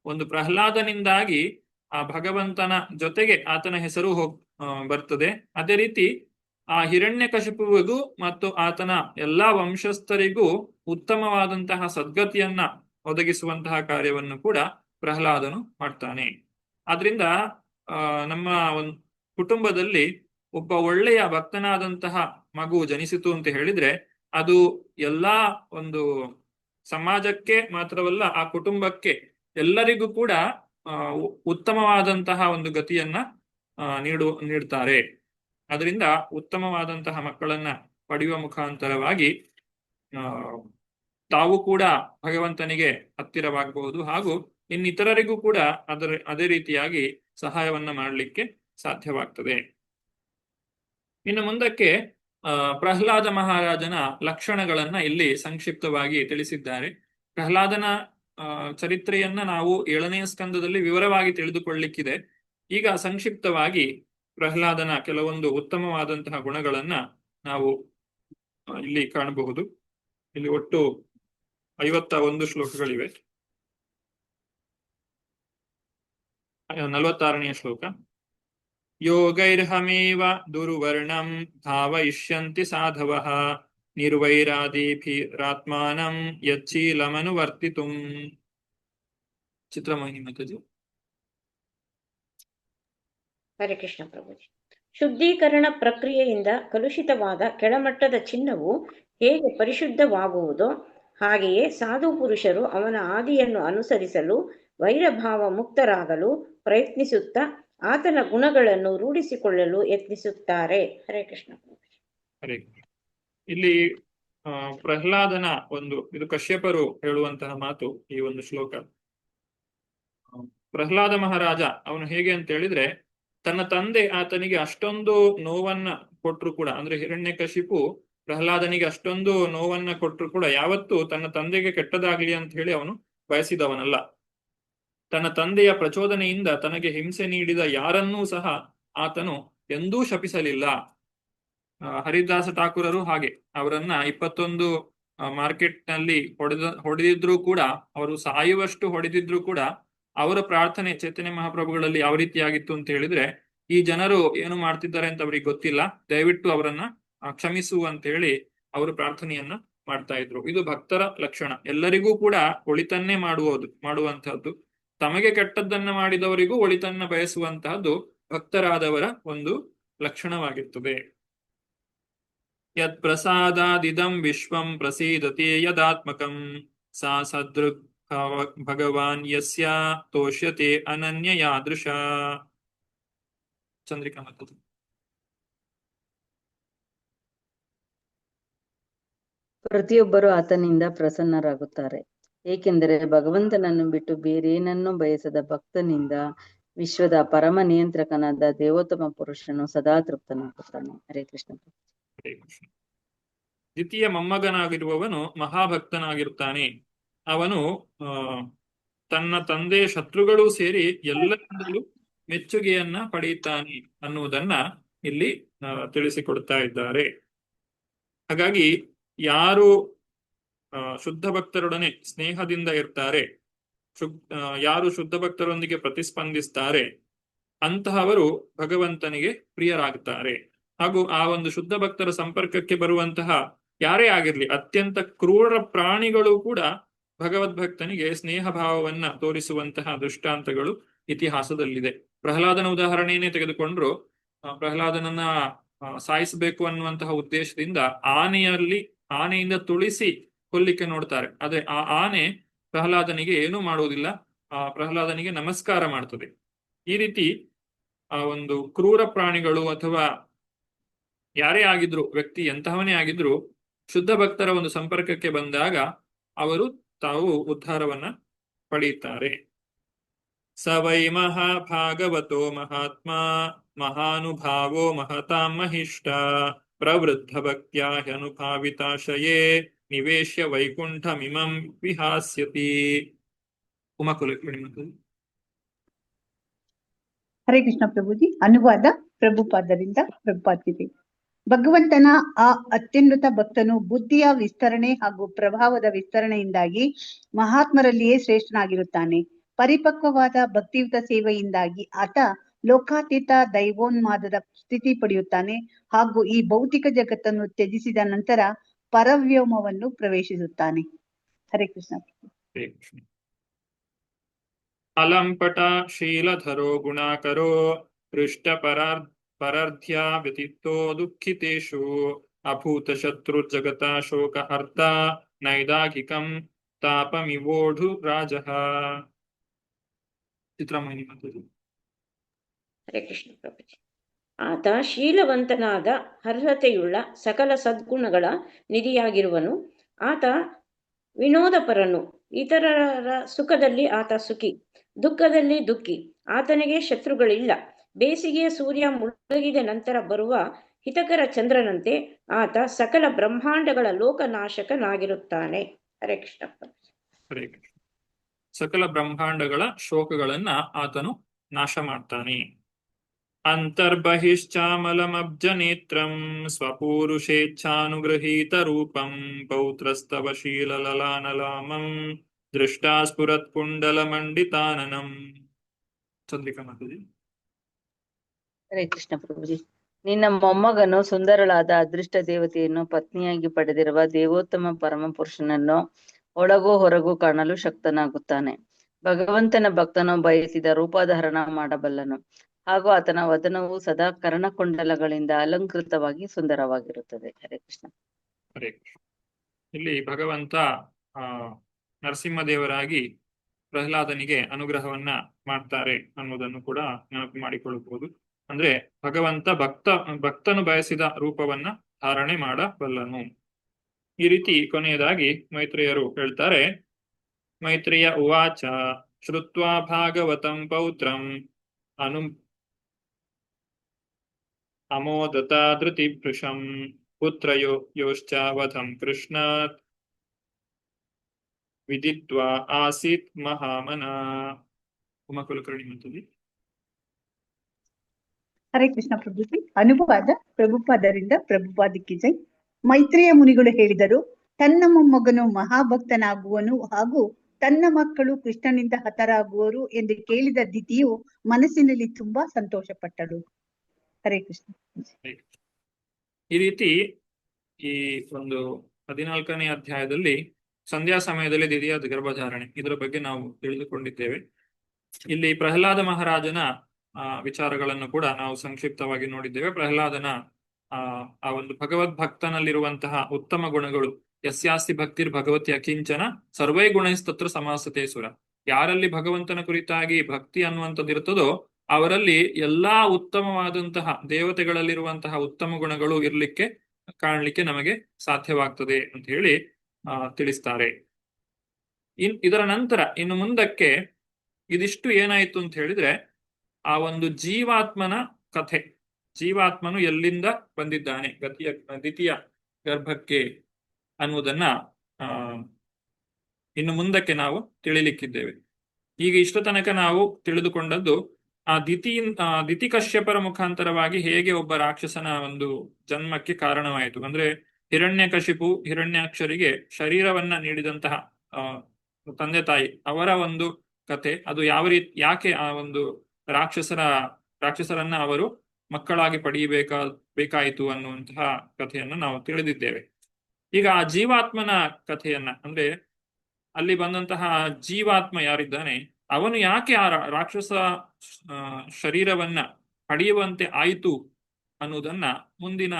ಒಂದು ಪ್ರಹ್ಲಾದನಿಂದಾಗಿ ಆ ಭಗವಂತನ ಜೊತೆಗೆ ಆತನ ಹೆಸರು ಬರ್ತದೆ. ಅದೇ ರೀತಿ ಆ ಹಿರಣ್ಯಕಶಿಪುವಿಗೂ ಮತ್ತು ಆತನ ಎಲ್ಲಾ ವಂಶಸ್ಥರಿಗೂ ಉತ್ತಮವಾದಂತಹ ಸದ್ಗತಿಯನ್ನ ಒದಗಿಸುವಂತಹ ಕಾರ್ಯವನ್ನು ಕೂಡ ಪ್ರಹ್ಲಾದನು ಮಾಡ್ತಾನೆ. ಆದ್ರಿಂದ ನಮ್ಮ ಒಂದು ಕುಟುಂಬದಲ್ಲಿ ಒಬ್ಬ ಒಳ್ಳೆಯ ಭಕ್ತನಾದಂತಹ ಮಗು ಜನಿಸಿತು ಅಂತ ಹೇಳಿದ್ರೆ ಅದು ಎಲ್ಲಾ ಒಂದು ಸಮಾಜಕ್ಕೆ ಮಾತ್ರವಲ್ಲ, ಆ ಕುಟುಂಬಕ್ಕೆ ಎಲ್ಲರಿಗೂ ಕೂಡ ಉತ್ತಮವಾದಂತಹ ಒಂದು ಗತಿಯನ್ನ ನೀಡ್ತಾರೆ. ಅದರಿಂದ ಉತ್ತಮವಾದಂತಹ ಮಕ್ಕಳನ್ನ ಪಡೆಯುವ ಮುಖಾಂತರವಾಗಿ ತಾವು ಕೂಡ ಭಗವಂತನಿಗೆ ಹತ್ತಿರವಾಗಬಹುದು, ಹಾಗೂ ಇನ್ನಿತರರಿಗೂ ಕೂಡ ಅದೇ ರೀತಿಯಾಗಿ ಸಹಾಯವನ್ನ ಮಾಡಲಿಕ್ಕೆ ಸಾಧ್ಯವಾಗ್ತದೆ. ಇನ್ನು ಮುಂದಕ್ಕೆ ಪ್ರಹ್ಲಾದ ಮಹಾರಾಜನ ಲಕ್ಷಣಗಳನ್ನ ಇಲ್ಲಿ ಸಂಕ್ಷಿಪ್ತವಾಗಿ ತಿಳಿಸಿದ್ದಾರೆ. ಪ್ರಹ್ಲಾದನ ಚರಿತ್ರೆಯನ್ನ ನಾವು 7ನೇ ಸ್ಕಂದದಲ್ಲಿ ವಿವರವಾಗಿ ತಿಳಿದುಕೊಳ್ಳಿಕ್ಕಿದೆ. ಈಗ ಸಂಕ್ಷಿಪ್ತವಾಗಿ ಪ್ರಹ್ಲಾದನ ಕೆಲವೊಂದು ಉತ್ತಮವಾದಂತಹ ಗುಣಗಳನ್ನ ನಾವು ಇಲ್ಲಿ ಕಾಣಬಹುದು. ಇಲ್ಲಿ ಒಟ್ಟು 51 ಶ್ಲೋಕಗಳಿವೆ. 46ನೇ ಶ್ಲೋಕ. ಯೋಗೈರ್ಹಮೇವ ದುರ್ವರ್ಣಂ ಭಾವಯಿಷ್ಯಂತಿ ಸಾಧವಃ ನಿರ್ವೈರಾದಿಭಿರಾತ್ಮಾನಂ ಯಚ್ಚೀಲಮನುವರ್ತಿತುಂ. ಚಿತ್ರಮೋಹಿನಿ ಮಾತಾಜಿ. ಹರೇ ಕೃಷ್ಣ ಪ್ರಭುಜಿ. ಶುದ್ಧೀಕರಣ ಪ್ರಕ್ರಿಯೆಯಿಂದ ಕಲುಷಿತವಾದ ಕೆಳಮಟ್ಟದ ಚಿನ್ನವು ಹೇಗೆ ಪರಿಶುದ್ಧವಾಗುವುದೋ ಹಾಗೆಯೇ ಸಾಧು ಪುರುಷರು ಅವನ ಆದಿಯನ್ನು ಅನುಸರಿಸಲು ವೈರಭಾವ ಮುಕ್ತರಾಗಲು ಪ್ರಯತ್ನಿಸುತ್ತಾ ಆತನ ಗುಣಗಳನ್ನು ರೂಢಿಸಿಕೊಳ್ಳಲು ಯತ್ನಿಸುತ್ತಾರೆ. ಹರೇ ಕೃಷ್ಣ ಪ್ರಭುಜಿ. ಹರೇ. ಇಲ್ಲಿ ಪ್ರಹ್ಲಾದನ ಇದು ಕಶ್ಯಪರು ಹೇಳುವಂತಹ ಮಾತು ಈ ಒಂದು ಶ್ಲೋಕ. ಪ್ರಹ್ಲಾದ ಮಹಾರಾಜ ಅವನು ಹೇಗೆ ಅಂತ ಹೇಳಿದ್ರೆ, ತನ್ನ ತಂದೆ ಆತನಿಗೆ ಅಷ್ಟೊಂದು ನೋವನ್ನ ಕೊಟ್ರು ಕೂಡ, ಅಂದ್ರೆ ಹಿರಣ್ಯಕಶಿಪು ಪ್ರಹ್ಲಾದನಿಗೆ ಅಷ್ಟೊಂದು ನೋವನ್ನ ಕೊಟ್ರು ಕೂಡ ಯಾವತ್ತೂ ತನ್ನ ತಂದೆಗೆ ಕೆಟ್ಟದಾಗ್ಲಿ ಅಂತ ಹೇಳಿ ಅವನು ಬಯಸಿದವನಲ್ಲ. ತನ್ನ ತಂದೆಯ ಪ್ರಚೋದನೆಯಿಂದ ತನಗೆ ಹಿಂಸೆ ನೀಡಿದ ಯಾರನ್ನೂ ಸಹ ಆತನು ಎಂದೂ ಶಪಿಸಲಿಲ್ಲ. ಹರಿದಾಸ ಠಾಕೂರರು ಹಾಗೆ ಅವರನ್ನ 21 ಮಾರ್ಕೆಟ್ ನಲ್ಲಿ ಹೊಡೆದಿದ್ರು ಕೂಡ, ಅವರು ಸಾಯುವಷ್ಟು ಹೊಡೆದಿದ್ರು ಕೂಡ ಅವರ ಪ್ರಾರ್ಥನೆ ಚೈತನ್ಯ ಮಹಾಪ್ರಭುಗಳಲ್ಲಿ ಯಾವ ರೀತಿಯಾಗಿತ್ತು ಅಂತ ಹೇಳಿದ್ರೆ, ಈ ಜನರು ಏನು ಮಾಡ್ತಿದ್ದಾರೆ ಅಂತ ಅವ್ರಿಗೆ ಗೊತ್ತಿಲ್ಲ, ದಯವಿಟ್ಟು ಅವರನ್ನ ಕ್ಷಮಿಸು ಅಂತ ಹೇಳಿ ಅವರು ಪ್ರಾರ್ಥನೆಯನ್ನ ಮಾಡ್ತಾ ಇದ್ರು. ಇದು ಭಕ್ತರ ಲಕ್ಷಣ. ಎಲ್ಲರಿಗೂ ಕೂಡ ಒಳಿತನ್ನೇ ಮಾಡುವಂತಹದ್ದು, ತಮಗೆ ಕೆಟ್ಟದ್ದನ್ನ ಮಾಡಿದವರಿಗೂ ಒಳಿತನ್ನ ಬಯಸುವಂತಹದ್ದು ಭಕ್ತರಾದವರ ಒಂದು ಲಕ್ಷಣವಾಗಿರ್ತದೆ. ಯತ್ ಪ್ರಸಾದಾದಿದಂ ವಿಶ್ವಂ ಪ್ರಸೀದತಿ ಯದಾತ್ಮಕಂ ಸಾ ಸದೃಕ್ ಭಗವಾನ್ ಯಸ್ಯ ತೋಷ್ಯತೆ ಅನನ್ಯ ಯಾದೃಶ. ಚಂದ್ರಿಕಾ ಮತ್ತು ಪ್ರತಿಯೊಬ್ಬರು ಆತನಿಂದ ಪ್ರಸನ್ನರಾಗುತ್ತಾರೆ, ಏಕೆಂದರೆ ಭಗವಂತನನ್ನು ಬಿಟ್ಟು ಬೇರೇನನ್ನೂ ಬಯಸದ ಭಕ್ತನಿಂದ ವಿಶ್ವದ ಪರಮ ನಿಯಂತ್ರಕನಾದ ದೇವೋತ್ತಮ ಪುರುಷನು ಸದಾ ತೃಪ್ತನಾಗುತ್ತಾನೆ. ಹರೇ ಕೃಷ್ಣ. ಹರೇ ಕೃಷ್ಣ. ದ್ವಿತೀಯ ಮೊಮ್ಮಗನಾಗಿರುವವನು ಮಹಾಭಕ್ತನಾಗಿರುತ್ತಾನೆ. ಅವನು ತನ್ನ ತಂದೆ ಶತ್ರುಗಳು ಸೇರಿ ಎಲ್ಲರಿಂದಲೂ ಮೆಚ್ಚುಗೆಯನ್ನ ಪಡೆಯುತ್ತಾನೆ ಅನ್ನುವುದನ್ನ ಇಲ್ಲಿ ತಿಳಿಸಿಕೊಡ್ತಾ ಇದ್ದಾರೆ. ಹಾಗಾಗಿ ಯಾರು ಶುದ್ಧ ಭಕ್ತರೊಡನೆ ಸ್ನೇಹದಿಂದ ಇರ್ತಾರೆ, ಯಾರು ಶುದ್ಧ ಭಕ್ತರೊಂದಿಗೆ ಪ್ರತಿಸ್ಪಂದಿಸ್ತಾರೆ, ಅಂತಹವರು ಭಗವಂತನಿಗೆ ಪ್ರಿಯರಾಗುತ್ತಾರೆ. ಹಾಗೂ ಆ ಒಂದು ಶುದ್ಧ ಭಕ್ತರ ಸಂಪರ್ಕಕ್ಕೆ ಬರುವಂತಹ ಯಾರೇ ಆಗಿರ್ಲಿ, ಅತ್ಯಂತ ಕ್ರೂರ ಪ್ರಾಣಿಗಳು ಕೂಡ ಭಗವದ್ಭಕ್ತನಿಗೆ ಸ್ನೇಹ ಭಾವವನ್ನ ತೋರಿಸುವಂತಹ ದೃಷ್ಟಾಂತಗಳು ಇತಿಹಾಸದಲ್ಲಿದೆ. ಪ್ರಹ್ಲಾದನ ಉದಾಹರಣೆಯನ್ನೇ ತೆಗೆದುಕೊಂಡ್ರು, ಪ್ರಹ್ಲಾದನನ್ನ ಸಾಯಿಸಬೇಕು ಅನ್ನುವಂತಹ ಉದ್ದೇಶದಿಂದ ಆನೆಯಿಂದ ತುಳಿಸಿ ಕೊಲ್ಲಿಕ್ಕೆ ನೋಡ್ತಾರೆ. ಆದ್ರೆ ಆ ಆನೆ ಪ್ರಹ್ಲಾದನಿಗೆ ಏನೂ ಮಾಡುವುದಿಲ್ಲ, ಪ್ರಹ್ಲಾದನಿಗೆ ನಮಸ್ಕಾರ ಮಾಡ್ತದೆ. ಈ ರೀತಿ ಆ ಒಂದು ಕ್ರೂರ ಪ್ರಾಣಿಗಳು ಅಥವಾ ಯಾರೇ ಆಗಿದ್ರು, ವ್ಯಕ್ತಿ ಎಂತಹವನೇ ಆಗಿದ್ರು, ಶುದ್ಧ ಭಕ್ತರ ಒಂದು ಸಂಪರ್ಕಕ್ಕೆ ಬಂದಾಗ ಅವರು ತಾವು ಉದ್ಧಾರವನ್ನ ಪಡೆಯುತ್ತಾರೆ. ಸ ವೈ ಮಹಾಭಾಗವತೋ ಮಹಾತ್ಮ ಮಹಾನುಭಾವೋ ಮಹತಾಂ ಮಹಿಷ್ಠ ಪ್ರವೃದ್ಧ ಭಕ್ತ್ಯಾ ಹ್ಯನುಭಾವಿತಾಶಯೇ ನಿವೇಶ್ಯ ವೈಕುಂಠಮಿಮಂ ವಿಹಾಸ್ಯತಿ. ಹರೇ ಕೃಷ್ಣ ಪ್ರಭುಜಿ. ಅನುವಾದ ಪ್ರಭುಪಾದರಿಂದ ಪ್ರಭುಪಾದಿದೆ. ಭಗವಂತನ ಆ ಅತ್ಯುನ್ನತ ಭಕ್ತನು ಬುದ್ಧಿಯ ವಿಸ್ತರಣೆ ಹಾಗೂ ಪ್ರಭಾವದ ವಿಸ್ತರಣೆಯಿಂದಾಗಿ ಮಹಾತ್ಮರಲ್ಲಿಯೇ ಶ್ರೇಷ್ಠನಾಗಿರುತ್ತಾನೆ. ಪರಿಪಕ್ವವಾದ ಭಕ್ತಿಯುತ ಸೇವೆಯಿಂದಾಗಿ ಆತ ಲೋಕಾತೀತ ದೈವೋನ್ಮಾದದ ಸ್ಥಿತಿ ಪಡೆಯುತ್ತಾನೆ ಹಾಗೂ ಈ ಭೌತಿಕ ಜಗತ್ತನ್ನು ತ್ಯಜಿಸಿದ ನಂತರ ಪರವ್ಯೋಮವನ್ನು ಪ್ರವೇಶಿಸುತ್ತಾನೆ. ಹರೇ ಕೃಷ್ಣ. ಅಲಂಪಟ ಶೀಲಧರೋ ಗುಣಾಕರೋ ಹೃಷ್ಟ ಪರಾರ್ಧ್ಯ ವ್ಯತಿತ್ತೋ ದುಃಖಿತೇಷು ಅಭೂತ ಶತ್ರು ಜಗತ ಶೋಕಹರ್ತ ನೈದಾಘಿಕಂ ತಾಪಮಿವೋಢು ರಾಜಃ. ಚಿತ್ರಾಮಣಿ ಮಾತಾಡಿ. ಹರೇ ಕೃಷ್ಣ ಪ್ರಭುಜಿ. ಆತ ಶೀಲವಂತನಾದ ಅರ್ಹತೆಯುಳ್ಳ ಸಕಲ ಸದ್ಗುಣಗಳ ನಿಧಿಯಾಗಿರುವನು. ಆತ ವಿನೋದಪರನು. ಇತರರ ಸುಖದಲ್ಲಿ ಆತ ಸುಖಿ, ದುಃಖದಲ್ಲಿ ದುಃಖಿ. ಆತನಿಗೆ ಶತ್ರುಗಳಿಲ್ಲ. ಬೇಸಿಗೆಯ ಸೂರ್ಯ ಮುಳುಗಿದ ನಂತರ ಬರುವ ಹಿತಕರ ಚಂದ್ರನಂತೆ ಆತ ಸಕಲ ಬ್ರಹ್ಮಾಂಡಗಳ ಲೋಕನಾಶಕನಾಗಿರುತ್ತಾನೆ. ಹರೇ ಕೃಷ್ಣ ಪ್ರಭುಜಿ. ಹರೇ ಕೃಷ್ಣ. ಸಕಲ ಬ್ರಹ್ಮಾಂಡಗಳ ಶೋಕಗಳನ್ನ ಆತನು ನಾಶ ಮಾಡ್ತಾನೆ. ಅಂತರ್ಬಹಿಶ್ಚಾಮಲಮಬ್ಜನೇತ್ರಂ ಸ್ವಪೂರುಷೇಚ್ಛಾನುಗೃಹೀತ ರೂಪಂ ಪೌತ್ರಸ್ತವ ಶೀಲಲಲಾನಲಾಮಂ ದೃಷ್ಟಾ ಸ್ಫುರತ್ ಕುಂಡಲಮಂಡಿತಾನನಂ. ಚಂದ್ರಿಕಾ ಮಾತಾಜಿ. ಹರೇ ಕೃಷ್ಣ ಪ್ರಭುಜಿ. ನಿನ್ನ ಮೊಮ್ಮಗನು ಸುಂದರಳಾದ ಅದೃಷ್ಟ ದೇವತೆಯನ್ನು ಪತ್ನಿಯಾಗಿ ಪಡೆದಿರುವ ದೇವೋತ್ತಮ ಪರಮ ಪುರುಷನನ್ನು ಒಳಗೂ ಹೊರಗೂ ಕಾಣಲು ಶಕ್ತನಾಗುತ್ತಾನೆ. ಭಗವಂತನ ಭಕ್ತನು ಬಯಸಿದ ರೂಪಾಧಾರಣ ಮಾಡಬಲ್ಲನು. ಹಾಗೂ ಆತನ ವದನವು ಸದಾ ಕರ್ಣಕುಂಡಲಗಳಿಂದ ಅಲಂಕೃತವಾಗಿ ಸುಂದರವಾಗಿರುತ್ತದೆ. ಹರೇ ಕೃಷ್ಣ. ಹರೇ ಕೃಷ್ಣ. ಇಲ್ಲಿ ಭಗವಂತ ನರಸಿಂಹದೇವರಾಗಿ ಪ್ರಹ್ಲಾದನಿಗೆ ಅನುಗ್ರಹವನ್ನ ಮಾಡ್ತಾರೆ ಅನ್ನೋದನ್ನು ಕೂಡ ನೆನಪು ಮಾಡಿಕೊಳ್ಳಬಹುದು. ಅಂದ್ರೆ ಭಗವಂತ ಭಕ್ತನು ಬಯಸಿದ ರೂಪವನ್ನ ಧಾರಣೆ ಮಾಡಬಲ್ಲನು. ಈ ರೀತಿ ಕೊನೆಯದಾಗಿ ಮೈತ್ರೇಯರು ಹೇಳ್ತಾರೆ. ಮೈತ್ರೇಯ ಉವಾಚ ಶ್ರುತ್ವಾ ಭಾಗವತಂ ಪೌತ್ರಂ ಅಮೋದತ ಧೃತಿಭೃಶಂ ಪುತ್ರಯೋ ಯೋಶ್ಚಾವಧಂ ಕೃಷ್ಣಾತ್ ವಿದಿತ್ವಾ ಆಸೀತ್ ಮಹಾಮನ. ಉಮಾಕುಲಕರ್ಣಿ ಮಾತಾಡಿ. ಹರೇ ಕೃಷ್ಣ ಪ್ರಭುಜಿ. ಅನುವಾದ ಪ್ರಭುಪಾದರಿಂದ ಪ್ರಭುಪಾದಕ್ಕೆ ಜೈ. ಮೈತ್ರೇಯ ಮುನಿಗಳು ಹೇಳಿದರು, ತನ್ನ ಮೊಮ್ಮಗನು ಮಹಾಭಕ್ತನಾಗುವನು ಹಾಗೂ ತನ್ನ ಮಕ್ಕಳು ಕೃಷ್ಣನಿಂದ ಹತರಾಗುವರು ಎಂದು ಕೇಳಿದ ದಿತಿಯು ಮನಸ್ಸಿನಲ್ಲಿ ತುಂಬಾ ಸಂತೋಷ ಪಟ್ಟಳು. ಹರೇ ಕೃಷ್ಣ. ಈ ರೀತಿ ಈ ಒಂದು 14ನೇ ಅಧ್ಯಾಯದಲ್ಲಿ ಸಂಧ್ಯಾ ಸಮಯದಲ್ಲಿ ದಿದಿಯ ಗರ್ಭಧಾರಣೆ ಇದರ ಬಗ್ಗೆ ನಾವು ತಿಳಿದುಕೊಂಡಿದ್ದೇವೆ. ಇಲ್ಲಿ ಪ್ರಹ್ಲಾದ ಮಹಾರಾಜನ ವಿಚಾರಗಳನ್ನು ಕೂಡ ನಾವು ಸಂಕ್ಷಿಪ್ತವಾಗಿ ನೋಡಿದ್ದೇವೆ. ಪ್ರಹ್ಲಾದನ ಆ ಒಂದು ಭಗವದ್ಭಕ್ತನಲ್ಲಿರುವಂತಹ ಉತ್ತಮ ಗುಣಗಳು, ಯಸ್ಯಾಸ್ತಿ ಭಕ್ತಿರ್ ಭಗವತಿ ಅಕಿಂಚನ ಸರ್ವೇ ಗುಣೈಸ್ತತ್ರ ಸಮಾಸತೆ ಸುರ. ಯಾರಲ್ಲಿ ಭಗವಂತನ ಕುರಿತಾಗಿ ಭಕ್ತಿ ಅನ್ನುವಂಥದ್ದಿರ್ತದೋ ಅವರಲ್ಲಿ ಎಲ್ಲಾ ಉತ್ತಮವಾದಂತಹ ದೇವತೆಗಳಲ್ಲಿರುವಂತಹ ಉತ್ತಮ ಗುಣಗಳು ಕಾಣಲಿಕ್ಕೆ ನಮಗೆ ಸಾಧ್ಯವಾಗ್ತದೆ ಅಂತ ಹೇಳಿ ತಿಳಿಸ್ತಾರೆ. ಇದರ ನಂತರ ಇನ್ನು ಮುಂದಕ್ಕೆ ಇದಿಷ್ಟು ಏನಾಯ್ತು ಅಂತ ಹೇಳಿದ್ರೆ ಆ ಒಂದು ಜೀವಾತ್ಮನ ಕಥೆ, ಜೀವಾತ್ಮನು ಎಲ್ಲಿಂದ ಬಂದಿದ್ದಾನೆ ದ್ವಿತೀಯ ಗರ್ಭಕ್ಕೆ ಅನ್ನುವುದನ್ನ ಇನ್ನು ಮುಂದಕ್ಕೆ ನಾವು ತಿಳಿಲಿಕ್ಕಿದ್ದೇವೆ. ಈಗ ಇಷ್ಟು ತನಕ ನಾವು ತಿಳಿದುಕೊಂಡದ್ದು ಆ ದಿತಿ ಕಶ್ಯಪರ ಮುಖಾಂತರವಾಗಿ ಹೇಗೆ ಒಬ್ಬ ರಾಕ್ಷಸನ ಒಂದು ಜನ್ಮಕ್ಕೆ ಕಾರಣವಾಯಿತು. ಅಂದ್ರೆ ಹಿರಣ್ಯಕಶಿಪು ಹಿರಣ್ಯಾಕ್ಷರಿಗೆ ಶರೀರವನ್ನ ನೀಡಿದಂತಹ ತಂದೆ ತಾಯಿ ಅವರ ಒಂದು ಕಥೆ, ಅದು ಯಾವ ರೀತಿ ಯಾಕೆ ಆ ಒಂದು ರಾಕ್ಷಸರನ್ನ ಅವರು ಮಕ್ಕಳಾಗಿ ಬೇಕಾಯಿತು ಅನ್ನುವಂತಹ ಕಥೆಯನ್ನು ನಾವು ತಿಳಿದಿದ್ದೇವೆ. ಈಗ ಆ ಜೀವಾತ್ಮನ ಕಥೆಯನ್ನ, ಅಂದ್ರೆ ಅಲ್ಲಿ ಬಂದಂತಹ ಜೀವಾತ್ಮ ಯಾರಿದ್ದಾನೆ ಅವನು ಯಾಕೆ ಆ ರಾಕ್ಷಸ ಶರೀರವನ್ನ ಪಡೆಯುವಂತೆ ಆಯಿತು ಅನ್ನುವುದನ್ನ ಮುಂದಿನ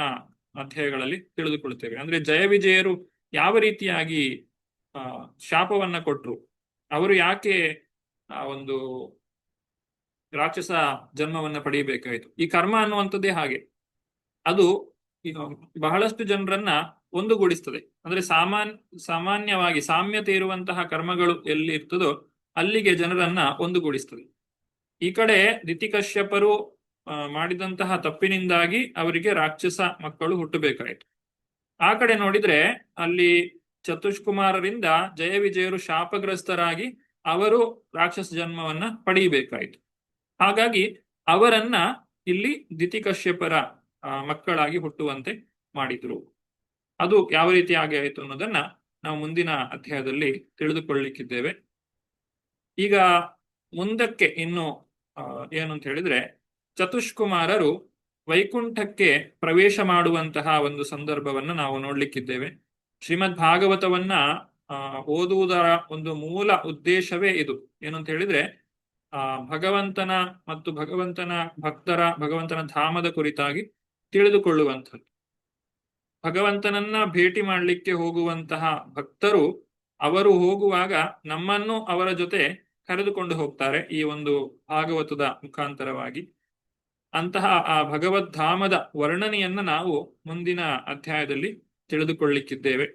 ಅಧ್ಯಾಯಗಳಲ್ಲಿ ತಿಳಿದುಕೊಳ್ತೇವೆ. ಅಂದ್ರೆ ಜಯ ವಿಜಯರು ಯಾವ ರೀತಿಯಾಗಿ ಶಾಪವನ್ನ ಕೊಟ್ರು, ಅವರು ಯಾಕೆ ಆ ಒಂದು ರಾಕ್ಷಸ ಜನ್ಮವನ್ನ ಪಡೆಯಬೇಕಾಯಿತು. ಈ ಕರ್ಮ ಅನ್ನುವಂಥದ್ದೇ ಹಾಗೆ, ಅದು ಬಹಳಷ್ಟು ಜನರನ್ನ ಒಂದುಗೂಡಿಸ್ತದೆ. ಅಂದ್ರೆ ಸಾಮಾನ್ಯವಾಗಿ ಸಾಮ್ಯತೆ ಇರುವಂತಹ ಕರ್ಮಗಳು ಎಲ್ಲಿ ಇರ್ತದೋ ಅಲ್ಲಿಗೆ ಜನರನ್ನ ಒಂದುಗೂಡಿಸ್ತದೆ. ಈ ಕಡೆ ದಿತಿಕಶ್ಯಪರು ಮಾಡಿದಂತಹ ತಪ್ಪಿನಿಂದಾಗಿ ಅವರಿಗೆ ರಾಕ್ಷಸ ಮಕ್ಕಳು ಹುಟ್ಟಬೇಕಾಯಿತು. ಆ ಕಡೆ ನೋಡಿದ್ರೆ ಅಲ್ಲಿ ಚತುಷ್ಕುಮಾರರಿಂದ ಜಯ ವಿಜಯರು ಶಾಪಗ್ರಸ್ತರಾಗಿ ಅವರು ರಾಕ್ಷಸ ಜನ್ಮವನ್ನ ಪಡೆಯಬೇಕಾಯಿತು. ಹಾಗಾಗಿ ಅವರನ್ನ ಇಲ್ಲಿ ದಿತಿಕಶ್ಯಪರ ಮಕ್ಕಳಾಗಿ ಹುಟ್ಟುವಂತೆ ಮಾಡಿದ್ರು. ಅದು ಯಾವ ರೀತಿ ಆಯಿತು ಅನ್ನೋದನ್ನ ನಾವು ಮುಂದಿನ ಅಧ್ಯಾಯದಲ್ಲಿ ತಿಳಿದುಕೊಳ್ಳಲಿಕ್ಕಿದ್ದೇವೆ. ಈಗ ಮುಂದಕ್ಕೆ ಇನ್ನು ಏನು ಅಂತ ಹೇಳಿದ್ರೆ, ಚತುಷ್ಕುಮಾರರು ವೈಕುಂಠಕ್ಕೆ ಪ್ರವೇಶ ಮಾಡುವಂತಹ ಒಂದು ಸಂದರ್ಭವನ್ನ ನಾವು ನೋಡ್ಲಿಕ್ಕಿದ್ದೇವೆ. ಶ್ರೀಮದ್ ಭಾಗವತವನ್ನ ಓದುವುದರ ಒಂದು ಮೂಲ ಉದ್ದೇಶವೇ ಇದು. ಏನು ಅಂತ ಹೇಳಿದ್ರೆ, ಭಗವಂತನ ಮತ್ತು ಭಗವಂತನ ಭಕ್ತರ ಭಗವಂತನ ಧಾಮದ ಕುರಿತಾಗಿ ತಿಳಿದುಕೊಳ್ಳುವಂಥದ್ದು. ಭಗವಂತನನ್ನ ಭೇಟಿ ಮಾಡಲಿಕ್ಕೆ ಹೋಗುವಂತಹ ಭಕ್ತರು ಅವರು ಹೋಗುವಾಗ ನಮ್ಮನ್ನು ಅವರ ಜೊತೆ ಕರೆದುಕೊಂಡು ಹೋಗ್ತಾರೆ ಈ ಒಂದು ಭಾಗವತದ ಮುಖಾಂತರವಾಗಿ. ಅಂತಹ ಆ ಭಗವದ್ಧಾಮದ ವರ್ಣನೆಯನ್ನ ನಾವು ಮುಂದಿನ ಅಧ್ಯಾಯದಲ್ಲಿ ತಿಳಿದುಕೊಳ್ಳಿಕ್ಕಿದ್ದೇವೆ.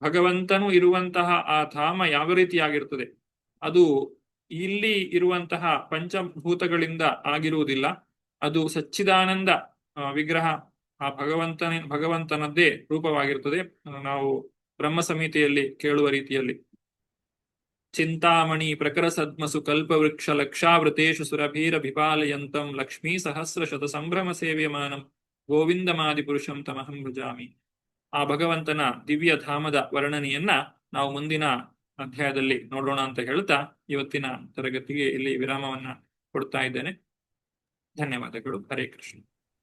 ಭಗವಂತನು ಇರುವಂತಹ ಆ ಧಾಮ ಯಾವ ರೀತಿಯಾಗಿರ್ತದೆ, ಅದು ಇಲ್ಲಿ ಇರುವಂತಹ ಪಂಚಭೂತಗಳಿಂದ ಆಗಿರುವುದಿಲ್ಲ. ಅದು ಸಚ್ಚಿದಾನಂದ ವಿಗ್ರಹ, ಆ ಭಗವಂತನದ್ದೇ ರೂಪವಾಗಿರ್ತದೆ. ನಾವು ಬ್ರಹ್ಮ ಸಂಹಿತೆಯಲ್ಲಿ ಕೇಳುವ ರೀತಿಯಲ್ಲಿ ಚಿಂತಾಮಣಿ ಪ್ರಕರ ಸದ್ಮಸು ಕಲ್ಪವೃಕ್ಷ ಲಕ್ಷಾವೃತೇಶು ಸುರಭೀರಭಿಪಾಲಯಂತಂ ಲಕ್ಷ್ಮೀ ಸಹಸ್ರ ಶತ ಸಂಭ್ರಮ ಸೇವ್ಯಮಾನಂ ಗೋವಿಂದಮಾದಿ ಪುರುಷಂ ತಮಹಂ ಭಜಾಮಿ. ಆ ಭಗವಂತನ ದಿವ್ಯ ಧಾಮದ ವರ್ಣನೆಯನ್ನ ನಾವು ಮುಂದಿನ ಅಧ್ಯಾಯದಲ್ಲಿ ನೋಡೋಣ ಅಂತ ಹೇಳ್ತಾ ಇವತ್ತಿನ ತರಗತಿಗೆ ಇಲ್ಲಿ ವಿರಾಮವನ್ನ ಕೊಡ್ತಾ ಇದ್ದೇನೆ. ಧನ್ಯವಾದಗಳು. ಹರೇ ಕೃಷ್ಣ.